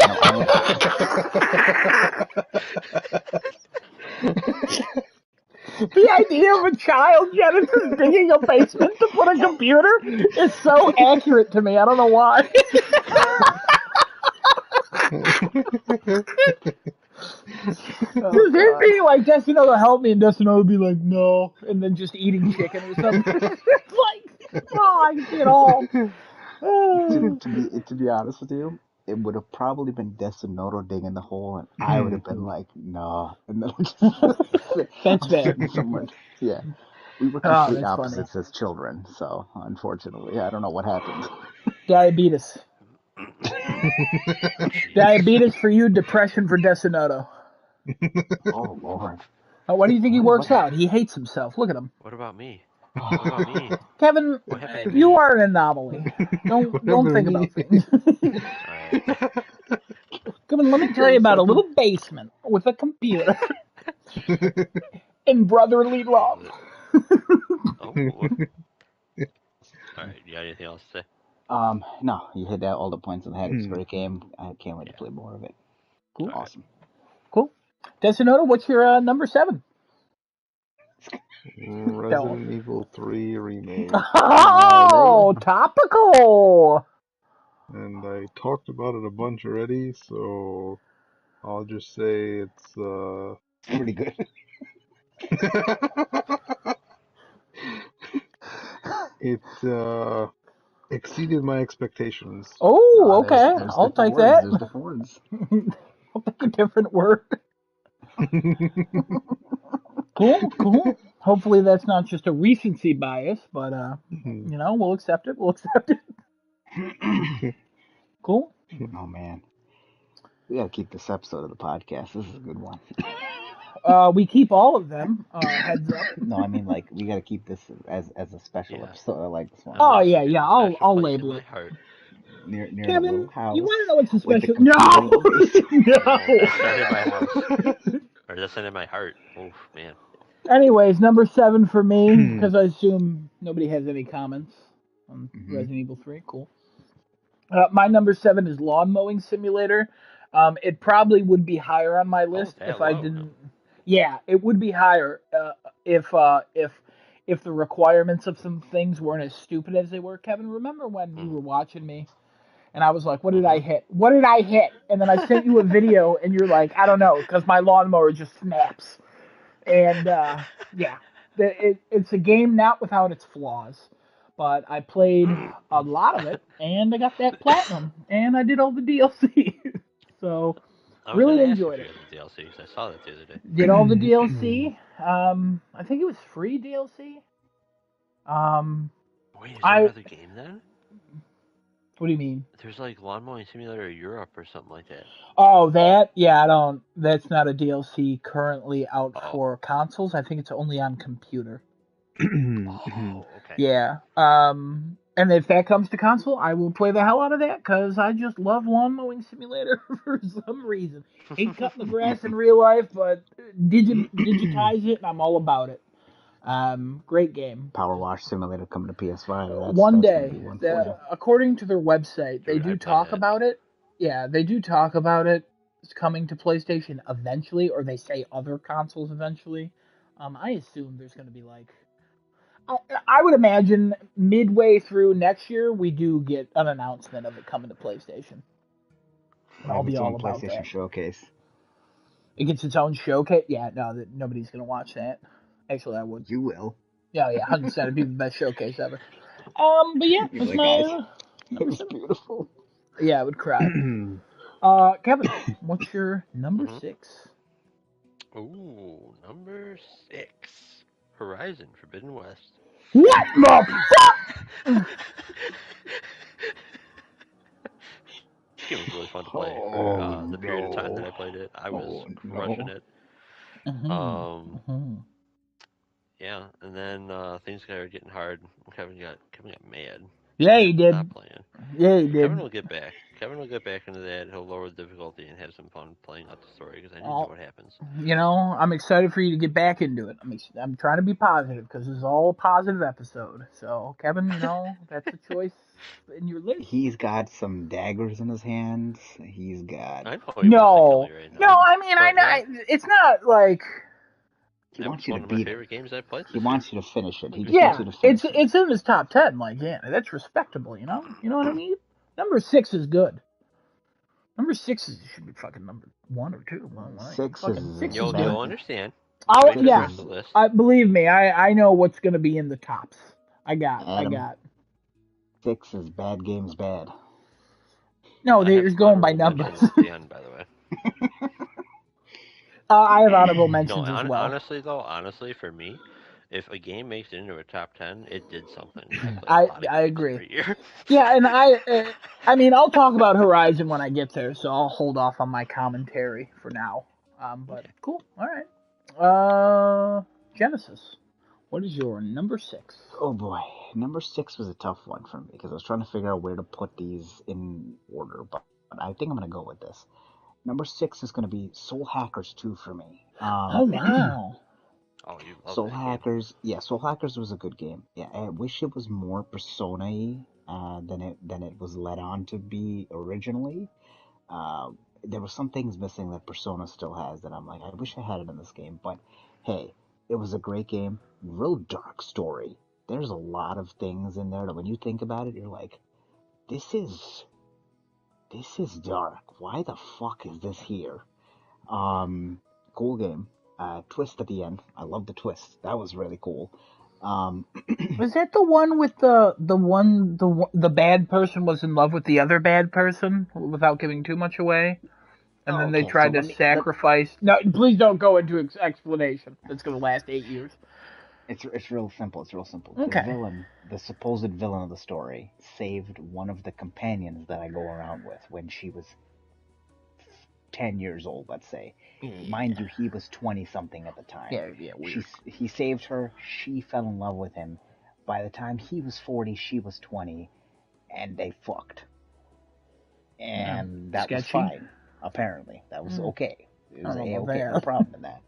The idea of a child, Genesis, digging a basement to put a computer is so accurate to me. I don't know why. oh Just him God. being like, Destino to help me, and Destino would be like, no, and then just eating chicken or something. It's like, oh, I can see it all. To be honest with you, it would have probably been Desinoro digging the hole, and I would have been like, no, and then That's I'm fair. sitting somewhere. Yeah, we were Oh, complete that's funny. opposites as children, so unfortunately, I don't know what happened. Diabetes. Jeez. Diabetes for you, depression for Destinato. Oh Lord, Why do you think he what? works out? He hates himself. Look at him. What about me? What about me? Kevin, What happened to me? you are an anomaly. Don't think about things. Alright. Kevin, let me tell you about a little basement with a computer and brotherly love. Oh. Alright, you got anything else to say? No, you hit all the points on the head. It was a great game. I can't wait to play more of it. Cool. All right. Awesome. Cool. Destinato, what's your number 7? Resident Evil 3 remake. Oh, topical. And I talked about it a bunch already, so I'll just say it's Pretty good. it exceeded my expectations. Oh, okay. There's I'll different take words. that. There's different words. I'll pick a different word. Cool. Hopefully that's not just a recency bias, but we'll accept it. We'll accept it. Cool. Oh man, we gotta keep this episode of the podcast. This is a good one. We keep all of them. Heads up. No, I mean like we gotta keep this as a special Yeah. episode. I like this one. Oh This yeah. is a I'll special place label in my it. heart. Near the Kevin, little house. you want to know what's a with the special? computer in the basement. That's not in my house. Or that's not in my heart. Oof, man. Anyways, number 7 for me, because I assume nobody has any comments on Mhm. Resident Evil 3. Cool. My number 7 is Lawn Mowing Simulator. It probably would be higher on my Oh, list that if I low? didn't. Yeah, it would be higher if the requirements of some things weren't as stupid as they were. Kevin, remember when you Mm. were watching me and I was like, "What did I Mm-hmm. hit? What did I hit?" And then I sent you a video, and you're like, "I don't know, because my lawnmower just snaps." And yeah, it's a game not without its flaws, but I played a lot of it, and I got that platinum, and I did all the DLC, so I was really gonna ask if enjoyed you it. got the DLC because I saw that the other day. Did all the DLC. I think it was free DLC. Um, Wait, is there I. another game then? What do you mean? There's like Lawn Mowing Simulator Europe or something like that. Oh, that? Yeah, I don't. That's not a DLC currently out Oh. for consoles. I think it's only on computer. Oh, okay. Yeah. And if that comes to console, I will play the hell out of that because I just love Lawn Mowing Simulator for some reason. Hate cutting the grass in real life, but digitize it, and I'm all about it. Great game. Power Wash Simulator coming to PS5. One That's gonna day, be one for you. according to their website, they Dude, do I'd play talk that. about it. Yeah, they do talk about it. It's coming to PlayStation eventually, or they say other consoles eventually. I assume there's going to be like I would imagine midway through next year we do get an announcement of it coming to PlayStation, and We'll I'll have be its all own about PlayStation that. showcase. It gets its own showcase. Yeah, no, nobody's gonna watch that. Actually, I would. You will. Yeah, yeah, 100%. It'd be the best showcase ever. But yeah, You're that's like, guys, my it number was 7. beautiful. Yeah, I would cry. Kevin, what's your number Mm-hmm. 6? Ooh, number 6. Horizon Forbidden West. What the fuck? This game was really fun to play for Oh the period of time that no. I played it. I was Oh crushing no. it. Mhm. Um, Mhm. yeah, and then things started getting hard. Kevin got mad. Yeah, He he had to stop did. playing. Yeah, he But Kevin did. will get back. Kevin will get back into that. He'll lower the difficulty and have some fun playing out the story because I need to know Oh, what happens. I'm excited for you to get back into it. I'm trying to be positive because this is all a positive episode. So, Kevin, that's a choice in your list. He's got some daggers in his hands. He's got. I know he wants to kill me No, right no. now, I mean, I but know it's not like He that wants was you to one of my beat it. favorite games I played He this year. wants you to finish it. Like He just just wants yeah. you to It's finish it. it's in his top 10. Like, yeah, that's respectable. You know what I mean? Number 6 is good. Number 6 should be fucking number 1 or 2. Well, Six fucking is 6 is bad. good. you'll understand. I'll Trying to yeah. address the Six is list. Believe me, I know what's gonna be in the tops. I Adam. got. 6 is bad games bad. No, I have they're some going by honorable numbers. mentions at the end, by the way. I have honorable No, mentions as well. honestly, for me, if a game makes it into a top 10, it did something. I played a I lot of I games agree. every year. Yeah, and I mean, I'll talk about Horizon when I get there, so I'll hold off on my commentary for now. But Okay. cool. All right. Genesis. What is your number 6? Oh boy, number 6 was a tough one for me because I was trying to figure out where to put these in order, but I think I'm gonna go with this. Number 6 is gonna be Soul Hackers 2 for me. Oh wow. Oh, you love Soul that game. Hackers, yeah, Soul Hackers was a good game. Yeah, I wish it was more Persona-y than it was led on to be originally. Uh, there were some things missing that Persona still has that I'm like, I wish I had it in this game. But hey, it was a great game. Real dark story. There's a lot of things in there that when you think about it, you're like, this is dark. Why the fuck is this here? Cool game. Twist at the end. I love the twist. That was really cool. Was that the one with the bad person was in love with the other bad person without giving too much away? And then they Okay, so tried to let me let sacrifice. No, please don't go into explanation. That's going to last 8 years. It's real simple. It's real simple. Okay. The supposed villain of the story, saved one of the companions that I go around with when she was 10 years old, let's say. Mind you, he was 20 something at the time. Yeah, weird. He saved her. She fell in love with him. By the time he was 40, she was 20, and they fucked. And that was Sketchy. fine. Apparently, that was okay. It was I don't know about okay. that. No problem in that.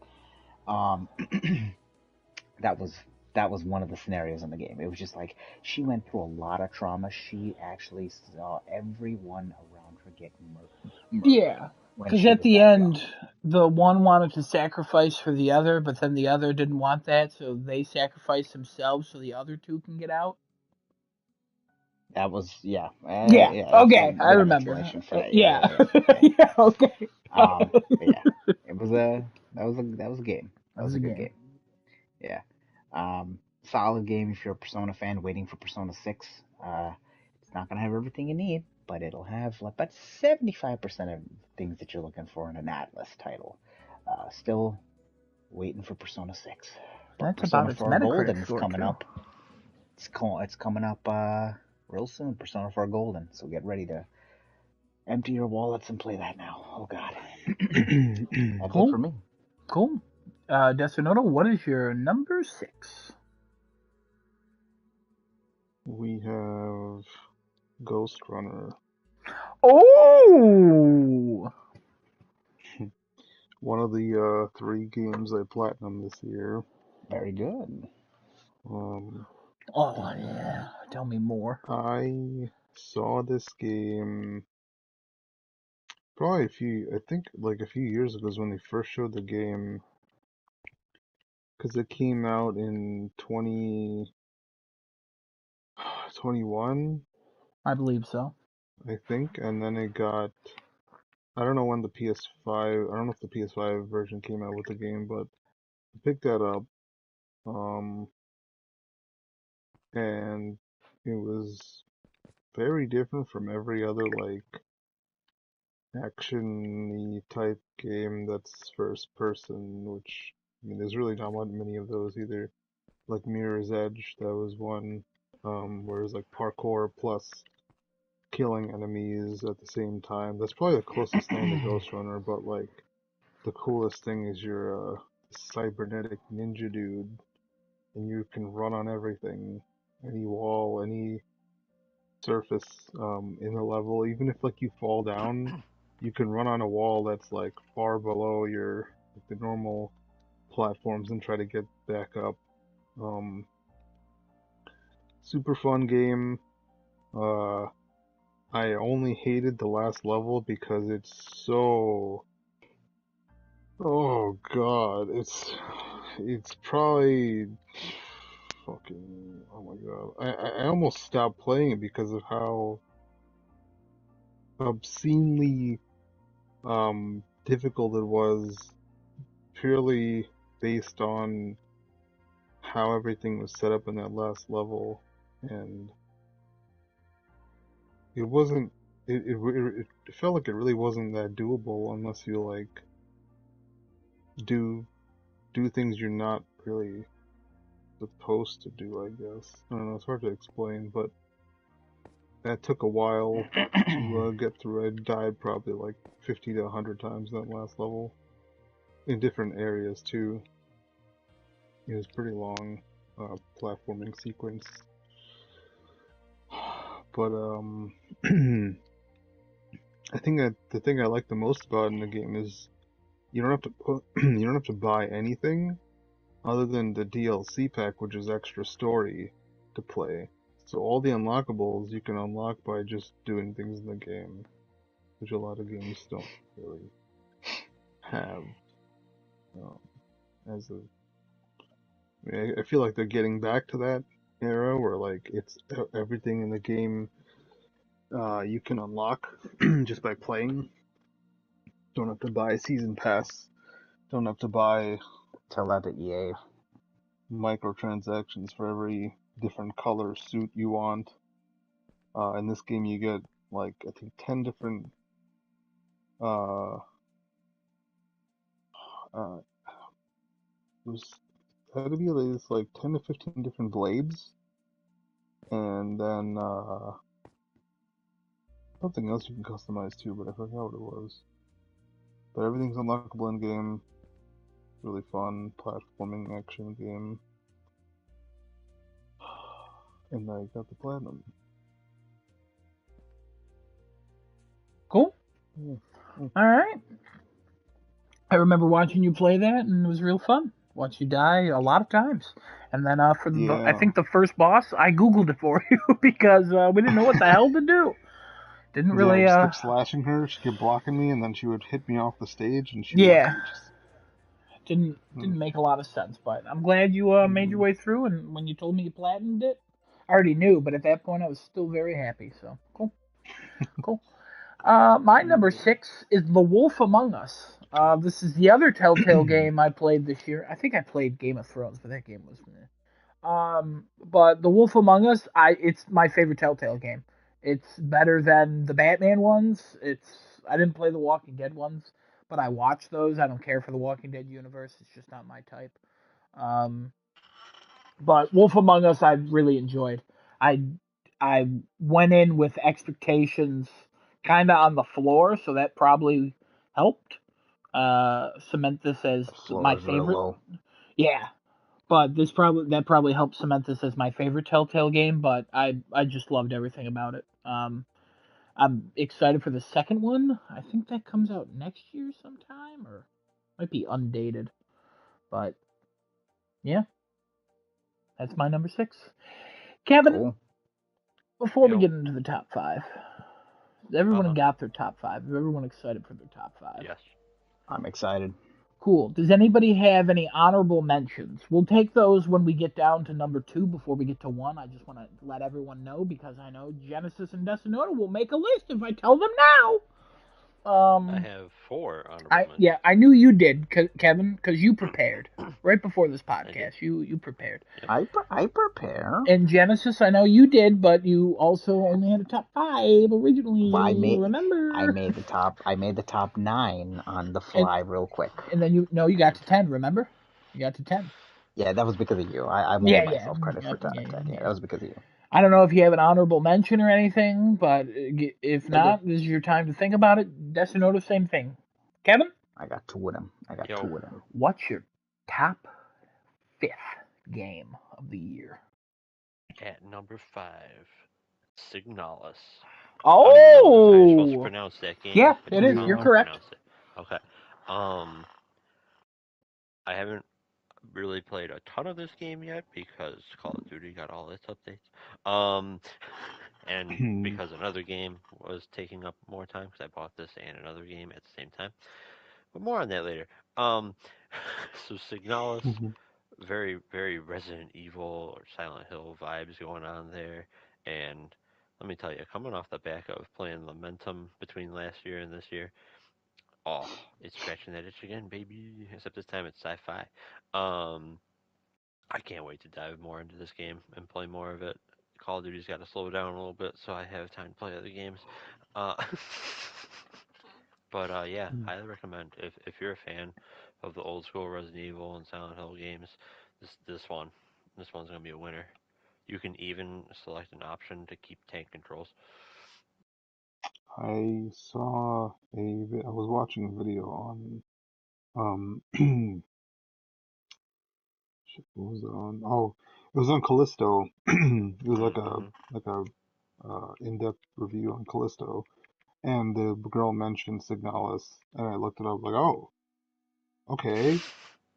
That was that was one of the scenarios in the game. It was just like she went through a lot of trauma. She actually saw everyone around her get murdered. Yeah, when because she at was the that end, young. the one wanted to sacrifice for the other, but then the other didn't want that, so they sacrificed themselves so the other two can get out. That was Yeah. that's a Okay, I bit of remember. explanation for that. Yeah. Yeah. Yeah. Okay. But yeah, it was that was a game. That That was was a a good game. game. Yeah. Solid game if you're a Persona fan waiting for Persona 6. It's not gonna have everything you need, but it'll have like about 75% of things that you're looking for in an Atlas title. Still waiting for Persona 6. But That's about Persona its 4 Metacritic Golden's score coming too. up. It's coming up real soon. Persona 4 Golden. So get ready to empty your wallets and play that now. Oh God. That's it for Cool. me. Cool. Desinoto, what is your number 6? We have Ghost Runner. Oh. One of the 3 games I platinum this year. Very good. Oh yeah. Tell me more. I saw this game probably I think like a few years ago is when they first showed the game, because it came out in 2021, I believe so. I think, and then it got, I don't know when the PS5, I don't know if the PS5 version came out with the game, but I picked that up, and it was very different from every other like action-y type game that's first person, which, I mean, there's really not many of those either. Like Mirror's Edge, that was one, where it's like parkour plus killing enemies at the same time. That's probably the closest thing to Ghost Runner, but like the coolest thing is you're a cybernetic ninja dude, and you can run on everything, any wall, any surface in the level. Even if like you fall down, you can run on a wall that's like far below your like, the normal platforms and try to get back up. Um, Super fun game. Uh, I only hated the last level because it's so. Oh God, it's probably fucking. Oh my God, I almost stopped playing it because of how obscenely difficult it was, purely based on how everything was set up in that last level, and it wasn't. It felt like it really wasn't that doable unless you like do things you're not really supposed to do, I guess. I don't know, it's hard to explain, but that took a while to get through. I died probably like 50 to 100 times in that last level, in different areas too. It was pretty long platforming sequence. But I think that the thing I like the most about it in the game is you don't have to you don't have to buy anything other than the DLC pack, which is extra story to play. So all the unlockables you can unlock by just doing things in the game, which a lot of games don't really have. Um, as a, I mean, I feel like they're getting back to that era where like it's everything in the game you can unlock just by playing. Don't have to buy a season pass. Don't have to buy Tell that to EA. microtransactions for every different color suit you want. In this game, you get like I think 10 different. Uh, it was had to be at least like 10 to 15 different blades, and then something else you can customize too, but I forgot what it was. But everything's unlockable in game. Really fun platforming action game, and I got the platinum. Cool. Yeah. All right. I remember watching you play that, and it was real fun. Once you die, a lot of times. And then for I Yeah. think the first boss, I googled it for you because we didn't know what the hell to do. Didn't Yeah, I really. just kept slashing her. She kept blocking me, and then she would hit me off the stage, and she would Yeah, just. didn't make a lot of sense. But I'm glad you made your way through. And when you told me you platinumed it, I already knew. But at that point, I was still very happy. So cool, cool. My number 6 is The Wolf Among Us. This is the other Telltale game I played this year. I think I played Game of Thrones, but that game was. But The Wolf Among Us, it's my favorite Telltale game. It's better than the Batman ones. I didn't play the Walking Dead ones, but I watch those. I don't care for the Walking Dead universe. It's just not my type. Um, but Wolf Among Us, I really enjoyed. I I went in with expectations kind of on the floor, so that probably helped cement this as The my floor is real favorite. low. Yeah, but that probably helped cement this as my favorite Telltale game. But I just loved everything about it. I'm excited for the second one. I think that comes out next year sometime, or might be undated. But yeah, that's my number 6. Kevin, Cool. before we Yo, get into the top 5, everyone got their top 5. Is everyone excited for their top 5? yes. I'm excited. Cool. Does anybody have any honorable mentions? We'll take those when we get down to number 2 before we get to 1. I just want to let everyone know because I know Genesis and Destinota will make a list if I tell them now. I have 4 honorable mentions. I knew you did, Kevin, because you prepared right before this I did. podcast. You prepared. Yep. I prepare. And Genesis, I know you did, but you also only had a top 5 originally. Well, remember? I made the top 9 on the and fly real quick. and then you got to 10. Remember? You got to 10. Yeah, that was because of you. I won't Yeah, give myself credit for yep, 10. Yeah, that was because of you. I don't know if you have an honorable mention or anything, but if I do. not, this is your time to think about it. Destinota, same thing. Kevin, I got 2 of them. Yo, what's your top 5th game of the year? at number 5, Signalis. I don't even know how you're supposed to Oh, pronounce that game, yeah, but it you is. found You're how to Yeah. correct. pronounce it. Okay. I haven't really played a ton of this game yet because Call of Duty got all its updates. And because another game was taking up more time because I bought this and another game at the same time. But more on that later. Um, so Signalis, very, very Resident Evil or Silent Hill vibes going on there. And let me tell you, coming off the back of playing Lamentum between last year and this year, oh, it's scratching that itch again, baby. Except this time it's sci-fi. Um, I can't wait to dive more into this game and play more of it. Call of Duty's got to slow down a little bit so I have time to play other games. Uh, but yeah, highly recommend if you're a fan of the old school Resident Evil and Silent Hill games, this one's gonna be a winner. You can even select an option to keep tank controls. I saw I was watching a video on shit, what was it on? Oh, it was on Callisto. It was Mm-hmm. like a in-depth review on Callisto, and the girl mentioned Signalis, and I looked it up like, oh, okay,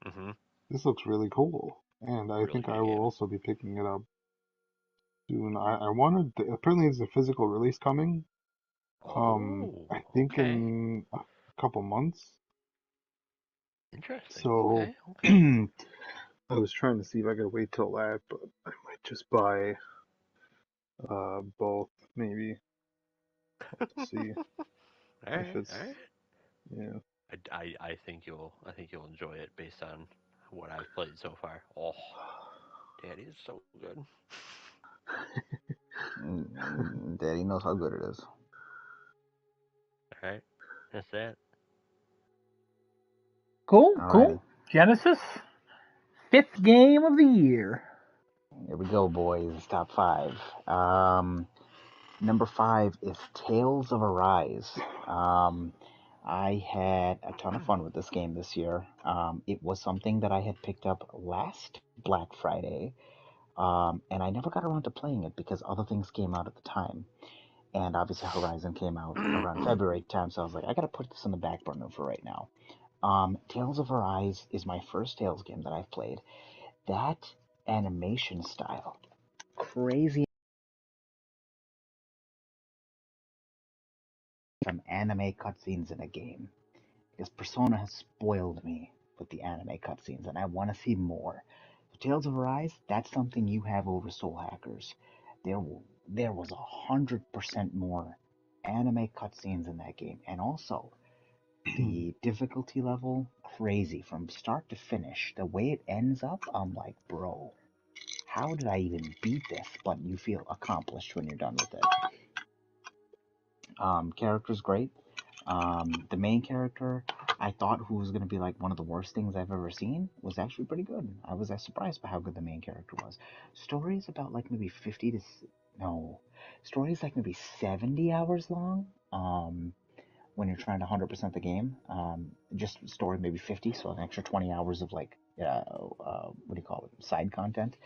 Mm-hmm. this looks really cool, and I Really think I good will game. also be picking it up soon. I wanted apparently there's a physical release coming. Oh, I think okay. in a couple months. Interesting. So Okay, okay. I was trying to see if I could wait till that, but I might just buy both maybe. I'll have to see All if right, all it's right. yeah. I think you'll enjoy it based on what I've played so far. Oh, Daddy is so good. Daddy knows how good it is. All right, that's that. Cool, cool. Alrighty. Genesis, 5th game of the year. Here we go, boys. Top 5. Number 5 is Tales of Arise. I had a ton of fun with this game this year. It was something that I had picked up last Black Friday, and I never got around to playing it because other things came out at the time. And obviously, Horizon came out around February time, so I was like, I gotta put this on the back burner for right now. Tales of Arise is my first Tales game that I've played. That animation style, crazy from anime cutscenes in a game. Because Persona has spoiled me with the anime cutscenes, and I want to see more. So Tales of Arise, that's something you have over Soul Hackers. There was 100% more anime cutscenes in that game, and also the difficulty level, crazy from start to finish. The way it ends up, I'm like, bro, how did I even beat this? But you feel accomplished when you're done with it. Character's great. The main character, I thought who was going to be like one of the worst things I've ever seen, was actually pretty good. I was surprised by how good the main character was. Stories about like maybe 50 to no, stories like maybe 70 hours long. When you're trying to 100% the game, just story maybe 50, so an extra 20 hours of like what do you call it, side content.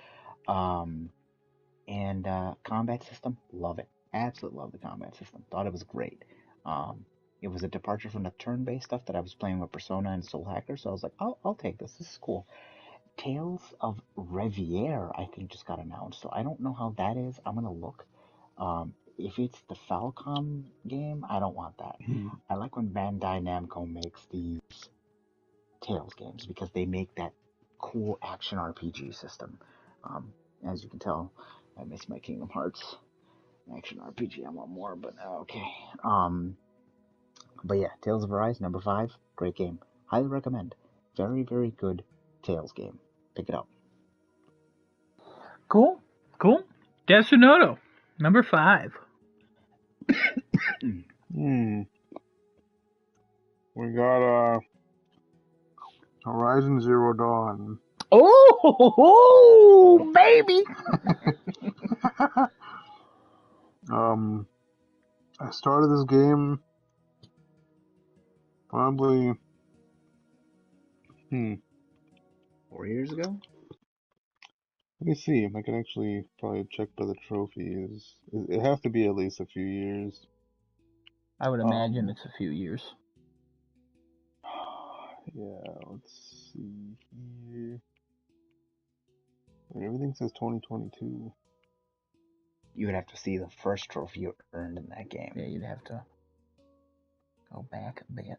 And combat system, love it. Absolutely love the combat system. Thought it was great. It was a departure from the turn-based stuff that I was playing with Persona and Soul Hacker, so I was like, I'll take this. This is cool. Tales of Revier, I think, just got announced, so I don't know how that is. I'm gonna look. If it's the Falcom game, I don't want that. I like when Bandai Namco makes these Tales games because they make that cool action RPG system. As you can tell, I miss my Kingdom Hearts action RPG. I want more, but okay. But yeah, Tales of Arise, number 5, great game. Highly recommend. Very, very good Tales game. Pick it up. Cool. Desunoto, number 5. We got Horizon Zero Dawn. Oh, baby! I started this game probably 4 years ago? Let me see if I can actually probably check by the trophies. It has to be at least a few years. I would imagine it's a few years. Yeah, let's see here. Everything says 2022. You would have to see the first trophy you earned in that game. Yeah, you'd have to go back a bit.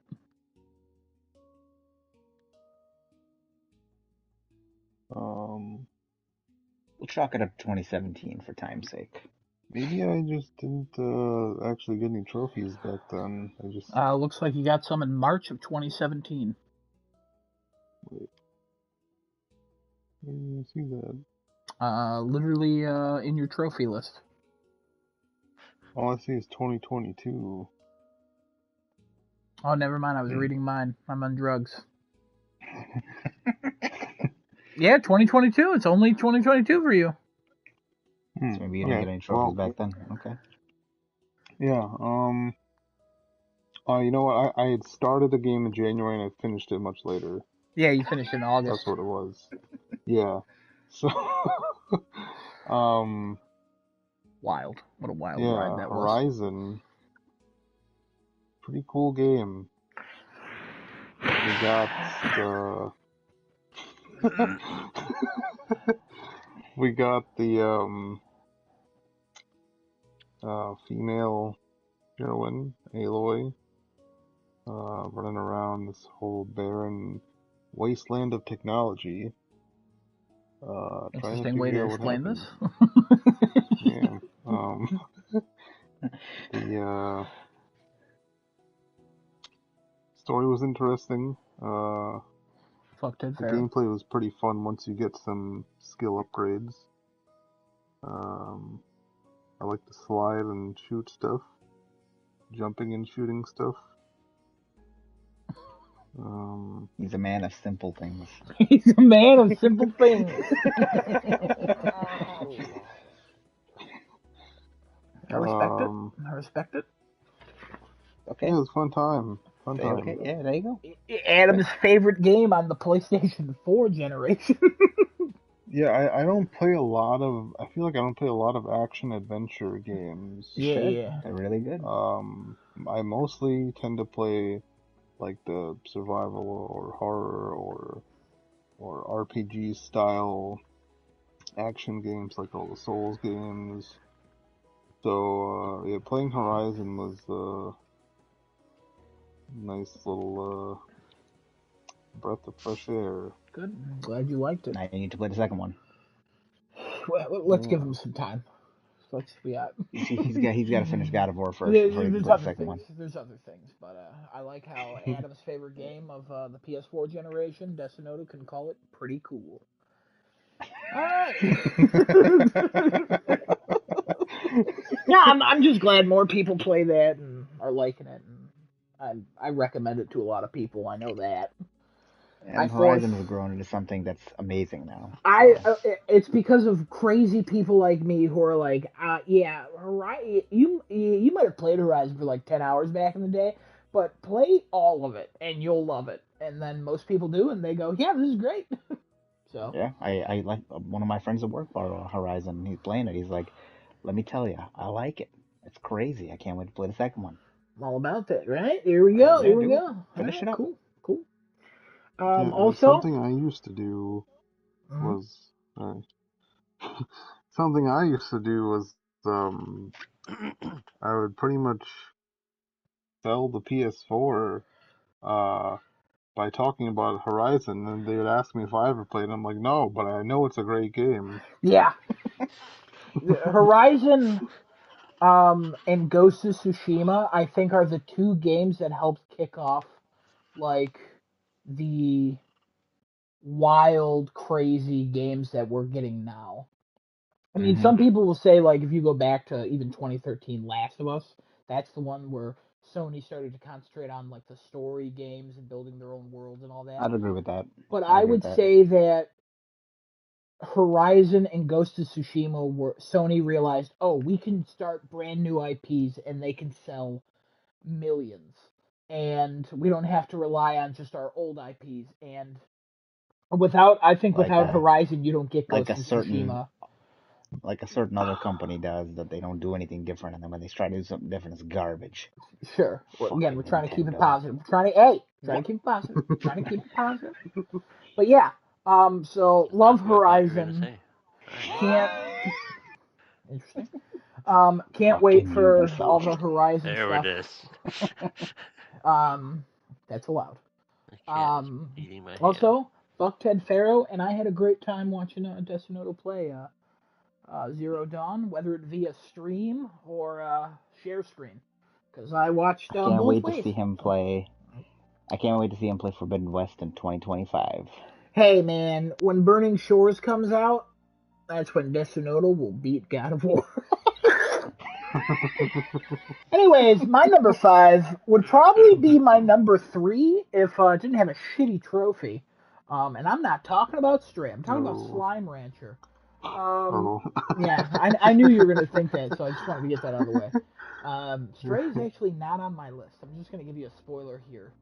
We'll chalk it up to 2017 for time's sake. Maybe I just didn't actually get any trophies back then. I just looks like you got some in March of 2017. wait. Where do you see that? Literally in your trophy list. All I see is 2022. Oh, never mind. I was reading mine. I'm on drugs. Yeah, 2022. It's only 2022 for you. So maybe you didn't get any trophies back then. Okay. Yeah. You know what? I had started the game in January and I finished it much later. Yeah, you finished in August. That's what it was. Yeah. So. Wild. What a wild yeah, ride that was. Horizon. Pretty cool game. We got we got the female heroine, Aloy, running around this whole barren wasteland of technology. Interesting way to explain this. Yeah. The story was interesting. The gameplay was pretty fun once you get some skill upgrades. I like to slide and shoot stuff, jumping and shooting stuff. He's a man of simple things. He's a man of simple things. I respect it. Okay. Yeah, it was a fun time. Okay, yeah, there you go. Adam's favorite game on the PlayStation 4 generation. Yeah, I don't play a lot of. I feel like I don't play a lot of action adventure games. Yeah. They're really good. I mostly tend to play like the survival or horror or RPG style action games, like all the Souls games. So yeah, playing Horizon was a nice little breath of fresh air. Good. I'm glad you liked it. Now you need to play the second one. Well, let's give him some time. He's got to finish God of War first before he can There's play the other second things. one. There's other things, but I like how Adam's favorite game of the PS4 generation, Desonoto, can call it pretty cool. All right. Yeah, I'm just glad more people play that and are liking it, and I recommend it to a lot of people. I know that. And Horizon has grown into something that's amazing now. It's because of crazy people like me who are like, yeah, you might have played Horizon for like 10 hours back in the day, but play all of it and you'll love it. And then most people do, and they go, yeah, this is great. So yeah, I like one of my friends at work borrowed Horizon. He's playing it. He's like, let me tell you, I like it. It's crazy. I can't wait to play the second one. I'm all about that, right? Here we go. Here we go. Finish it up. Cool. Yeah, Also, something I used to do was something I used to do was I would pretty much sell the PS4 by talking about Horizon, and they would ask me if I ever played it. I'm like, no, but I know it's a great game. yeah, Horizon and Ghost of Tsushima, I think, are the two games that helped kick off like the wild, crazy games that we're getting now. I mean, some people will say, like, if you go back to even 2013 Last of Us, that's the one where Sony started to concentrate on, like, the story games and building their own worlds and all that. I'd agree with that. But I would say that Horizon and Ghost of Tsushima were Sony realized, oh, we can start brand new IPs and they can sell millions. And we don't have to rely on just our old IPs. And without Horizon, you don't get Ghost of Tsushima. Like a certain other company does, that they don't do anything different, and then when they try to do something different, it's garbage. Sure. Again, we're trying to keep it positive. We're trying to keep it positive. Trying to keep it positive. But yeah, so love Horizon. Can't. Interesting. Can't wait for all the Horizon stuff. There it is. That's allowed. Eating my hand. Also, fuck Ted Faro, and I had a great time watching Desonoto play Zero Dawn, whether it via stream or share screen, because I watched both ways. I can't wait to see him play. I can't wait to see him play Forbidden West in 2025. Hey man, when Burning Shores comes out, that's when Desonoto will beat God of War. Anyways, my number 5 would probably be my number 3 if it didn't have a shitty trophy. And I'm not talking about Stray. I'm talking about Slime Rancher. Yeah, I knew you were going to think that, so I just wanted to get that out of the way. Stray is actually not on my list. I'm just going to give you a spoiler here.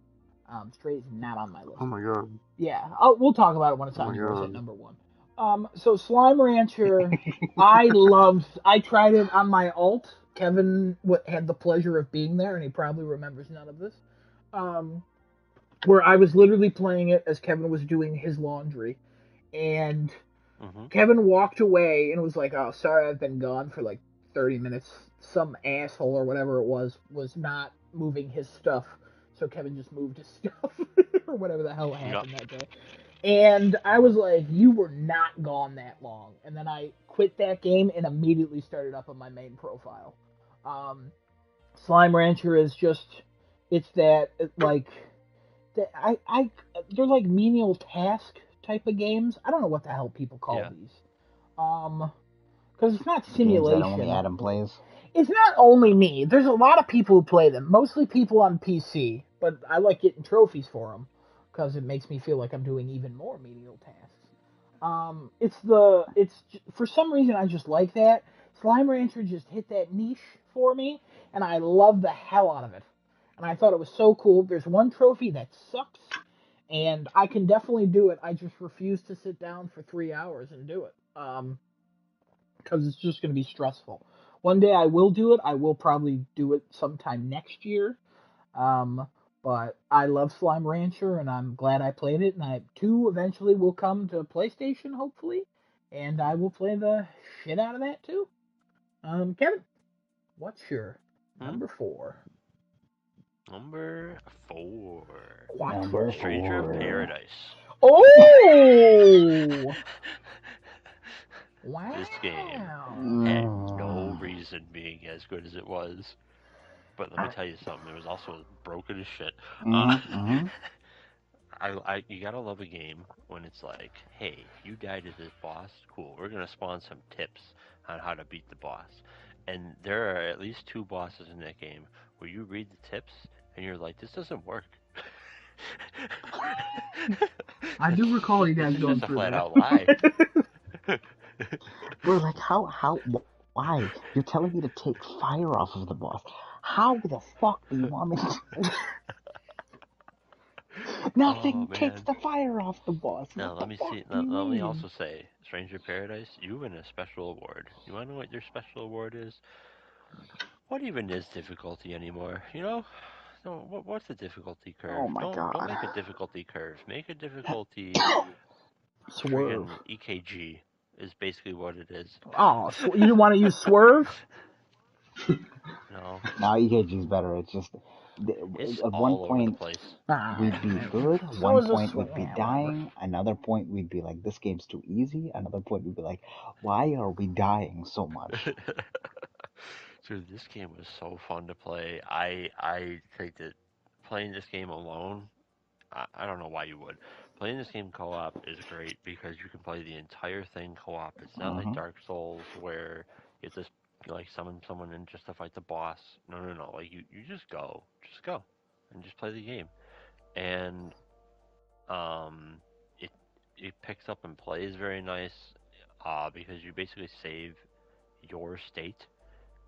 Stray is not on my list. Oh my god. Yeah, we'll talk about it when it's on yours at number 1. So Slime Rancher, I tried it on my alt. Kevin had the pleasure of being there, and he probably remembers none of this. Where I was literally playing it as Kevin was doing his laundry, and Kevin walked away and was like, "Oh, sorry, I've been gone for like 30 minutes. Some asshole or whatever it was not moving his stuff, so Kevin just moved his stuff or whatever the hell happened that day." And I was like, you were not gone that long. And then I quit that game and immediately started up on my main profile. Slime Rancher is just, it's that, like, they're like menial task type of games. I don't know what the hell people call these. Because it's not simulation. Games that only Adam plays. It's not only me. There's a lot of people who play them. Mostly people on PC. But I like getting trophies for them. Because it makes me feel like I'm doing even more menial tasks. It's for some reason I just like that. Slime Rancher just hit that niche for me, and I love the hell out of it. And I thought it was so cool. There's one trophy that sucks, and I can definitely do it. I just refuse to sit down for 3 hours and do it. Because it's just going to be stressful. One day I will do it. I will probably do it sometime next year. But I love Slime Rancher, and I'm glad I played it. And 2 eventually will come to PlayStation, hopefully, and I will play the shit out of that too. Kevin, what's your Hmm? number 4? Number 4. Number Stranger of 4. Paradise. Oh! This game Wow. had no reason being as good as it was. But let me tell you something, it was also broken as shit. Mm-hmm. You gotta love a game when it's like, hey, you died to this boss, cool, we're gonna spawn some tips on how to beat the boss. And there are at least 2 bosses in that game where you read the tips and you're like, this doesn't work. I do recall you This guys is going just a through flat that. out lie. We're like, why? You're telling me to take fire off of the boss. How the fuck do you want me to... Oh Nothing takes man. the fire off the boss. Now What the let me fuck see. do you Let me mean? also say, Stranger Paradise, you win a special award. You want to know what your special award is? What even is difficulty anymore? You know, no. What's the difficulty Oh curve? my Don't god. make a difficulty curve. Make a difficulty Swerve. friggin' EKG is basically what it is. Oh, you didn't want to use Swerve? No, Now EKG is better. It's just it's at one all over the point place. we'd be good. So One is this. point we'd be Yeah, whatever. dying. Another point we'd be like, this game's too easy. Another point we'd be like, why are we dying so much? Dude, this game was so fun to play. I think that playing this game alone, I don't know why you would. Playing this game co-op is great because you can play the entire thing co-op. It's not like Hmm. Dark Souls where you have to like summon someone in just to fight the boss. No. Like you just go, and just play the game. And um, it it picks up and plays very nice, because you basically save your state,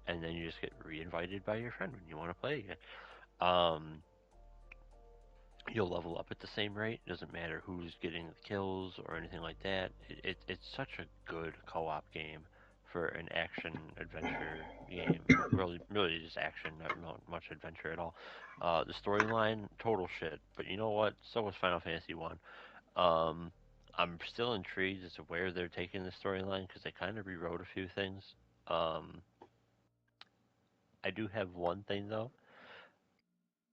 and then you just get re-invited by your friend when you want to play again. Um, you'll level up at the same rate. It doesn't matter who's getting the kills or anything like that. It's such a good co-op game for an action adventure game. Really just action, not much adventure at all. The storyline, total shit. But you know what? So was Final Fantasy One. I'm still intrigued as to where they're taking the storyline because they kind of rewrote a few things. Um, I do have one thing though.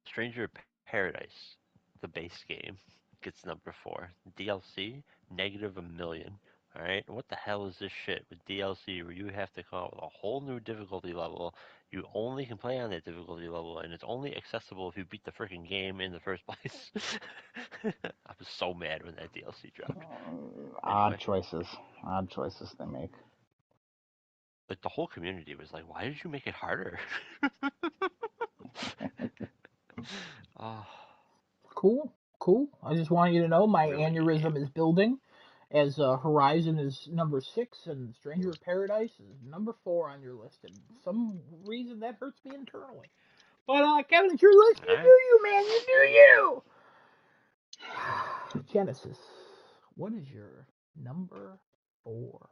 Stranger of Paradise, the base game, gets number 4. DLC, negative a million. Alright, what the hell is this shit with DLC where you have to come up with a whole new difficulty level? You only can play on that difficulty level, and it's only accessible if you beat the freaking game in the first place. I was so mad when that DLC dropped. Odd Anyway, choices. Odd choices they make. like the whole community was like, why did you make it harder? Oh, Cool. Cool. I just want you to know my really good game. aneurysm is building as Horizon is number 6 and Stranger of Paradise is number 4 on your list. And some reason that hurts me internally. But Kevin, it's your list. You do Alright. you, man. You do you. Genesis. What is your number 4? All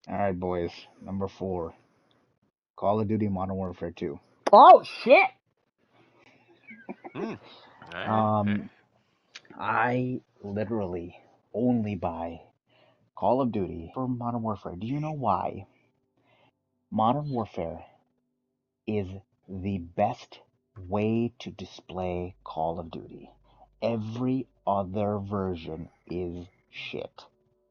right, boys. Number 4. Call of Duty Modern Warfare 2. Oh shit! Hmm. Alright. Um, I literally only buy Call of Duty for Modern Warfare. Do you know why? Modern Warfare is the best way to display Call of Duty. Every other version is shit.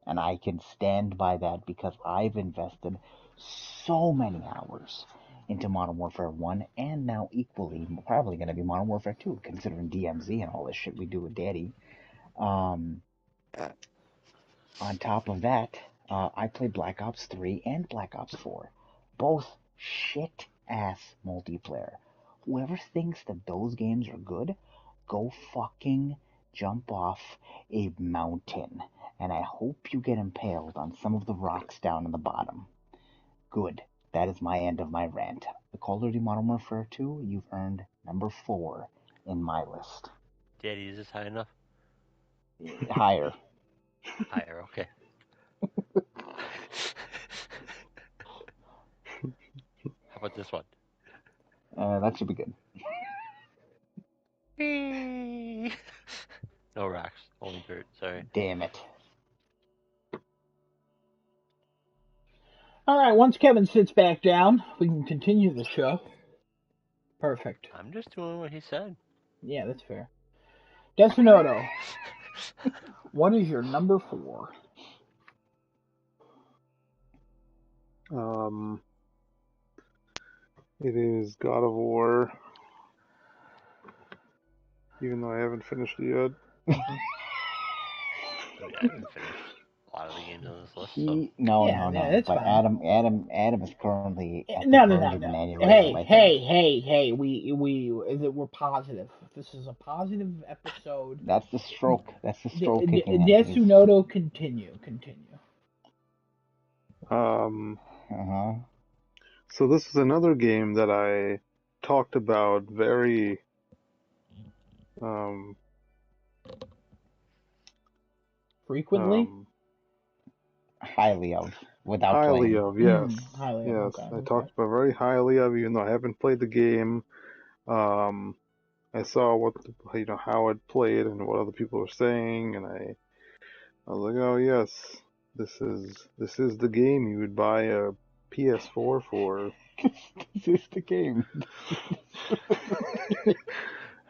And I can stand by that because I've invested so many hours into Modern Warfare 1 and now equally probably going to be Modern Warfare 2 considering DMZ and all this shit we do with Daddy. Um, on top of that, I played Black Ops 3 and Black Ops 4. Both shit ass multiplayer. Whoever thinks that those games are good, go fucking jump off a mountain. And I hope you get impaled on some of the rocks down in the bottom. Good. That is my end of my rant. The Call of Duty Modern Warfare 2, you've earned number 4 in my list. Daddy, is this high enough? Higher. Higher, okay. How about this one? That should be good. No rocks, only dirt. Sorry. Damn it. All right, once Kevin sits back down, we can continue the show. Perfect. I'm just doing what he said. Yeah, that's fair. Desinoto, what is your number 4? It is God of War, even though I haven't finished it yet. I mean, I haven't finished a lot of the games on this list, so No, Yeah, that's But fine. Adam is currently at the No. verge of an aneurysm. Hey. We're positive. This is a positive episode. That's the stroke. That's the stroke kicking in. Desinoto, continue. So this is another game that I talked about very Frequently? Highly of, without highly playing. of, yes. Highly Yes, of, I okay. talked about very highly of, even though I haven't played the game. I saw what how it played and what other people were saying, and I was like, oh yes, this is the game you would buy a PS4 for. This is the game.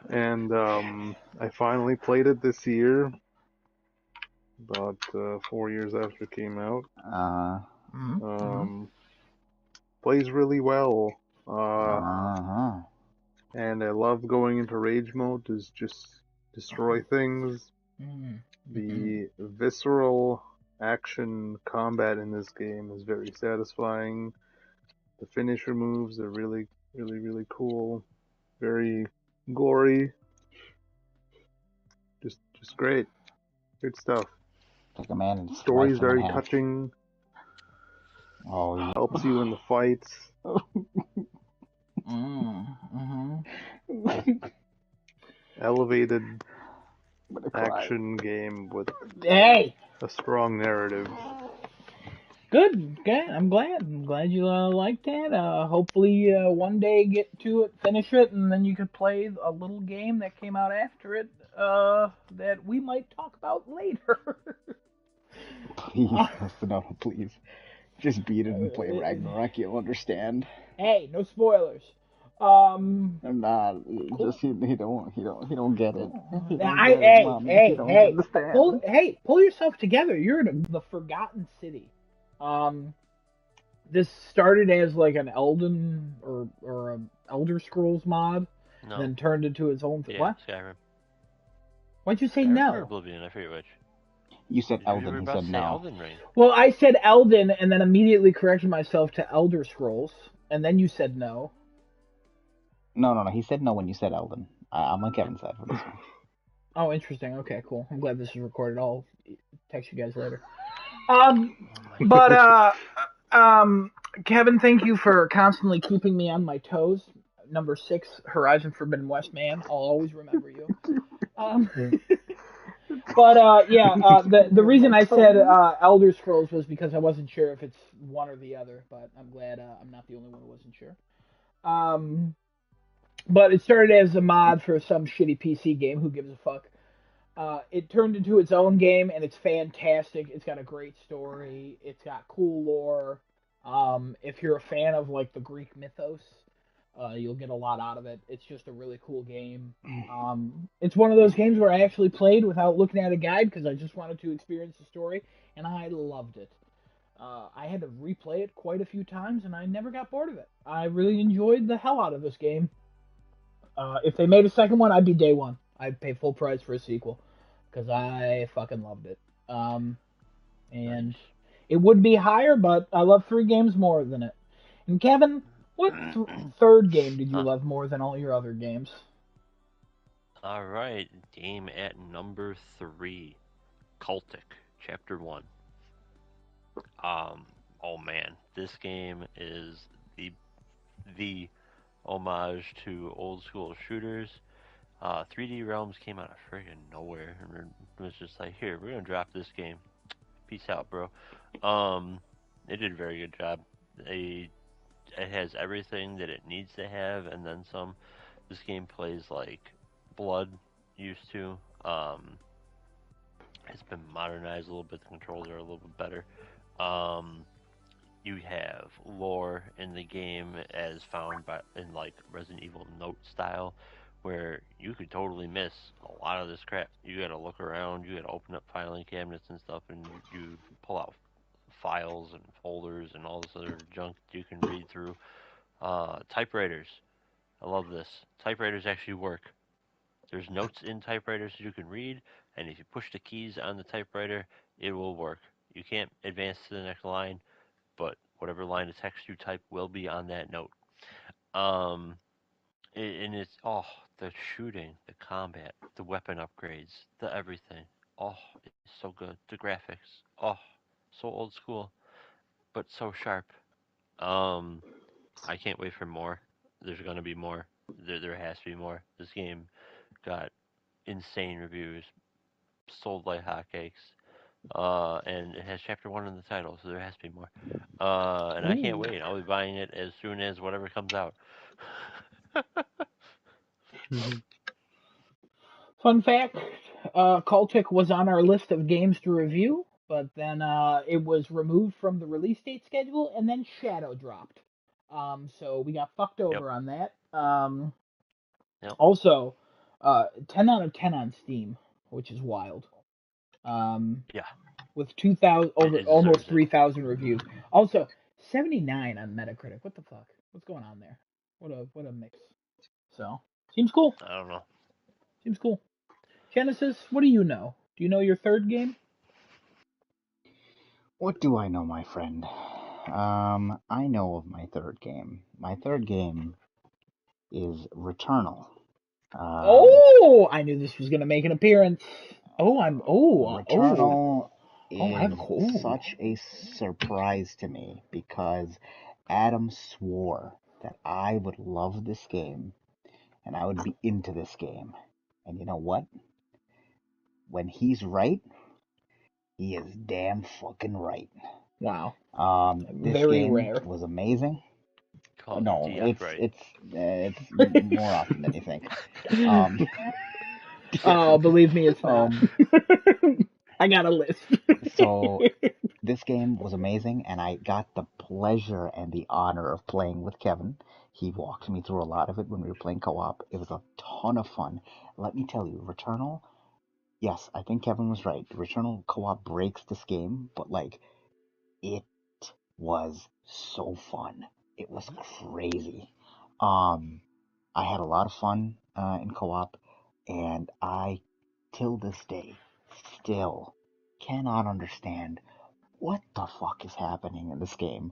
And I finally played it this year, about 4 years after it came out. Plays really well. And I love going into rage mode to just destroy things. The visceral action combat in this game is very satisfying. The finisher moves are really, really, really cool. Very gory. Just great. Good stuff. Like a man and Story's very touching. Oh, yeah. Helps you in the fights. Elevated action game with a strong narrative. Good. I'm glad you like that. Hopefully one day get to it, finish it, and then you could play a little game that came out after it that we might talk about later. Please, no, please. Just beat it and play Ragnarok. You'll understand. Hey, no spoilers. I'm not. Cool. Just he don't get it. Pull yourself together. You're in the Forgotten City. This started as like an Elden or a Elder Scrolls mod, then turned into its own thing. Yeah, what? Skyrim. Why'd you say Skyrim no? Or Oblivion, I forget which. You said Elden. He said no. Elden Ring. Well, I said Elden, and then immediately corrected myself to Elder Scrolls, and then you said no. No. He said no when you said Elden. I'm on Kevin's side for this one. Oh, interesting. Okay, cool. I'm glad this is recorded. I'll text you guys later. Kevin, thank you for constantly keeping me on my toes. Number 6, Horizon Forbidden West, man. I'll always remember you. The reason I said Elder Scrolls was because I wasn't sure if it's one or the other, but I'm glad I'm not the only one who wasn't sure. But it started as a mod for some shitty PC game. Who gives a fuck? It turned into its own game, and it's fantastic. It's got a great story. It's got cool lore. If you're a fan of like the Greek mythos, you'll get a lot out of it. It's just a really cool game. It's one of those games where I actually played without looking at a guide because I just wanted to experience the story, and I loved it. I had to replay it quite a few times, and I never got bored of it. I really enjoyed the hell out of this game. If they made a second one, I'd be day one. I'd pay full price for a sequel because I fucking loved it. And nice. It would be higher, but I love 3 games more than it. And Kevin, what third game did you love more than all your other games? All right, game at number 3, Cultic, Chapter 1. Oh man, this game is the homage to old school shooters. 3D Realms came out of friggin' nowhere and it was just like, here, we're gonna drop this game. Peace out, bro. They did a very good job. It has everything that it needs to have and then some. This game plays like Blood used to. It's been modernized a little bit. The controls are a little bit better. Um, you have lore in the game as found by in like Resident Evil Note style, where you could totally miss a lot of this crap. You got to look around. You got to open up filing cabinets and stuff, and you pull out files and folders and all this other junk you can read through. Typewriters. I love this. Typewriters actually work. There's notes in typewriters you can read, and if you push the keys on the typewriter, it will work. You can't advance to the next line, but whatever line of text you type will be on that note. Um, and it's the shooting, the combat, the weapon upgrades, the everything. Oh, it's so good. The graphics. Oh, so old school, but so sharp. Um, I can't wait for more. There's gonna be more. There has to be more. This game got insane reviews, sold like hotcakes. And it has chapter 1 in the title, so there has to be more. And I can't Ooh. wait. I'll be buying it as soon as whatever comes out. Fun fact, Cultic was on our list of games to review, but then it was removed from the release date schedule and then Shadow dropped. So we got fucked Yep. over on that. Yep. Also, 10 out of 10 on Steam, which is wild. Yeah. With 2,000 over It almost deserves it. 3,000 reviews. Also, 79 on Metacritic. What the fuck? What's going on there? What a mix. So seems cool. I don't know. Seems cool. Genesis, what do you know? Do you know your third game? What do I know, my friend? I know of my third game. My third game is Returnal. Oh, I knew this was gonna make an appearance. Oh, I'm. Returnal I have a. is such a surprise to me because Adam swore that I would love this game and I would be into this game. And you know what? When he's right, he is damn fucking right. Wow. This Very game rare. was amazing. Call it No, DF right. it's more often than you think. Oh, believe me, it's not. Um, I got a list. so this game was amazing, and I got the pleasure and the honor of playing with Kevin. He walked me through a lot of it when we were playing co-op. It was a ton of fun. Let me tell you, Returnal, yes, I think Kevin was right. Returnal co-op breaks this game, but like it was so fun. It was crazy. Um, I had a lot of fun in co-op, and I, till this day, still cannot understand what the fuck is happening in this game.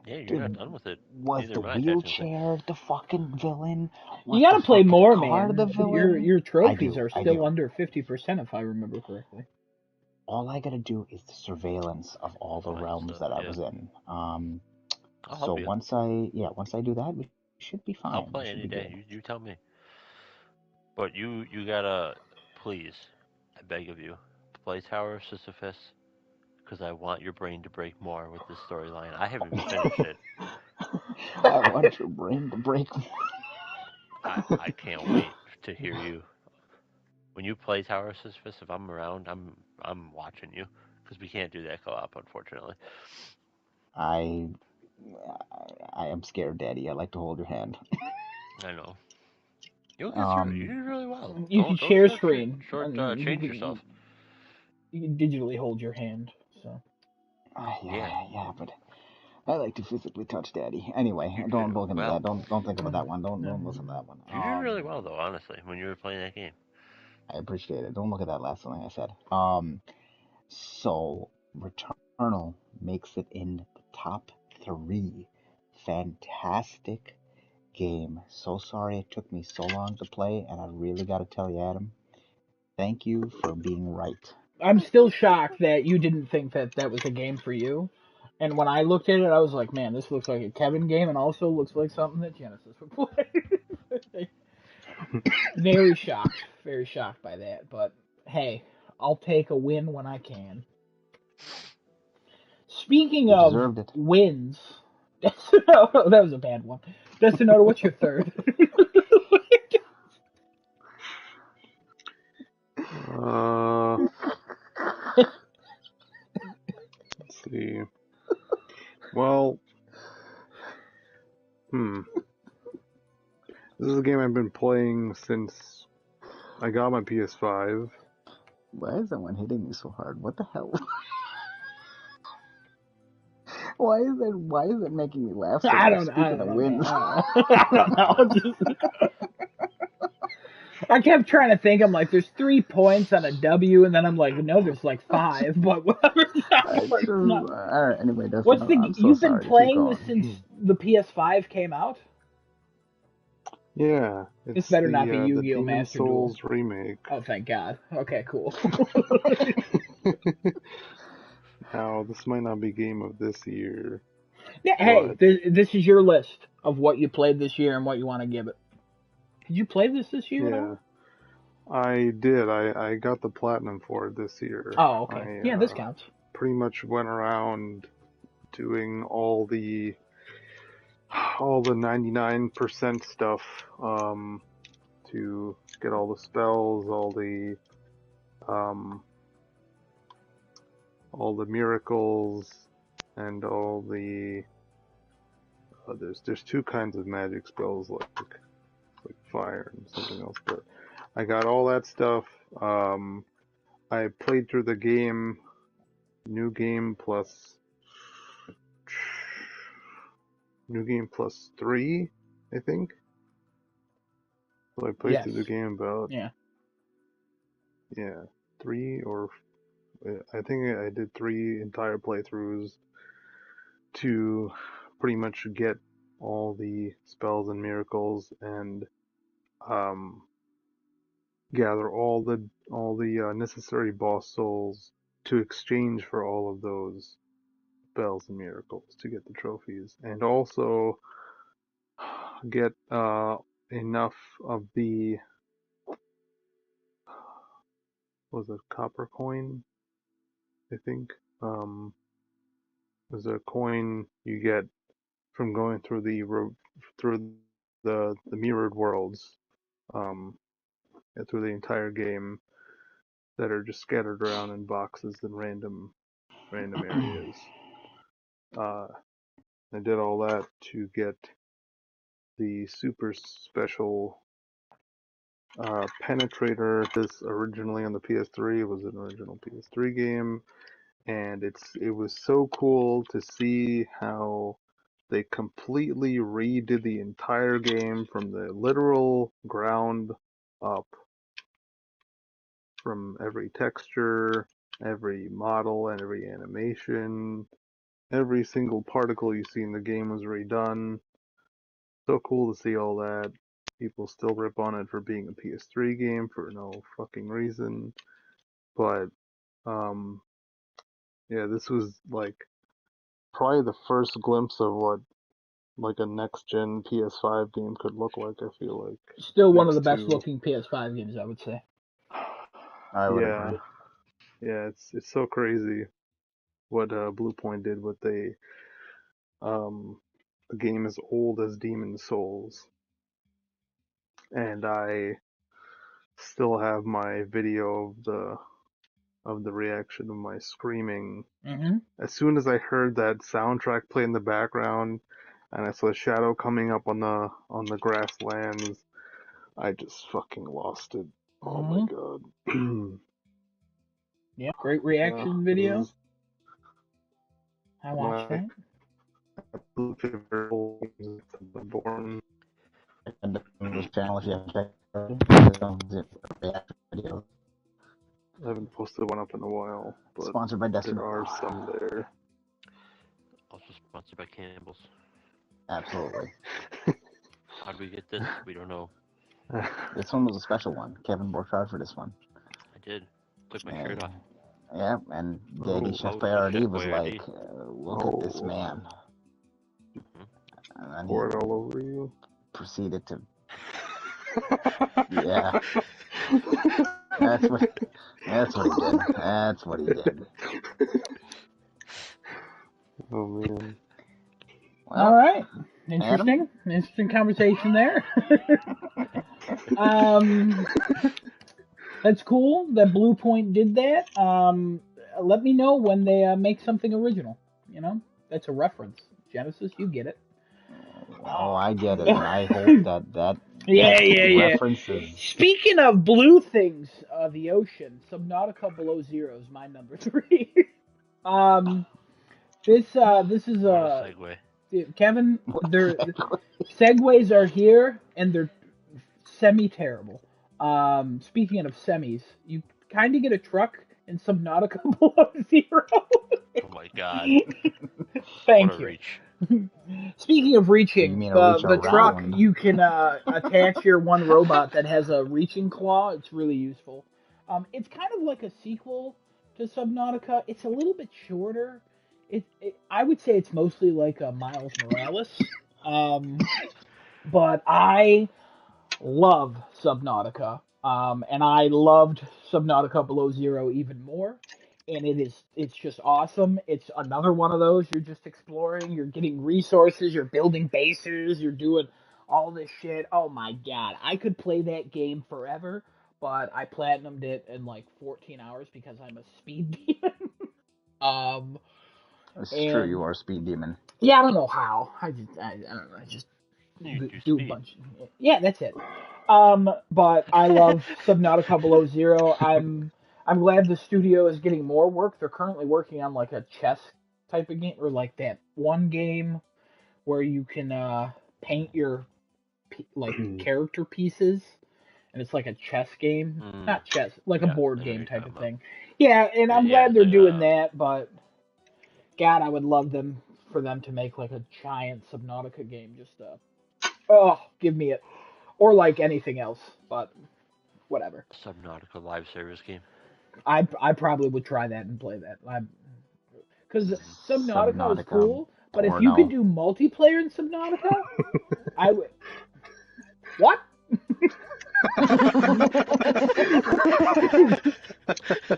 Yeah, you're not Dude, done with it. was Neither the am I, technically. wheelchair the fucking villain? You Was the gotta play fucking more, car man. the villain? Your I trophies do, are I still do. under 50%, if I remember correctly. All I gotta do is the surveillance of all the Find realms stuff, that I yeah. was in. I'll So help you. once I do that, we should be I'll fine. We play should any be day. good. You tell me. But you gotta, please, I beg of you, play Tower of Sisyphus, because I want your brain to break more with this storyline. I haven't even finished it. I want your brain to break. I can't wait to hear you. When you play Tower of Sisyphus, if I'm around, I'm watching you, because we can't do that co-op, unfortunately. I I am scared, Daddy. I like to hold your hand. I know. You'll get through it. You Um, did really well. You can Don't share screen. change yourself. You can digitally hold your hand. So Yeah, yeah, but I like to physically touch Daddy. Anyway, you don't do. look into that. Well, Don't think about that one. Don't listen to that one. you did really well though, honestly, when you were playing that game. I appreciate it. Don't look at that last thing I said. So Returnal makes it in the top 3. Fantastic game. So sorry it took me so long to play, and I really got to tell you, Adam, thank you for being right. I'm still shocked that you didn't think that that was a game for you. And when I looked at it, I was like, man, this looks like a Kevin game, and also looks like something that Genesis would play. Very shocked by that. But hey, I'll take a win when I can. Speaking You of deserved it. wins, that was a bad one. Destinoto, what's your third? Let's see. Well, this is a game I've been playing since I got my PS5. Why is that one hitting me so hard? What the hell? Why is it making me laugh so I much? don't Speaking of know. wins. I don't know. I kept trying to think. I'm like, there's 3 points on a W, and then I'm like, no, there's like 5. But whatever. All right. Anyway, What's Dustin, the? I'm so You've been sorry to keep playing this going. since the PS5 came out. Yeah, This it's better the not be the Yu-Gi-Oh! Demon Master Duel. Souls remake. Oh, thank God. Okay, cool. Now, this might not be game of this year, Yeah, hey, but this is your list of what you played this year and what you want to give it. Did you play this year at all? yeah, I did. I got the platinum for it this year. Oh, okay. Yeah, this counts. Pretty much went around doing all the 99% stuff to get all the spells, all the miracles, and all the there's 2 kinds of magic spells like fire and something else, but I got all that stuff. I played through the game, new game plus 3, I think. So I played through the game about 3 or I think I did 3 entire playthroughs to pretty much get all the spells and miracles and gather all the necessary boss souls to exchange for all of those spells and miracles to get the trophies, and also get enough of the copper coin, I think. There's a coin you get from going through the mirrored worlds, through the entire game, that are just scattered around in boxes in random areas. I did all that to get the super special Penetrator. This originally on the PS3. It was an original PS3 game, and it was so cool to see how they completely redid the entire game from the literal ground up, from every texture, every model, and every animation. Every single particle you see in the game was redone. So cool to see all that. People still rip on it for being a PS3 game for no fucking reason. But, yeah, this was like probably the first glimpse of what like a next gen PS5 game could look like, I feel like. Still one of the best looking PS5 games, I would say. I would agree. Yeah, it's so crazy what Bluepoint did with a game as old as Demon Souls. And I still have my video of the reaction of my screaming. As soon as I heard that soundtrack play in the background and I saw the shadow coming up on the grasslands, I just fucking lost it. Oh my god. Yeah, great reaction video. I watched that. Born. And this channel, if you haven't checked videos. I haven't posted one up in a while, but sponsored by Destiny. There are some there. Also sponsored by Campbell's. Absolutely. How'd we get this? We don't know. This one was a special one. Kevin worked hard for this one. I did. Took my shirt off. Yeah, and Daddy Chef Boyardee was like, look at this man. And then pour it all over you. Proceeded to... Yeah. That's what he did. That's what he did. Oh, man. Well, all right. Interesting conversation there. That's cool that Blue Point did that. Let me know when they make something original. You know, that's a reference. Genesis, you get it. Oh, I get it, and I hope that Yeah. reference is. Speaking of blue things, the ocean, Subnautica Below Zero is my number 3. um, this is What a segue. Kevin. Their segues are here, and they're semi terrible. Speaking of semis, you kind of get a truck in Subnautica Below Zero. Oh my god. What Thank a you. reach. Speaking of You reaching, mean a reach the truck around? you can attach your one robot that has a reaching claw. It's really useful. It's kind of like a sequel to Subnautica. It's a little bit shorter. I would say it's mostly like a Miles Morales. But I love Subnautica. And I loved Subnautica Below Zero even more. And it's just awesome. It's another one of those you're just exploring, you're getting resources, you're building bases, you're doing all this shit. Oh my god, I could play that game forever, but I platinumed it in like 14 hours because I'm a speed demon. um, It's true. and You are a speed demon. yeah, I don't know how. I don't know. I just You do do a speed. bunch. Yeah, that's it. But I love Subnautica Below Zero. I'm glad the studio is getting more work. They're currently working on like a chess type of game, or like that one game where you can paint your like character pieces, and it's like a chess game, not chess, like a Yeah, board I know what game you're type talking of about. thing. Yeah, and I'm Yeah, glad it's they're like doing that. But God, I would love them for them to make like a giant Subnautica game. Just oh, give me it, or like anything else. But whatever. Subnautica live service game. I probably would try that and play that. Because Subnautica is Subnautica cool, but if you could porno. do multiplayer in Subnautica, I would. What?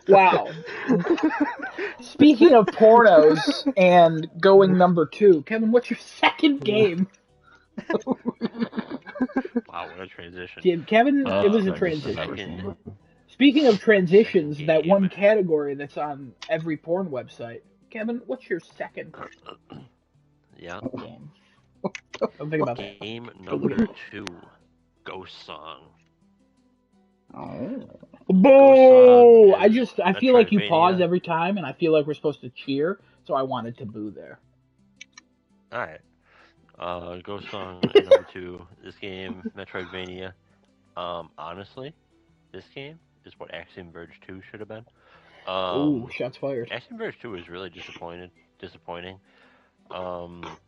Wow. Speaking of pornos and going number 2, Kevin, what's your second game? Wow, what a transition. Kevin, it Best was a transition I've ever transition. Second seen. Speaking of second transitions, that game. one category that's on every porn website. Kevin, what's your second Yeah. game? Don't think about that. Game Don't think about number 2. Ghost Song. Oh. Ghost Song Boo! is I feel like you pause Metroidvania. every time, and I feel like we're supposed to cheer, so I wanted to boo there. Alright. Ghost Song at number 2. This game, Metroidvania. Honestly, this game is what Axiom Verge 2 should have been. Ooh, shots fired. Axiom Verge 2 is really disappointing. Um,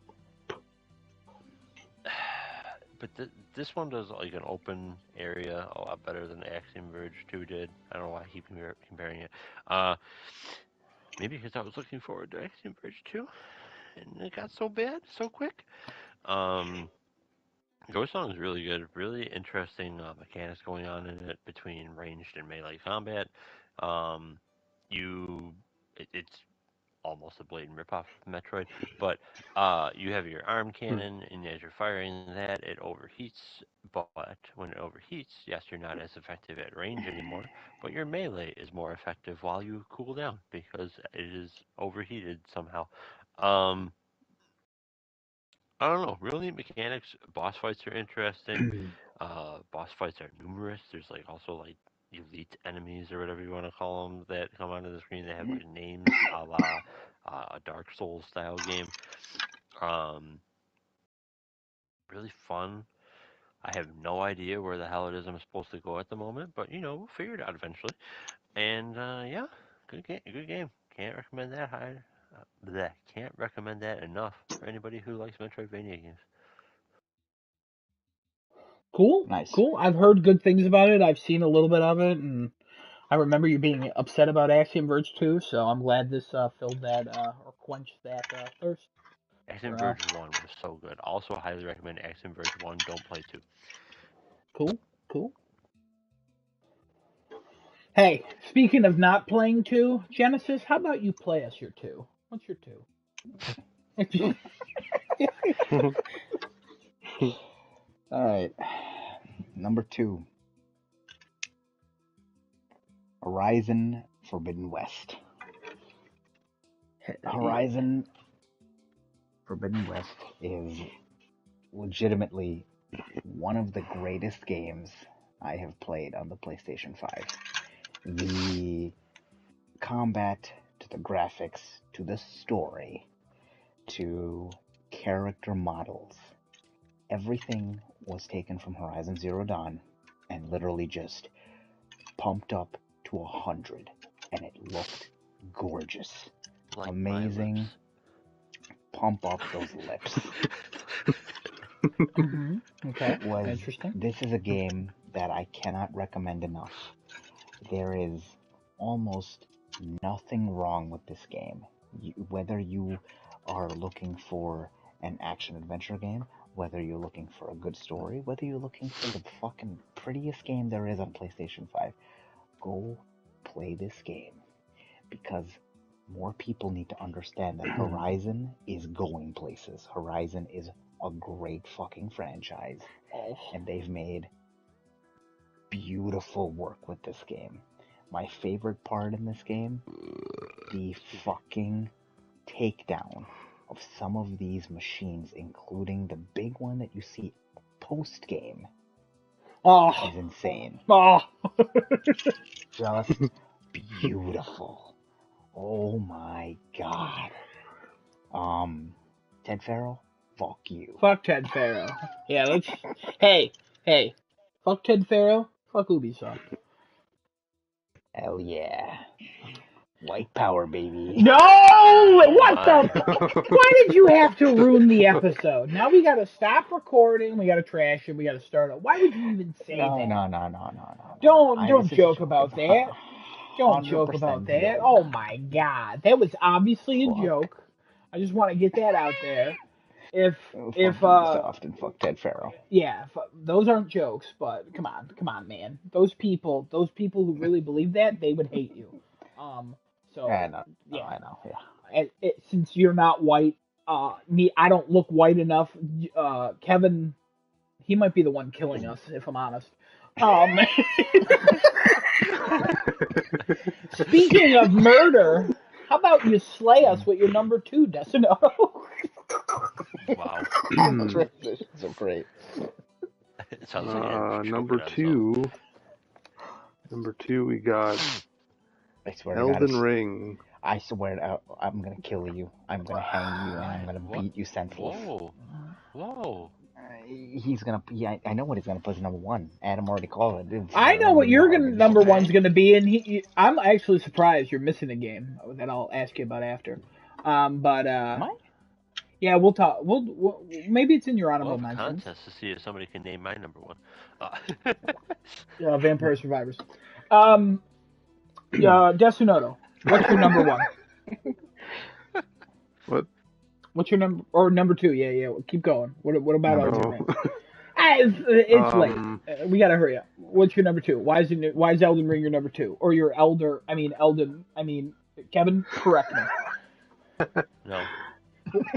but this one does like an open area a lot better than Axiom Verge 2 did. I don't know why I keep comparing it. Maybe because I was looking forward to Axiom Verge 2, and it got so bad so quick. Ghost Song is really good. Really interesting mechanics going on in it between ranged and melee combat. Um, it's almost a blatant ripoff of Metroid, but you have your arm cannon, and as you're firing that, it overheats. But when it overheats, yes, you're not as effective at range anymore, but your melee is more effective while you cool down because it is overheated somehow. Um, I don't know. Really, mechanics. Boss fights are interesting. Boss fights are numerous. There's like also like elite enemies or whatever you want to call them that come onto the screen. They have like names, a la a Dark Souls style game. Um, really fun. I have no idea where the hell it is I'm supposed to go at the moment, but you know we'll figure it out eventually. And yeah, good game. Good game. Can't recommend that high. Can't recommend that enough for anybody who likes Metroidvania games. Cool, Nice. cool. I've heard good things about it. I've seen a little bit of it, and I remember you being upset about Axiom Verge 2, so I'm glad this filled that or quenched that thirst. Axiom For, Verge 1 was so good. Also, highly recommend Axiom Verge 1. Don't play 2. cool, cool. Hey, speaking of not playing 2, Genesis, how about you play us your 2? What's your 2? All right. Number 2. Horizon Forbidden West. Horizon Forbidden West is legitimately one of the greatest games I have played on the PlayStation 5. The combat, to the graphics, to the story, to character models, everything was taken from Horizon Zero Dawn and literally just pumped up to 100, and it looked gorgeous. Like Amazing. Pump up those lips. Okay, interesting. This is a game that I cannot recommend enough. There is almost nothing wrong with this game. Whether you are looking for an action-adventure game, whether you're looking for a good story, whether you're looking for the fucking prettiest game there is on PlayStation 5, go play this game. Because more people need to understand that Horizon is going places. Horizon is a great fucking franchise. And they've made beautiful work with this game. My favorite part in this game, the fucking takedown of some of these machines, including the big one that you see post-game, is insane. Just beautiful. Oh my god. Ted Farrell, fuck you. Fuck Ted Farrell. Yeah, let's. Hey. Fuck Ted Farrell. Fuck Ubisoft. Hell yeah. White power, baby. No! What the? Why did you have to ruin the episode? Now we gotta stop recording. We gotta trash it. We gotta start it. Why would you even say that? No. Don't joke about that. Don't joke about that. Joke. Oh my god, that was obviously a joke. I just want to get that out there. If Ubisoft and fuck Ted Farrell. Yeah, those aren't jokes, but come on, man. Those people who really believe that, they would hate you. So I know. Yeah. Since you're not white, I don't look white enough. Kevin, he might be the one killing us, if I'm honest. Speaking of murder, how about you slay us with your number 2, Decino? Wow. Transitions are great. It sounds like number 2. Number 2, we got I swear Elden to God, Ring. I swear I'm gonna kill you. I'm gonna hang you, and I'm gonna beat you senseless. Whoa. He's gonna. Yeah, I know what he's gonna put as number 1. Adam already called it. I know what your number 1's gonna be, and I'm actually surprised you're missing a game that I'll ask you about after. Am I? Yeah, we'll talk. We'll maybe it's in your honorable mentions. Contest to see if somebody can name my number 1. Vampire Survivors. Desunoto, what's your number 1? What? What's your number 2? Yeah. Keep going. What about Elden Ring? It's late. We gotta hurry up. What's your number 2? Why is Elden Ring your number 2? Or your Kevin, correct me. No.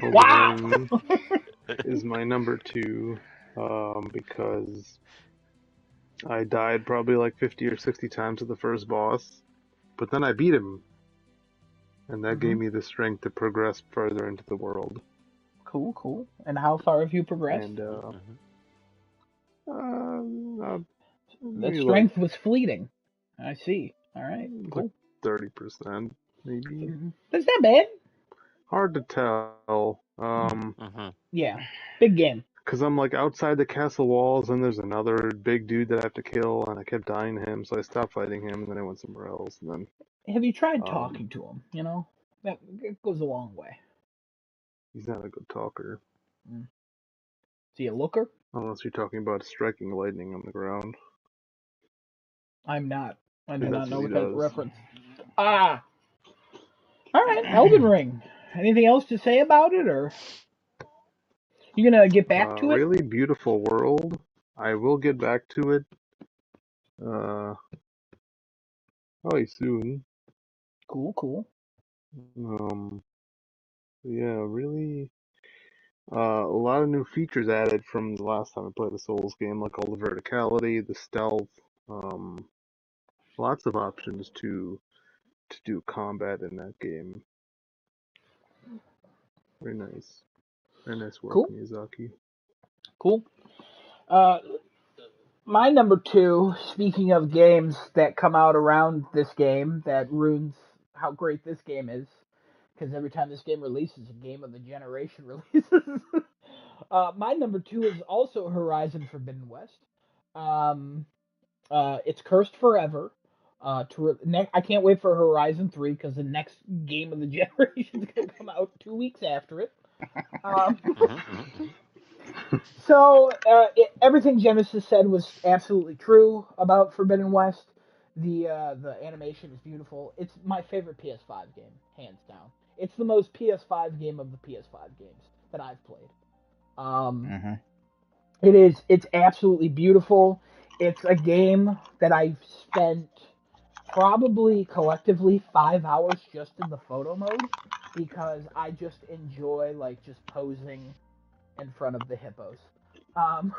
Wow! Is my number 2 because I died probably like 50 or 60 times to the first boss, but then I beat him, and that gave me the strength to progress further into the world. Cool. And how far have you progressed? And the strength was fleeting. I see. All right, cool. 30%, maybe. That's not bad. Hard to tell. Yeah, big game. Because I'm like outside the castle walls, and there's another big dude that I have to kill, and I kept dying to him, so I stopped fighting him, and then I went somewhere else. And then have you tried talking to him? You know, that goes a long way. He's not a good talker. Is he a looker? Unless you're talking about striking lightning on the ground. I'm not. I do not know what that reference. All right, Elden Ring. Anything else to say about it, or you gonna get back to it? Really beautiful world. I will get back to it. Probably soon. Cool. Yeah, really. A lot of new features added from the last time I played the Souls game, like all the verticality, the stealth, lots of options to do combat in that game. Very nice. Very nice work, Cool. Miyazaki. Cool. My number two, speaking of games that come out around this game that ruins how great this game is, because every time this game releases, a game of the generation releases. My number two is also Horizon Forbidden West. Um, it's cursed forever. I can't wait for Horizon 3 because the next game of the generation is going to come out 2 weeks after it. Um, so everything Genesis said was absolutely true about Forbidden West. The animation is beautiful. It's my favorite PS5 game, hands down. It's the most PS5 game of the PS5 games that I've played. Um, Mm-hmm. it's absolutely beautiful. It's a game that I've spent probably collectively 5 hours just in the photo mode because I just enjoy like just posing in front of the hippos. Um,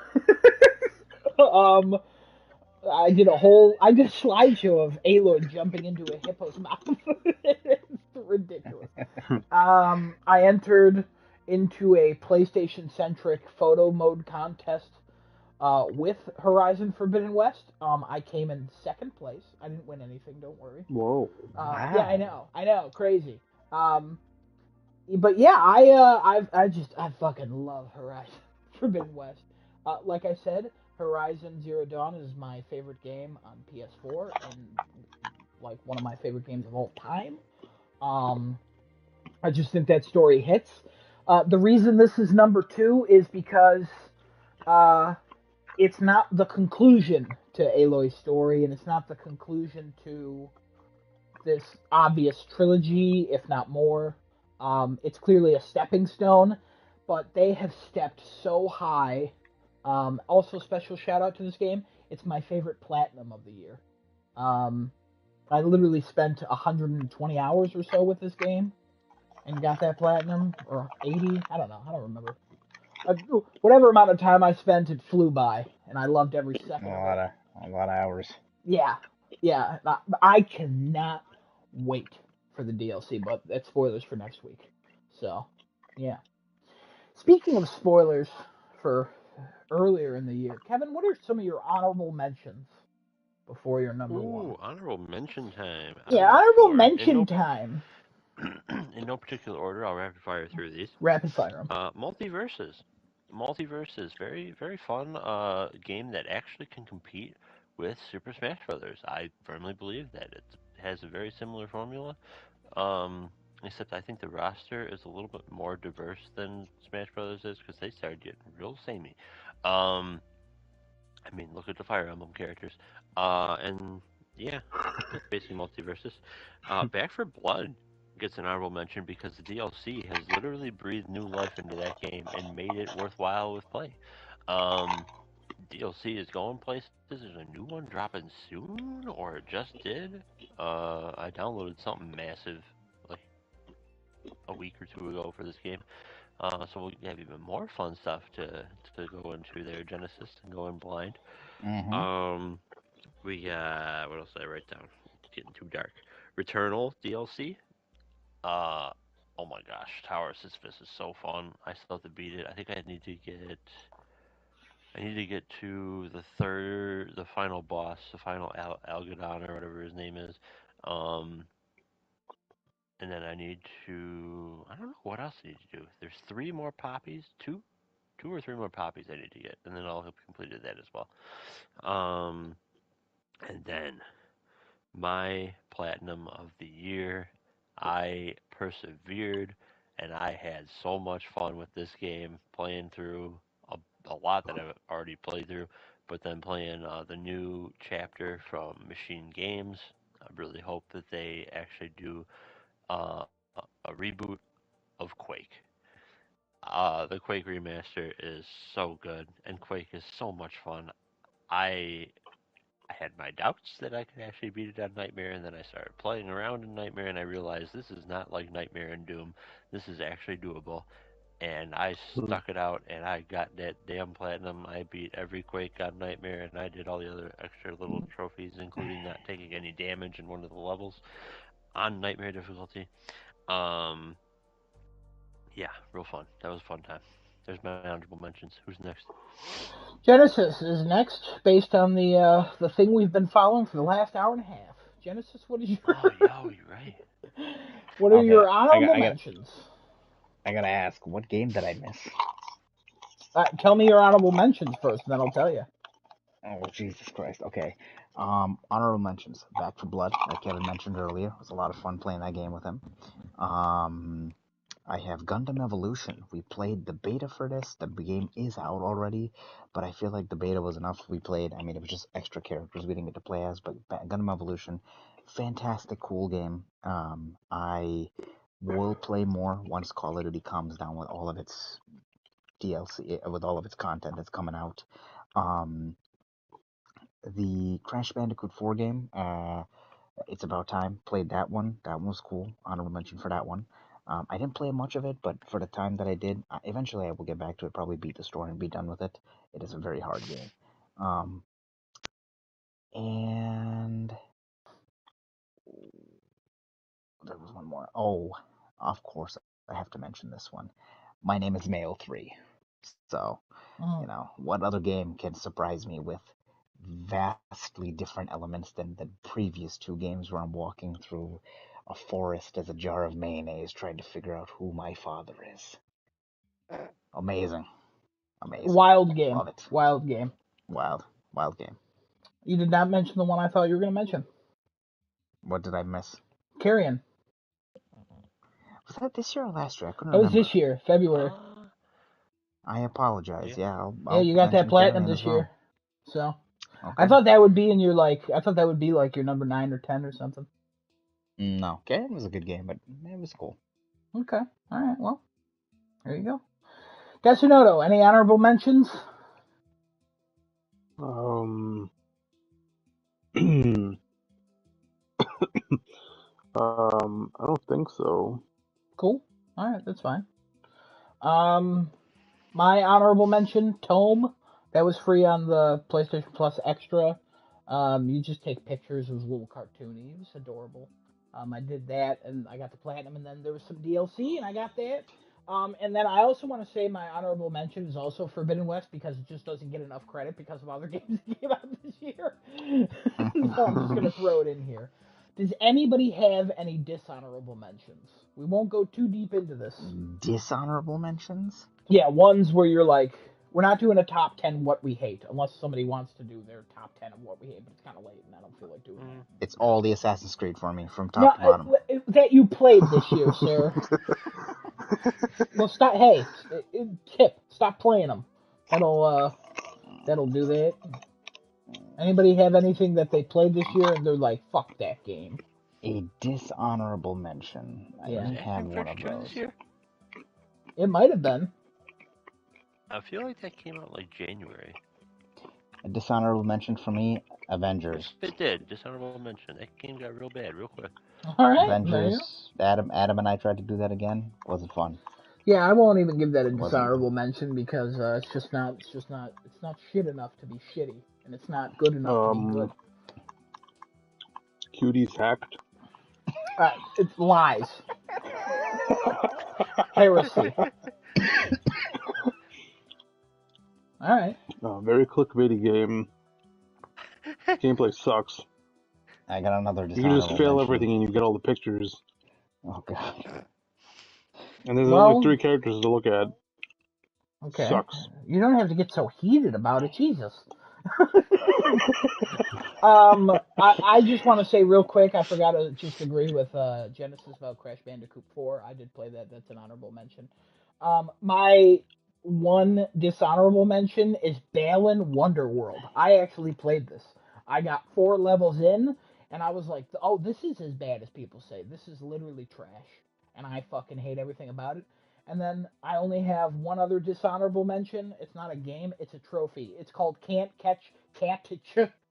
um, I did a slideshow of Aloy jumping into a hippo's mouth. It's ridiculous. I entered into a PlayStation centric photo mode contest with Horizon Forbidden West. I came in second place. I didn't win anything. Don't worry. Whoa. Yeah, Wow. I know, crazy. But yeah, I fucking love Horizon Forbidden West. Like I said, Horizon Zero Dawn is my favorite game on PS4 and like one of my favorite games of all time. Um, I just think that story hits. The reason this is number two is because uh, it's not the conclusion to Aloy's story, and it's not the conclusion to this obvious trilogy, if not more. It's clearly a stepping stone, but they have stepped so high. Also, special shout out to this game. It's my favorite platinum of the year. Um, I literally spent 120 hours or so with this game and got that platinum, or 80. I don't know. I don't remember. Uh, whatever amount of time I spent, it flew by, and I loved every second of it. A lot of hours. Yeah, yeah. I cannot wait for the DLC, but that's spoilers for next week. So, yeah. Speaking of spoilers for earlier in the year, Kevin, what are some of your honorable mentions before your number one? Ooh, honorable mention time. I Yeah, got honorable four. mention time. In no particular order, I'll rapid fire through these. Rapid fire them. Multiverses. Multiverses, very very fun game that actually can compete with Super Smash Brothers. I firmly believe that it has a very similar formula. Um, Except I think the roster is a little bit more diverse than Smash Brothers is because they started getting real samey. Um, I mean, look at the Fire Emblem characters. And yeah, that's basically multiverses. Back for Blood gets an honorable mention because the DLC has literally breathed new life into that game and made it worthwhile with play. Um, DLC is going places. There's a new one dropping soon, or it just did. I downloaded something massive like a week or two ago for this game. So we have even more fun stuff to go into there, Genesis, and go in blind. Mm-hmm. Um, we what else did I write down? It's getting too dark. Returnal DLC. Uh, oh my gosh, Tower of Sisyphus is so fun. I still have to beat it. I think I need to get to the final boss, the final Algadon or whatever his name is. Um, and then I need to I don't know what else I need to do. There's three more poppies, two or three more poppies I need to get, and then I'll have completed that as well. Um, and then my platinum of the year. I persevered and I had so much fun with this game, playing through a lot that I've already played through, but then playing the new chapter from Machine Games. I really hope that they actually do a reboot of Quake. The Quake remaster is so good, and Quake is so much fun. I I had my doubts that I could actually beat it on Nightmare, and then I started playing around in Nightmare, and I realized this is not like Nightmare and Doom. This is actually doable, and I stuck it out, and I got that damn platinum. I beat every Quake on Nightmare, and I did all the other extra little trophies, including not taking any damage in one of the levels on Nightmare difficulty. Um, yeah, real fun. That was a fun time. There's my honorable mentions. Who's next? Genesis is next, based on the thing we've been following for the last hour and a half. Genesis, what is your? Oh, yo, you're right. What are Okay, your honorable mentions? I gotta ask, what game did I miss? Tell me your honorable mentions first, and then I'll tell you. Oh, Jesus Christ. Okay. Honorable mentions. Back for Blood, like Kevin mentioned earlier. It was a lot of fun playing that game with him. I have Gundam Evolution. We played the beta for this. The game is out already, but I feel like the beta was enough. We played, I mean, it was just extra characters we didn't get to play as, but Gundam Evolution, fantastic, cool game. I will play more once Call of Duty comes down with all of its DLC, with all of its content that's coming out. The Crash Bandicoot 4 game, it's about time. Played that one. That one was cool. Honorable mention for that one. I didn't play much of it, but for the time that I did, eventually I will get back to it. Probably beat the story and be done with it. It is a very hard game. And there was one more. Oh, of course, I have to mention this one. My Name is Mayo 3. So, what other game can surprise me with vastly different elements than the previous two games where I'm walking through a forest as a jar of mayonnaise trying to figure out who my father is. Amazing. Wild game. Love it. Wild game. Wild game. You did not mention the one I thought you were going to mention. What did I miss? Carrion. Was that this year or last year? I couldn't remember. remember. It was this year, February. I apologize. Yeah, I'll you got that platinum this year. So okay. I thought that would be in your your number 9 or 10 or something. No, Carrion was a good game, but it was cool. Okay, all right. Well, there you go. Desunoto, any honorable mentions? I don't think so. Cool. All right, that's fine. My honorable mention, Tome. That was free on the PlayStation Plus Extra. You just take pictures. It was a little cartoony. It was adorable. I did that, and I got the platinum, and then there was some DLC, and I got that. And then I also want to say my honorable mention is also Forbidden West because it just doesn't get enough credit because of other games that came out this year. So I'm just going to throw it in here. Does anybody have any dishonorable mentions? We won't go too deep into this. Dishonorable mentions? Yeah, ones where you're like, we're not doing a top 10 what we hate, unless somebody wants to do their top 10 of what we hate, but it's kind of late, and I don't feel like doing that. It's all the Assassin's Creed for me, from top to bottom. That you played this year, sir. Well, stop. Hey, tip. Stop playing them. That'll do that. Anybody have anything that they played this year and they're like, fuck that game? A dishonorable mention. I didn't have one of those. This year? It might have been. I feel like that came out like January. A dishonorable mention for me, Avengers. Yes, it did. Dishonorable mention. That game got real bad real quick. All right. Avengers. Adam and I tried to do that again. Wasn't fun. Yeah, I won't even give that a dishonorable mention because it's not shit enough to be shitty, and it's not good enough to be good. Cutie's hacked. It's lies. Heresy. All right. Very clickbaity game. Gameplay sucks. I got another dishonorable You can just fail everything and you get all the pictures. Oh, God. And there's only 3 characters to look at. Okay. Sucks. You don't have to get so heated about it, Jesus. I just want to say real quick, I forgot to just agree with Genesis about Crash Bandicoot 4. I did play that. That's an honorable mention. My one dishonorable mention is Balan Wonderworld. I actually played this. I got 4 levels in, and I was like, oh, this is as bad as people say. This is literally trash. And I fucking hate everything about it. And then I only have one other dishonorable mention. It's not a game, it's a trophy. It's called Can't Catch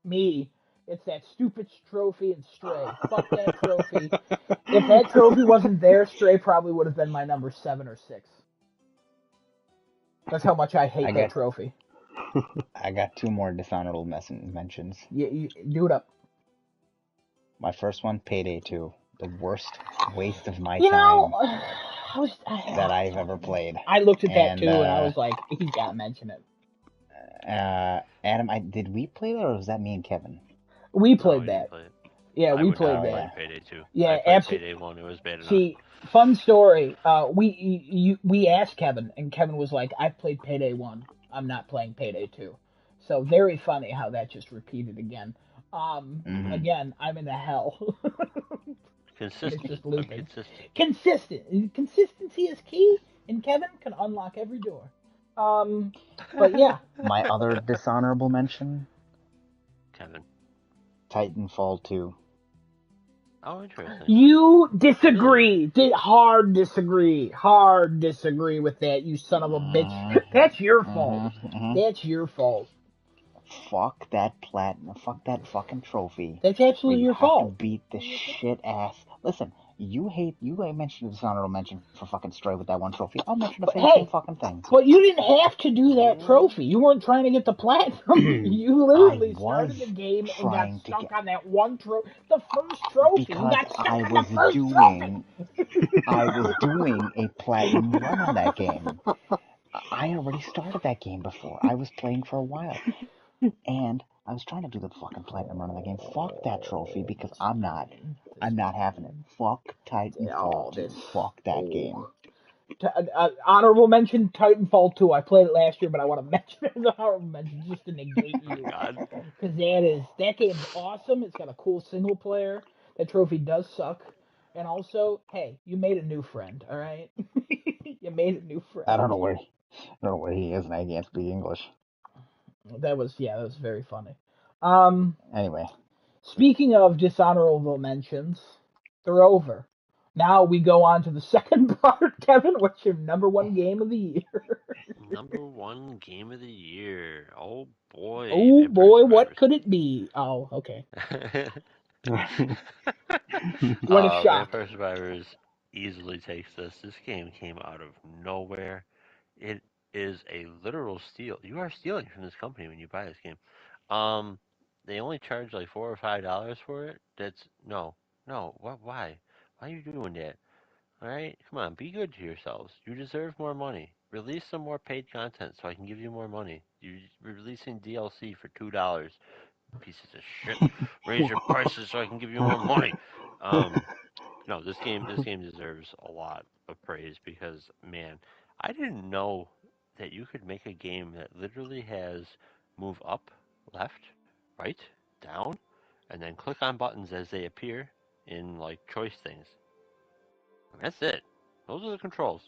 Me. It's that stupid trophy in Stray. Fuck that trophy. If that trophy wasn't there, Stray probably would have been my number 7 or 6. That's how much I hate that trophy. I got 2 more dishonorable mentions. You do it up. My first one, Payday 2. The worst waste of my You know, time that I've ever played. I looked at that too, and I was like, he's got to mention it. Adam, did we play that, or was that me and Kevin? We played that. Play it. Yeah, we played that. I played Payday 2. Yeah, I played absolutely. Payday 1. It was bad enough. See, fun story. We asked Kevin, and Kevin was like, "I've played Payday 1. I'm not playing Payday 2." So very funny how that just repeated again. Again, I'm in the hell. Consistent. It's just looping. Consistent. Consistency is key, and Kevin can unlock every door. But yeah. My other dishonorable mention, Kevin. Titanfall 2. Oh, interesting. You disagree. Really? Hard disagree with that, you son of a bitch. That's your fault. That's your fault. Fuck that platinum. Fuck that fucking trophy. That's absolutely your fault. You have to beat the shit ass. Listen, you mentioned a dishonorable mention for fucking Stray with that one trophy. I'll mention the same fucking thing. But you didn't have to do that trophy. You weren't trying to get the platinum. You literally started the game and got stuck on that one trophy. The first trophy. Because you got stuck on the first trophy. I was doing a platinum run on that game. I already started that game before. I was playing for a while. And I was trying to do the fucking platinum run of that game. Fuck that trophy, because I'm not having it. Fuck Titanfall 2. Fuck that game. Honorable mention, Titanfall 2. I played it last year, but I want to mention it as an honorable mention just to negate you. Because that game's awesome. It's got a cool single player. That trophy does suck. And also, hey, you made a new friend, all right? You made a new friend. I don't know where he is, and I can't speak English. That was very funny. Anyway. Speaking of dishonorable mentions, they're over. Now we go on to the second part. Kevin, what's your number one game of the year? Number one game of the year. Oh boy. Oh boy, what could it be? Oh, okay. What a shock. Vampire Survivors easily takes this. This game came out of nowhere. It is a literal steal. You are stealing from this company when you buy this game. They only charge like $4 or $5 for it. That's no. What? Why? Why are you doing that? All right, come on, be good to yourselves. You deserve more money. Release some more paid content so I can give you more money. You're releasing DLC for $2. Pieces of shit. Raise your prices so I can give you more money. No, this game deserves a lot of praise because, man, I didn't know that you could make a game that literally has move up, left, right, down, and then click on buttons as they appear in like choice things. That's it. Those are the controls.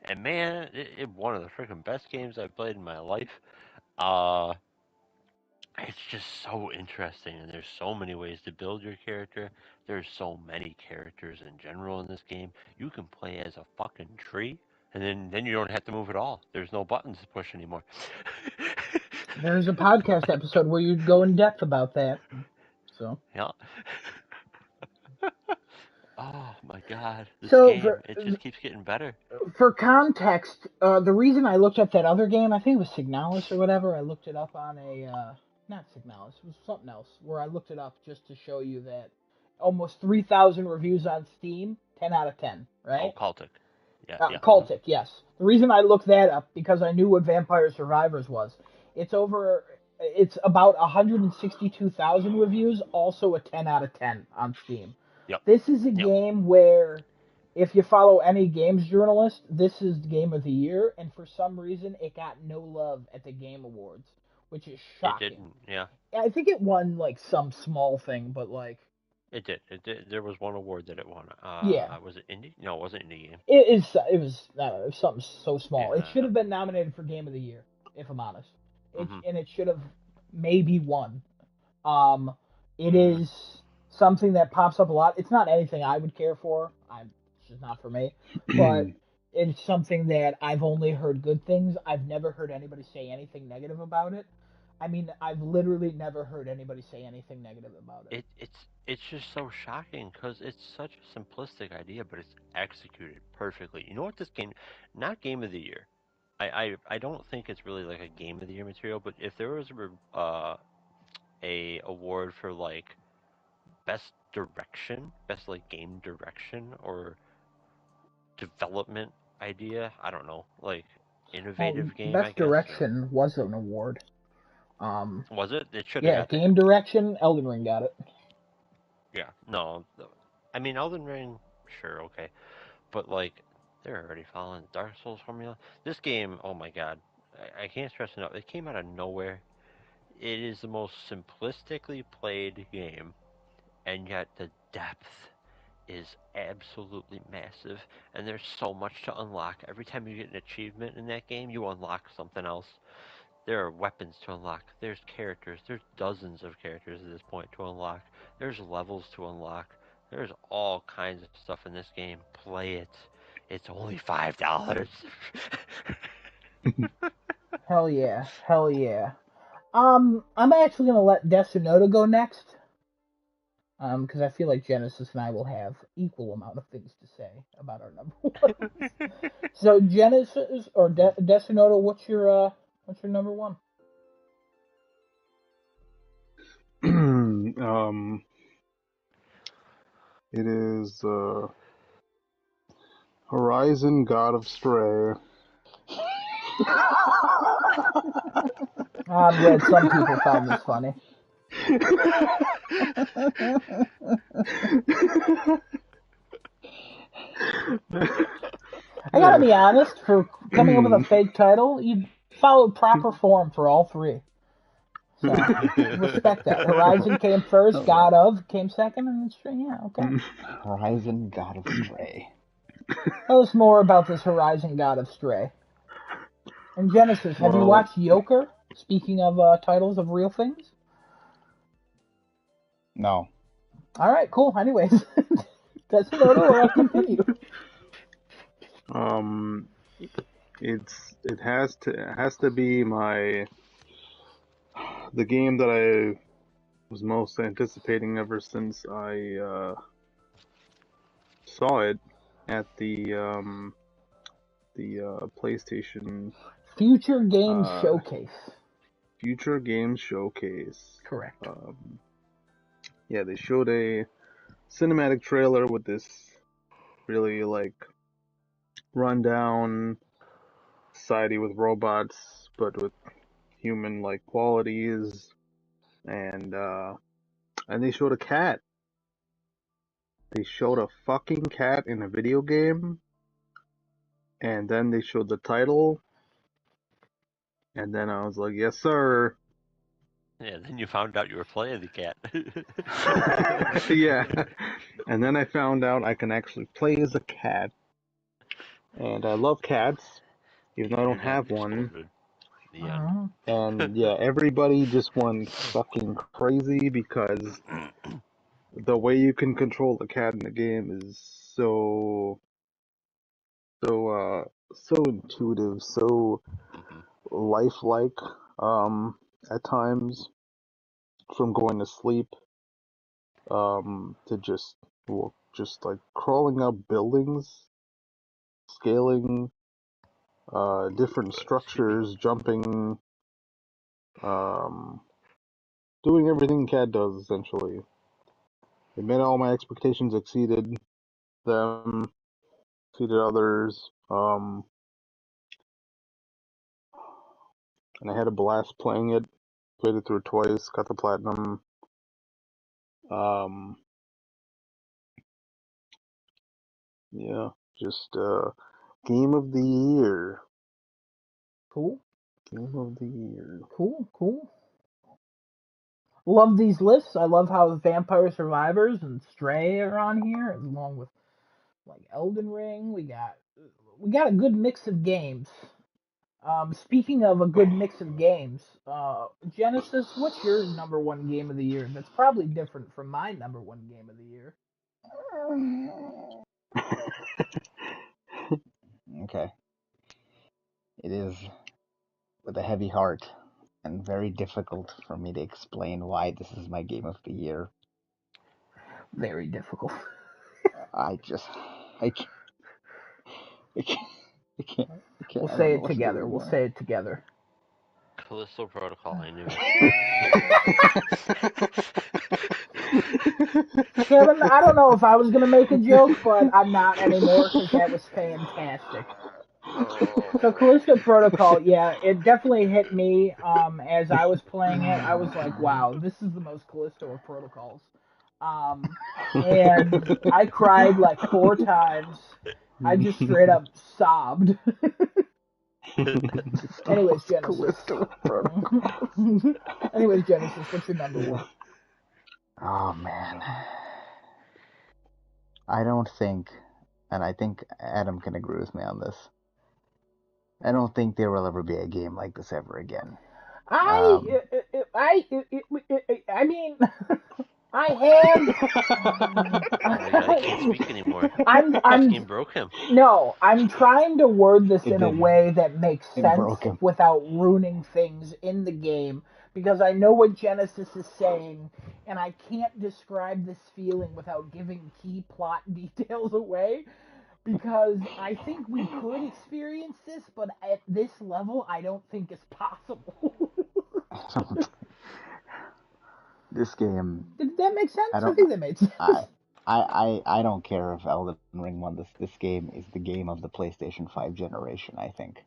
And man, it one of the freaking best games I've played in my life. It's just so interesting, and there's so many ways to build your character. There's so many characters in general in this game. You can play as a fucking tree, and then you don't have to move at all. There's no buttons to push anymore. There's a podcast episode where you go in depth about that. So yeah. Oh my god, this game, it just keeps getting better. For context, the reason I looked up that other game, I think it was Signalis or whatever, I looked it up on not Signalis, it was something else, where I looked it up just to show you that almost 3,000 reviews on Steam, 10 out of 10, right? Oh, Cultic. Yeah. Cultic, yes. The reason I looked that up, because I knew what Vampire Survivors was. It's about 162,000 reviews, also a 10 out of 10 on Steam. Yep. This is a game where, if you follow any games journalist, this is the game of the year, and for some reason it got no love at the Game Awards, which is shocking. It didn't, yeah. I think it won like some small thing, but like... It did. There was one award that it won. Yeah. Was it indie? No, it wasn't indie game. It was something so small. Yeah, it should have been nominated for Game of the Year, if I'm honest. Mm-hmm. And it should have maybe won. It is something that pops up a lot. It's not anything I would care for. It's just not for me. But it's something that I've only heard good things. I've never heard anybody say anything negative about it. I mean, I've literally never heard anybody say anything negative about it. It's just so shocking because it's such a simplistic idea, but it's executed perfectly. You know what this game, not Game of the Year, I don't think it's really like a game of the year material, but if there was a award for like best direction, best like game direction or development idea, I don't know, like Well, innovative game, I best guess, or direction was an award. was it? It should have Yeah, got that. game direction. Elden Ring got it. Yeah, no, I mean Elden Ring, sure, okay, but like they're already following the Dark Souls formula. This game, oh my god, I can't stress enough. It came out of nowhere. It is the most simplistically played game, and yet the depth is absolutely massive, and there's so much to unlock. Every time you get an achievement in that game, you unlock something else. There are weapons to unlock. There's characters. There's dozens of characters at this point to unlock. There's levels to unlock. There's all kinds of stuff in this game. Play it. It's only $5. Hell yeah, hell yeah. I'm actually gonna let Desunoda go next. Because I feel like Genesis and I will have equal amount of things to say about our number ones. So Genesis or Desunoda, what's your number one? It is Horizon God of Stray. I'm glad some people found this funny. I gotta be honest, for coming up with a fake title, you followed proper form for all three. So, respect that. Horizon came first, God of came second, and Stray, yeah, okay. Horizon God of Stray. Tell us more about this Horizon God of Stray. And Genesis, have you watched Joker? Speaking of titles of real things? No. Alright, cool. Anyways, that's an order or I'll continue. It has to be the game that I was most anticipating ever since I saw it at the PlayStation Future Games uh, Showcase. Future Games Showcase. Correct. Yeah, they showed a cinematic trailer with this really like rundown society with robots, but with human like qualities, and they showed a cat. They showed a fucking cat in a video game, and then they showed the title, and then I was like, yes, sir. Yeah, then you found out you were playing the cat. Yeah. And then I found out I can actually play as a cat. And I love cats, even though I don't Internet have one. exploded. The end. And yeah, everybody just went fucking crazy because the way you can control the cat in the game is so intuitive, so Mhm. lifelike, at times, from going to sleep, to just like crawling up buildings, scaling, different structures, jumping, um, doing everything cat does essentially. It made all my expectations, exceeded them, exceeded others, and I had a blast playing it. Played it through twice, got the platinum. Um, yeah, just game of the year. Cool. Game of the year. Cool. Love these lists. I love how Vampire Survivors and Stray are on here, along with like Elden Ring. We got a good mix of games. Speaking of a good mix of games, Genesis, what's your number one game of the year? That's probably different from my number one game of the year. Okay. It is with a heavy heart and very difficult for me to explain why this is my game of the year. Very difficult. I just, I can't, We'll say it together. We'll say it together. Callisto Protocol, I knew it. Kevin, I don't know if I was going to make a joke, but I'm not anymore because that was fantastic. So Callisto Protocol, yeah, it definitely hit me as I was playing it. I was like, wow, this is the most Callisto of Protocols. And I cried like 4 times. I just straight up sobbed. Anyways, Genesis. Anyways, Genesis, what's your number 1? Oh, man. I don't think, and I think Adam can agree with me on this, I don't think there will ever be a game like this ever again. I mean, I have. Oh my god, I can't speak anymore. I'm This game broke him. No, I'm trying to word this in a did. way that makes It sense broke him. without ruining things in the game, because I know what Genesis is saying, and I can't describe this feeling without giving key plot details away, because I think we could experience this, but at this level, I don't think it's possible. This game, Did that make sense? I I don't, think that made sense. I don't care if Elden Ring won this. This game is the game of the PlayStation 5 generation, I think.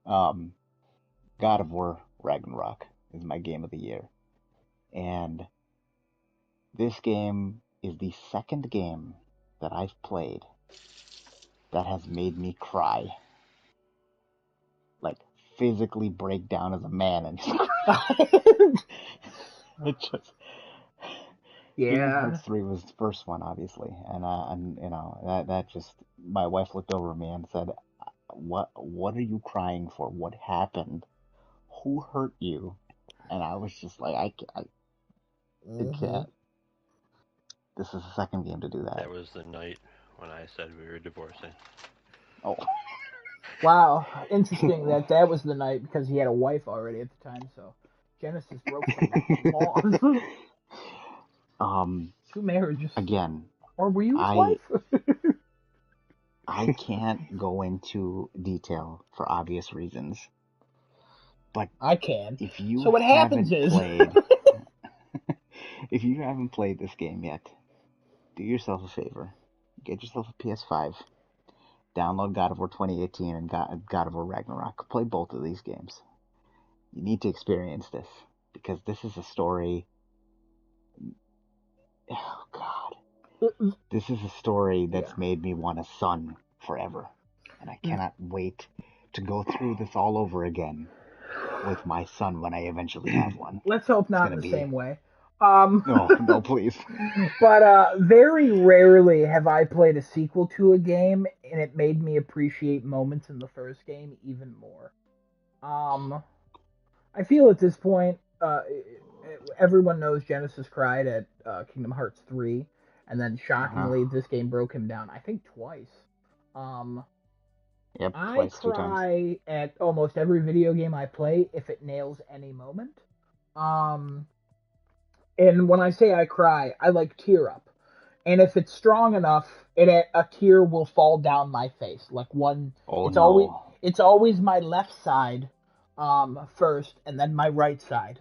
God of War Ragnarok is my game of the year. And this game is the second game that I've played that has made me cry. Like, physically break down as a man and just cry. It just... Kingdom Hearts 3 was the first one, obviously, and you know that just, my wife looked over at me and said, "What are you crying for? What happened? Who hurt you?" And I was just like, I can't. This is the second game to do that. That was the night when I said we were divorcing. Oh, Wow, interesting that was the night, because he had a wife already at the time. So Genesis broke some laws. 2 marriages. Again, Or were you his wife? I can't go into detail for obvious reasons, but I can. if you So what happens haven't is, played, if you haven't played this game yet, do yourself a favor. Get yourself a PS5. Download God of War 2018 and God of War Ragnarok. Play both of these games. You need to experience this, because this is a story. Oh, God. This is a story that's made me want a son forever. And I cannot wait to go through this all over again with my son when I eventually have one. Let's hope not in the same way. No, please. But very rarely have I played a sequel to a game and it made me appreciate moments in the first game even more. I feel at this point, everyone knows Genesis cried at Kingdom Hearts 3, and then shockingly, this game broke him down, I think twice. Yep, I twice, 2 times. cry at almost every video game I play if it nails any moment. And when I say I cry, I like tear up. And if it's strong enough, a tear will fall down my face. Like one, it's always my left side first, and then my right side.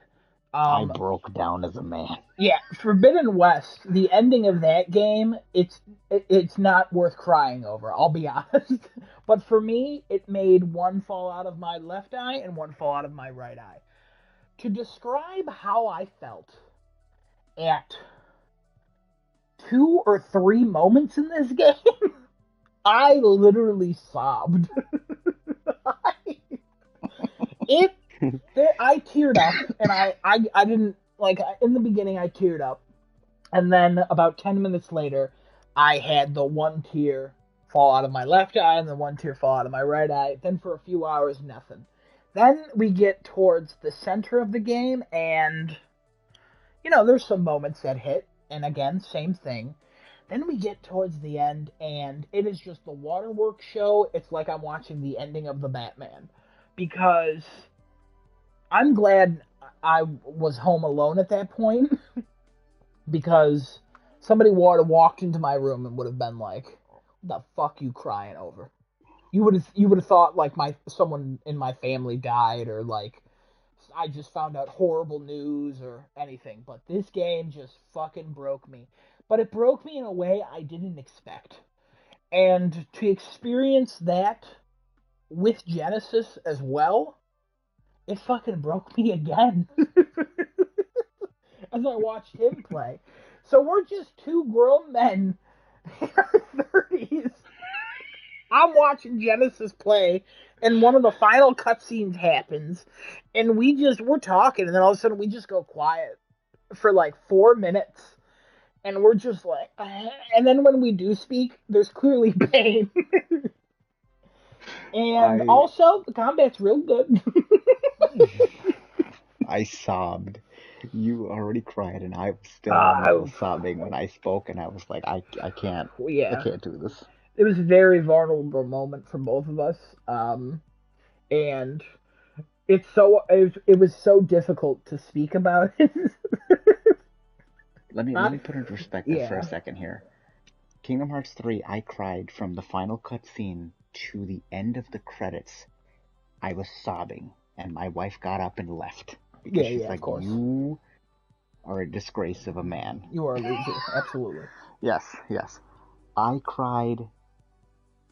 I broke down as a man. Yeah, Forbidden West, the ending of that game, it's not worth crying over, I'll be honest. But for me, it made one fall out of my left eye and one fall out of my right eye. To describe how I felt at 2 or 3 moments in this game, I literally sobbed. I teared up, and I didn't, like, in the beginning I teared up, and then about 10 minutes later, I had the one tear fall out of my left eye and the one tear fall out of my right eye. Then for a few hours, nothing. Then we get towards the center of the game, and, you know, there's some moments that hit, and again, same thing. Then we get towards the end, and it is just the waterworks show. It's like I'm watching the ending of the Batman. Because I'm glad I was home alone at that point. Because somebody would have walked into my room and would have been like, what the fuck you crying over? You would have thought like someone in my family died, or like I just found out horrible news or anything. But this game just fucking broke me. But it broke me in a way I didn't expect. And to experience that with Genesis as well, it fucking broke me again. As I watched him play. So we're just two grown men in our 30s. I'm watching Genesis play, and one of the final cutscenes happens, and we're talking, and then all of a sudden we just go quiet for like 4 minutes, and we're just like, and then when we do speak, there's clearly pain. And also, the combat's real good. I sobbed. You already cried, and I was still in the middle of sobbing when I spoke, and I was like, I can't, I can't do this. It was a very vulnerable moment for both of us, and it was so difficult to speak about it. Let me put it in perspective for a second here. Kingdom Hearts 3, I cried from the final cutscene to the end of the credits. I was sobbing, and my wife got up and left because she's like, "You are a disgrace of a man. You are a loser, absolutely." Yes. I cried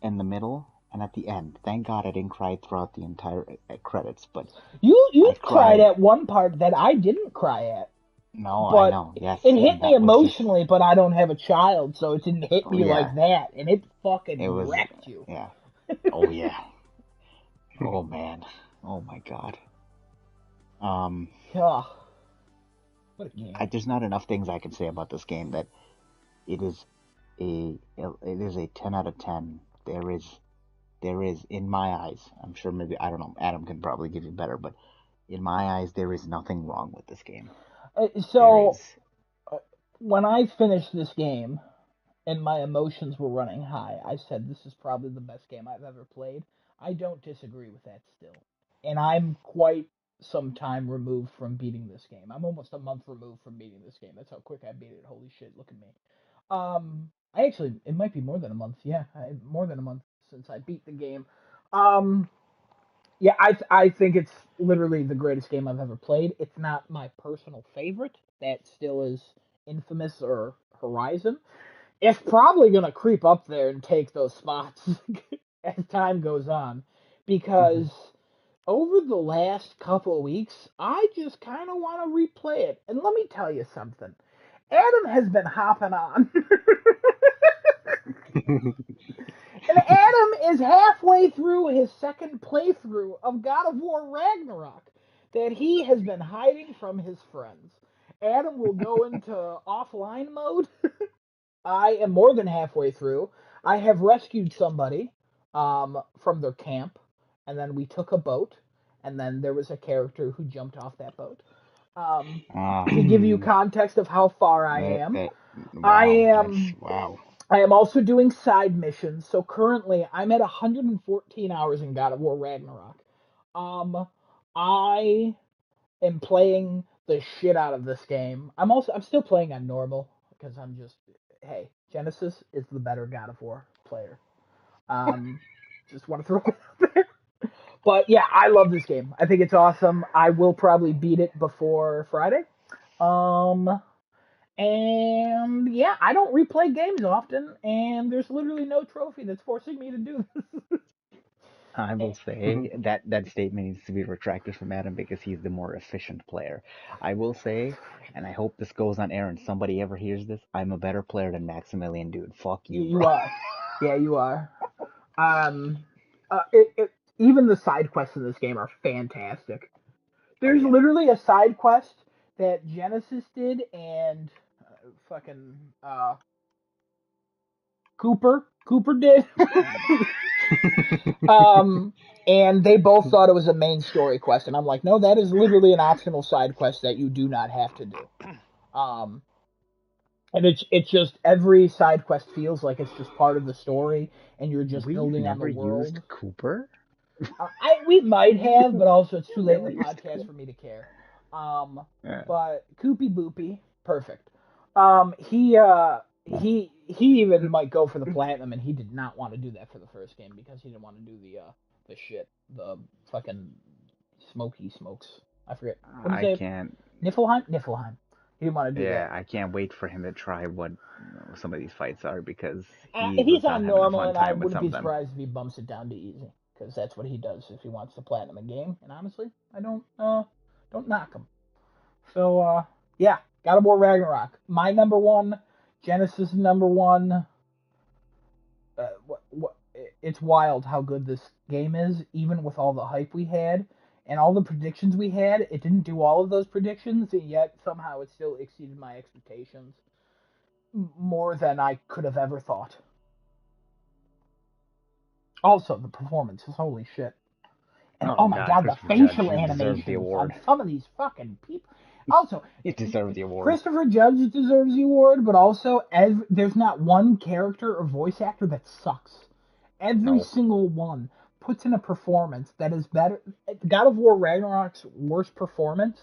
in the middle and at the end. Thank God I didn't cry throughout the entire credits, but you cried at one part that I didn't cry at. No, but I know. Yes, it hit me emotionally, but I don't have a child, so it didn't hit me like that, and it fucking wrecked you. Yeah. Oh yeah. Oh man. Oh my God. What a game. There's not enough things I can say about this game that it is a 10 out of 10. There is in my eyes, I'm sure maybe, I don't know, Adam can probably give you better, but in my eyes there is nothing wrong with this game. When I finished this game and my emotions were running high, I said this is probably the best game I've ever played. I don't disagree with that still. And I'm quite some time removed from beating this game. I'm almost a month removed from beating this game. That's how quick I beat it. Holy shit, look at me. It might be more than a month. Yeah, more than a month since I beat the game. Yeah, I think it's literally the greatest game I've ever played. It's not my personal favorite. That still is Infamous or Horizon. It's probably going to creep up there and take those spots as time goes on. Because over the last couple of weeks, I just kind of want to replay it. And let me tell you something. Adam has been hopping on. And Adam is halfway through his second playthrough of God of War Ragnarok that he has been hiding from his friends. Adam will go into offline mode. I am more than halfway through. I have rescued somebody from their camp, and then we took a boat, and then there was a character who jumped off that boat. To give you context of how far I am, I am also doing side missions. So currently, I'm at 114 hours in God of War Ragnarok. I am playing the shit out of this game. I'm still playing on normal because hey, Genesis is the better God of War player. Just want to throw it out there. But yeah, I love this game. I think it's awesome. I will probably beat it before Friday. And yeah, I don't replay games often, and there's literally no trophy that's forcing me to do this. I will say that statement needs to be retracted from Adam because he's the more efficient player. I will say, and I hope this goes on air and somebody ever hears this, I'm a better player than Maximilian, dude. Fuck you, You bro. are. Yeah, you are. Even the side quests in this game are fantastic. There's literally a side quest that Genesis did and Cooper did. And they both thought it was a main story quest, and I'm like, no, that is literally an optional side quest that you do not have to do. And it's just every side quest feels like it's just part of the story, and you're just building on the world. Used Cooper? We might have, but also it's too late in the podcast for me to care. But Koopy Boopy, perfect. he even might go for the platinum, and he did not want to do that for the first game because he didn't want to do the fucking smoky smokes. I forget what is I it? can't. Niflheim. He didn't want to do Yeah, that. I can't wait for him to try what some of these fights are because he He's was not on having a normal, fun and I time with wouldn't some be of them. surprised if he bumps it down to easy because that's what he does if he wants to platinum a game. And honestly, I don't knock him. So yeah, God of War Ragnarok, my number one, Genesis number one. It's wild how good this game is, even with all the hype we had and all the predictions we had. It didn't do all of those predictions, and yet somehow it still exceeded my expectations more than I could have ever thought. Also, the performances, holy shit. And oh my god, the Christopher Judge, facial you deserve the animations on award. some of these fucking people. Also, You deserve the award. Christopher Judge deserves the award, but also there's not one character or voice actor that sucks. Every single one puts in a performance that is better. God of War Ragnarok's worst performance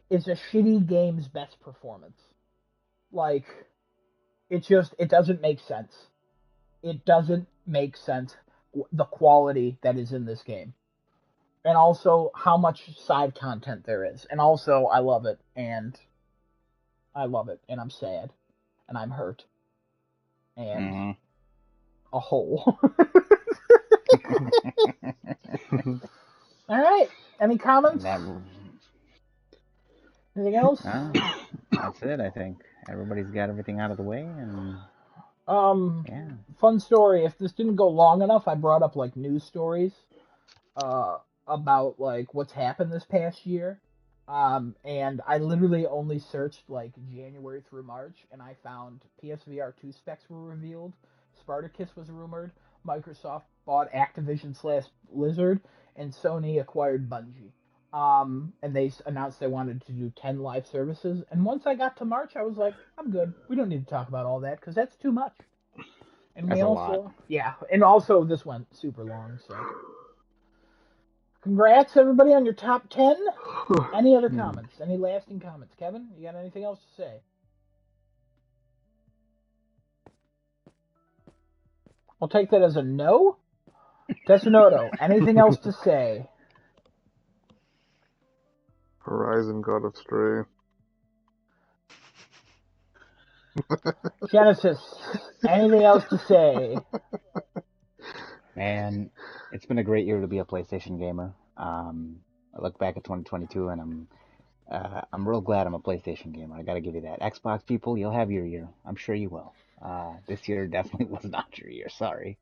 is a shitty game's best performance. Like, it doesn't make sense. It doesn't make sense, the quality that is in this game. And also how much side content there is. And also, I love it, and I'm sad, and I'm hurt, and a hole. All right. Any comments? Anything else? That's it, I think. Everybody's got everything out of the way, and yeah. Fun story. If this didn't go long enough, I brought up like news stories about like what's happened this past year. And I literally only searched like January through March, and I found PSVR 2 specs were revealed, Spartacus was rumored, Microsoft bought Activision/Blizzard, and Sony acquired Bungie. And they announced they wanted to do 10 live services. And once I got to March, I was like, I'm good. We don't need to talk about all that because that's too much. And that's a lot. Yeah, and also this went super long, so. Congrats, everybody, on your top 10. Any other comments? Any lasting comments? Kevin, you got anything else to say? I'll take that as a no. Tesunoto, anything else to say? Horizon God of Stray. Genesis, anything else to say? Man, it's been a great year to be a PlayStation gamer. I look back at 2022 and I'm real glad I'm a PlayStation gamer. I gotta give you that. Xbox people, you'll have your year. I'm sure you will. This year definitely was not your year. Sorry.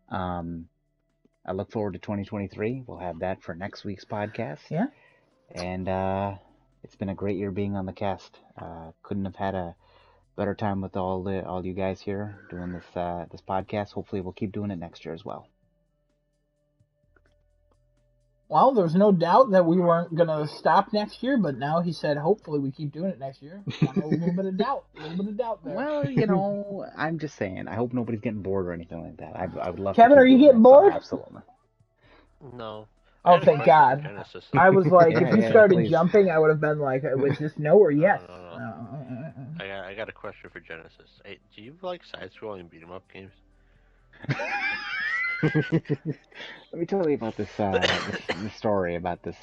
I look forward to 2023. We'll have that for next week's podcast. Yeah. And it's been a great year being on the cast. Couldn't have had a better time with all you guys here doing this podcast. Hopefully, we'll keep doing it next year as well. Well, there's no doubt that we weren't going to stop next year, but now he said hopefully we keep doing it next year. A little bit of doubt. There. Well, I'm just saying. I hope nobody's getting bored or anything like that. I would love Kevin, to are you getting bored? Absolutely. No. Oh, thank God. I was like, if you started jumping, I would have been like, was this no or yes? No. I got a question for Genesis. Hey, do you like side-scrolling beat-em-up games? Let me tell you about this story about this.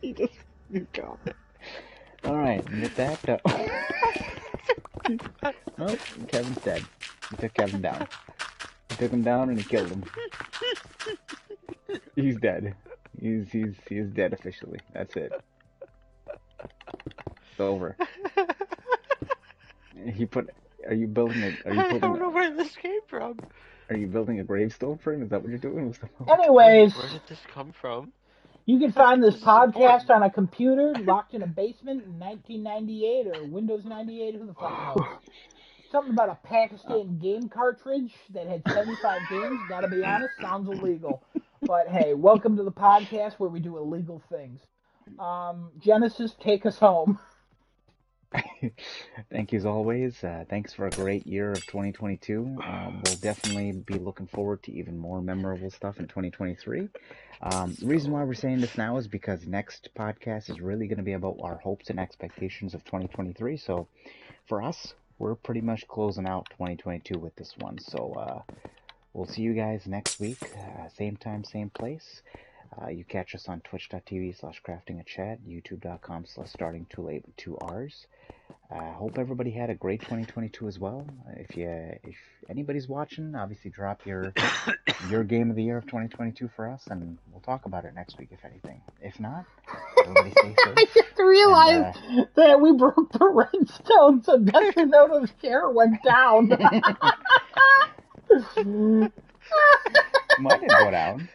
He's gone. All right, with that, oh, Kevin's dead. He took Kevin down. He took him down and he killed him. He's dead. He's dead officially. That's it. It's over. Are you building a? I don't know where this came from. Are you building a gravestone for him? Is that what you're doing? Anyways, where did this come from? You can find this podcast on a computer locked in a basement in 1998 or Windows 98. Who the fuck knows? Something about a Pakistan game cartridge that had 75 games. Gotta be honest, sounds illegal. But hey, welcome to the podcast where we do illegal things. Genesis, take us home. Thank you as always. Thanks for a great year of 2022. We'll definitely be looking forward to even more memorable stuff in 2023. The reason why we're saying this now is because next podcast is really going to be about our hopes and expectations of 2023. So for us, we're pretty much closing out 2022 with this one. So we'll see you guys next week, same time, same place. You catch us on twitch.tv/craftingachat, youtube.com/starting too late with 2 R's. Hope everybody had a great 2022 as well. If anybody's watching, obviously drop your game of the year of 2022 for us, and we'll talk about it next week if anything. If not, everybody stay safe. I just realized that we broke the rhinestones, so that's the note of hair went down. Mine didn't go down.